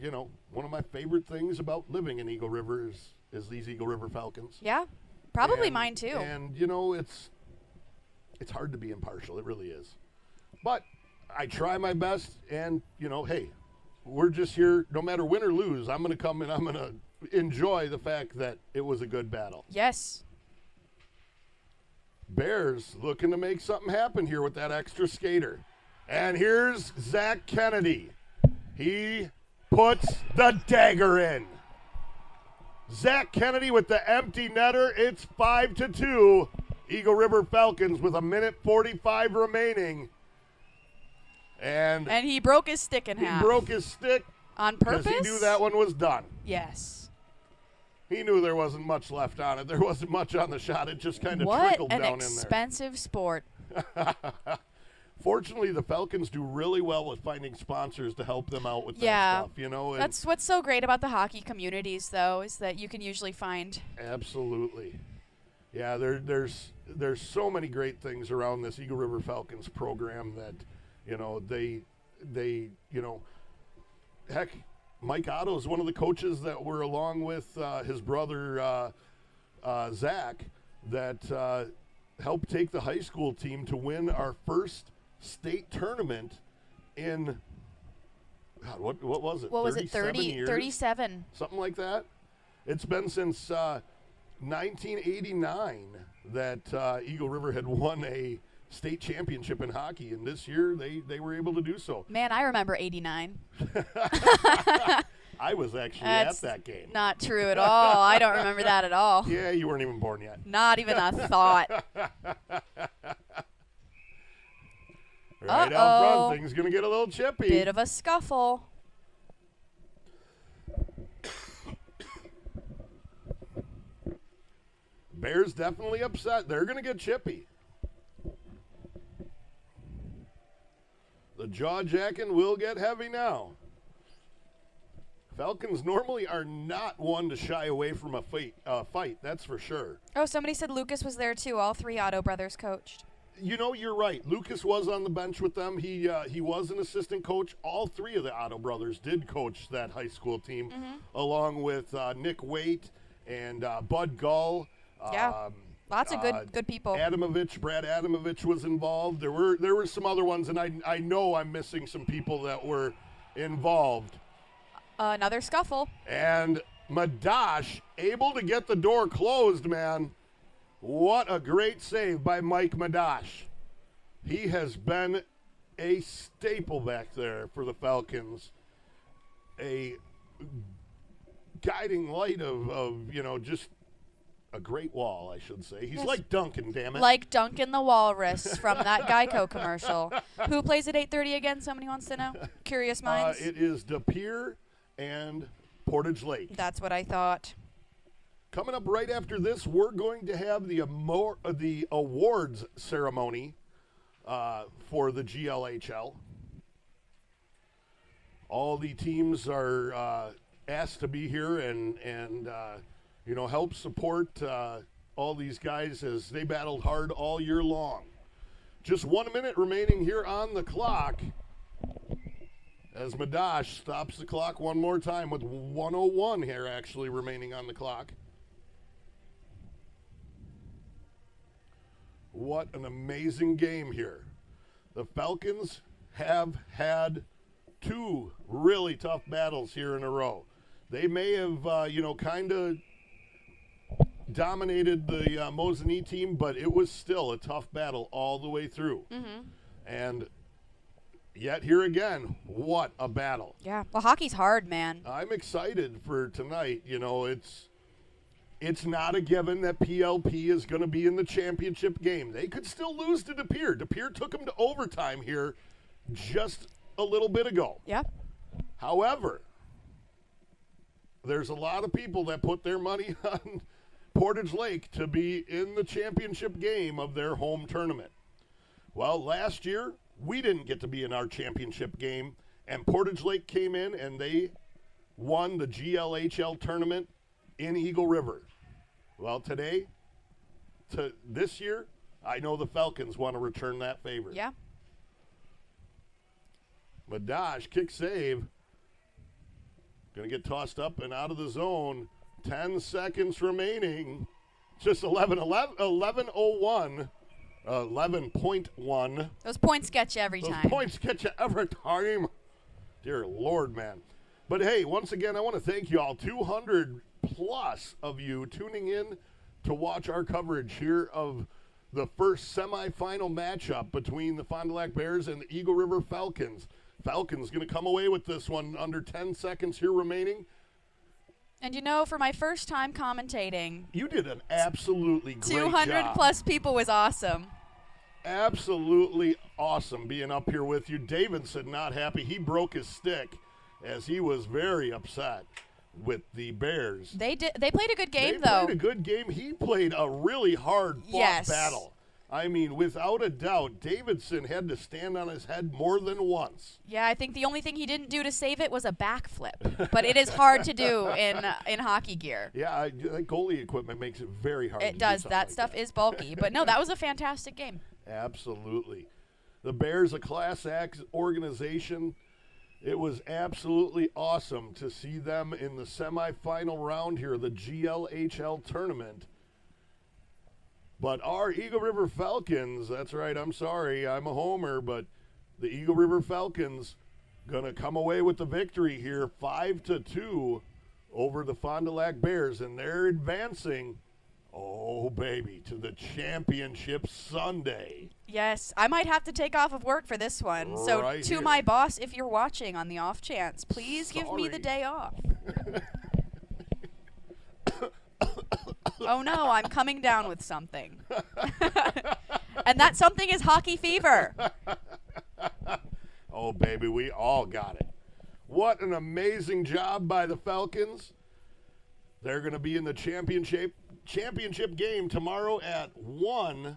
one of my favorite things about living in Eagle River is these Eagle River Falcons. Yeah, probably mine too. And, it's hard to be impartial. It really is. But I try my best, and, hey, we're just here. No matter win or lose, I'm going to come and I'm going to enjoy the fact that it was a good battle. Yes. Bears looking to make something happen here with that extra skater. And here's Zach Kennedy. He puts the dagger in. Zach Kennedy with the empty netter. It's 5-2. Eagle River Falcons with a minute 45 remaining. And he broke his stick in half. He broke his stick. On purpose? Because he knew that one was done. Yes. He knew there wasn't much left on it. There wasn't much on the shot. It just kind of trickled down in there. What an expensive sport. Fortunately, the Falcons do really well with finding sponsors to help them out with that stuff. That's what's so great about the hockey communities, though, is that you can usually find. Absolutely. Yeah, there's so many great things around this Eagle River Falcons program that, they heck, Mike Otto is one of the coaches that were along with his brother Zach that helped take the high school team to win our first state tournament in, God, what was it? What was it, 37? Something like that. It's been since 1989 that Eagle River had won a state championship in hockey, and this year they were able to do so. Man, I remember 89. I was actually at that game. Not true at all. I don't remember that at all. Yeah, you weren't even born yet. Not even a thought. Right out front, things going to get a little chippy. Bit of a scuffle. Bears definitely upset. They're going to get chippy. The jaw jacking will get heavy now. Falcons normally are not one to shy away from a fight, that's for sure. Oh, somebody said Lucas was there too. All 3 Otto brothers coached. You're right. Lucas was on the bench with them. He was an assistant coach. All 3 of the Otto brothers did coach that high school team, along with Nick Waite and Bud Gull. Yeah, lots of good people. Brad Adamovich was involved. There were some other ones, and I know I'm missing some people that were involved. Another scuffle. And Madash able to get the door closed, man. What a great save by Mike Madash. He has been a staple back there for the Falcons. A guiding light of just a great wall, I should say. He's like Duncan, damn it. Like Duncan the Walrus from that Geico commercial. Who plays at 8:30 again? Somebody wants to know? Curious minds? It is De Pere and Portage Lake. That's what I thought. Coming up right after this, we're going to have the awards ceremony for the GLHL. All the teams are asked to be here and help support all these guys as they battled hard all year long. Just 1 minute remaining here on the clock as Madash stops the clock one more time with 1:01 here actually remaining on the clock. What an amazing game here. The Falcons have had 2 really tough battles here in a row. They may have, kind of dominated the Mosinee team, but it was still a tough battle all the way through. Mm-hmm. And yet here again, what a battle. Yeah, well, hockey's hard, man. I'm excited for tonight. It's not a given that PLP is going to be in the championship game. They could still lose to De Pere. De Pere took them to overtime here just a little bit ago. Yep. However, there's a lot of people that put their money on Portage Lake to be in the championship game of their home tournament. Well, last year, we didn't get to be in our championship game, and Portage Lake came in and they won the GLHL tournament in Eagle River. Well, this year, I know the Falcons want to return that favor. Yeah. Madash, kick save. Going to get tossed up and out of the zone. 10 seconds remaining. Just 11:01. 11.1. Those points get you every time. Those points get you every time. Dear Lord, man. But hey, once again, I want to thank you all. 200 plus of you tuning in to watch our coverage here of the first semifinal matchup between the Fond du Lac Bears and the Eagle River Falcons. Falcons going to come away with this one under 10 seconds here remaining. And for my first time commentating, you did an absolutely great 200 job. plus people was awesome. Absolutely awesome being up here with you. Davidson not happy. He broke his stick as he was very upset with the Bears. They played a good game, though. They played a good game. He played a really hard-fought battle. I mean, without a doubt, Davidson had to stand on his head more than once. Yeah, I think the only thing he didn't do to save it was a backflip. But it is hard to do in hockey gear. Yeah, goalie equipment makes it very hard. It does. That stuff is bulky. But no, that was a fantastic game. Absolutely. The Bears, a Class X organization. It was absolutely awesome to see them in the semifinal round here, the GLHL tournament. But our Eagle River Falcons, that's right, I'm sorry, I'm a homer, but the Eagle River Falcons going to come away with the victory here, 5-2 over the Fond du Lac Bears, and they're advancing, oh baby, to the championship Sunday. Yes, I might have to take off of work for this one. So right to here. My boss, if you're watching on the off chance, please give me the day off. Oh no, I'm coming down with something. And that something is hockey fever. Oh, baby, we all got it. What an amazing job by the Falcons. They're going to be in the championship game tomorrow at 1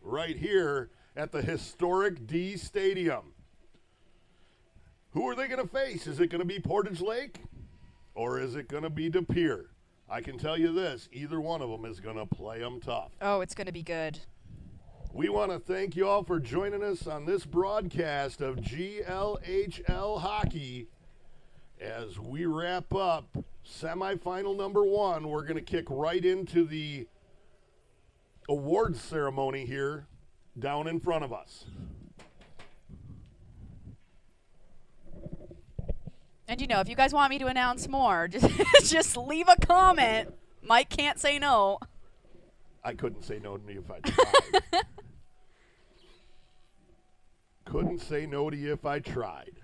right here at the historic D Stadium. Who are they going to face? Is it going to be Portage Lake or is it going to be De Pere? I can tell you this, either one of them is going to play them tough. Oh, it's going to be good. We want to thank you all for joining us on this broadcast of GLHL Hockey. As we wrap up semifinal number 1, we're going to kick right into the awards ceremony here down in front of us. And if you guys want me to announce more, just leave a comment. Mike can't say no. I couldn't say no to you if I tried. Couldn't say no to you if I tried.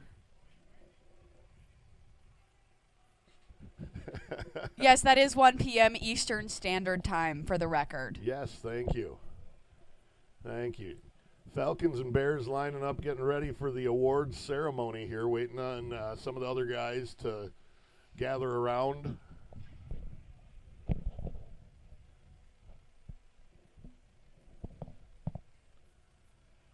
Yes, that is 1 p.m. Eastern Standard Time for the record. Yes, thank you. Thank you. Falcons and Bears lining up, getting ready for the awards ceremony here, waiting on some of the other guys to gather around.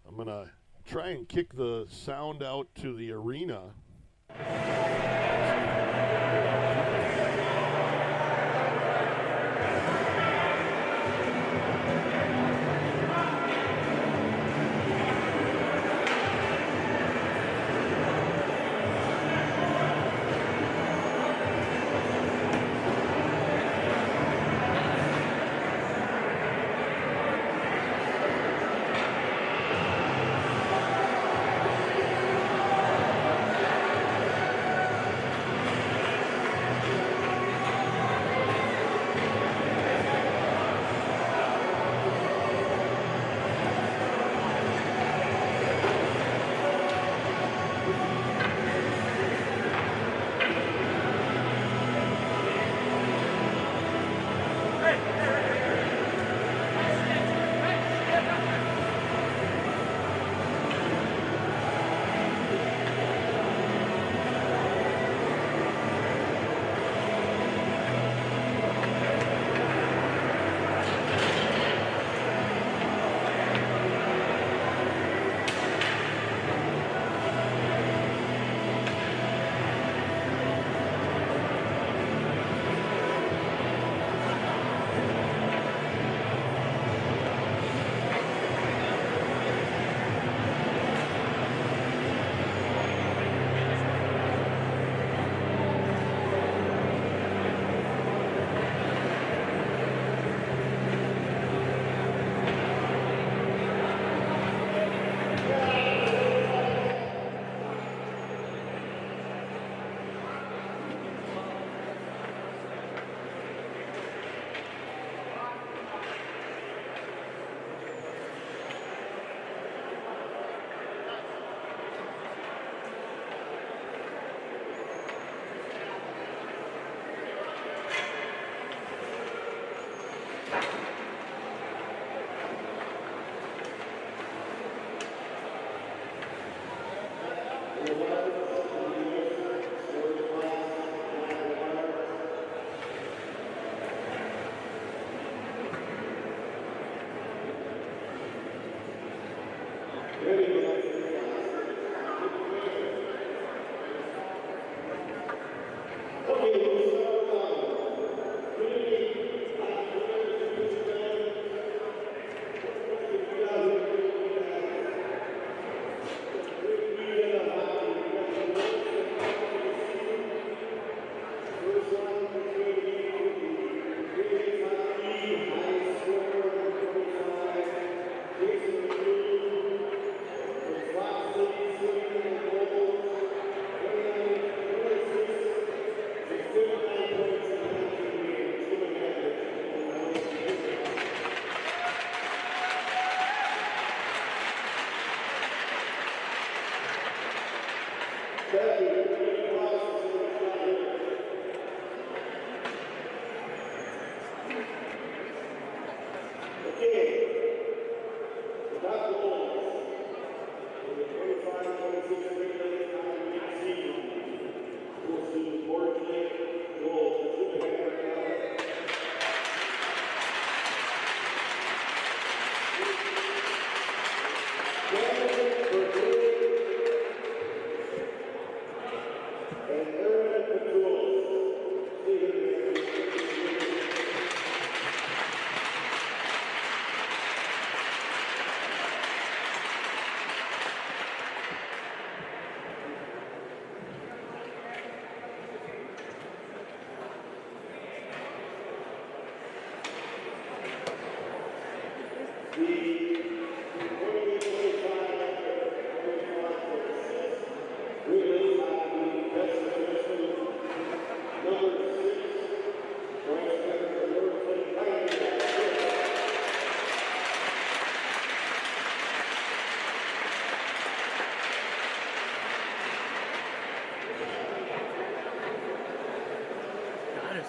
I'm going to try and kick the sound out to the arena.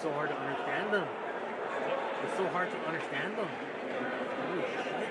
It's so hard to understand them. It's so hard to understand them. Holy shit.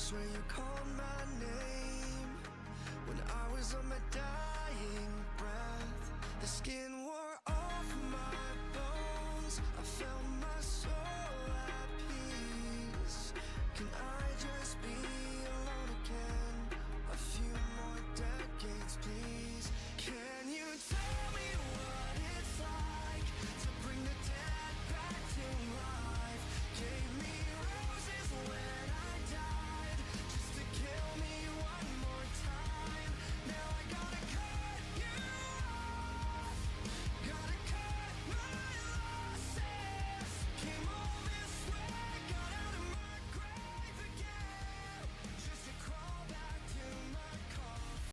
Swear you called my name when I was on my dying breath. The skin wore off my bones. I felt my soul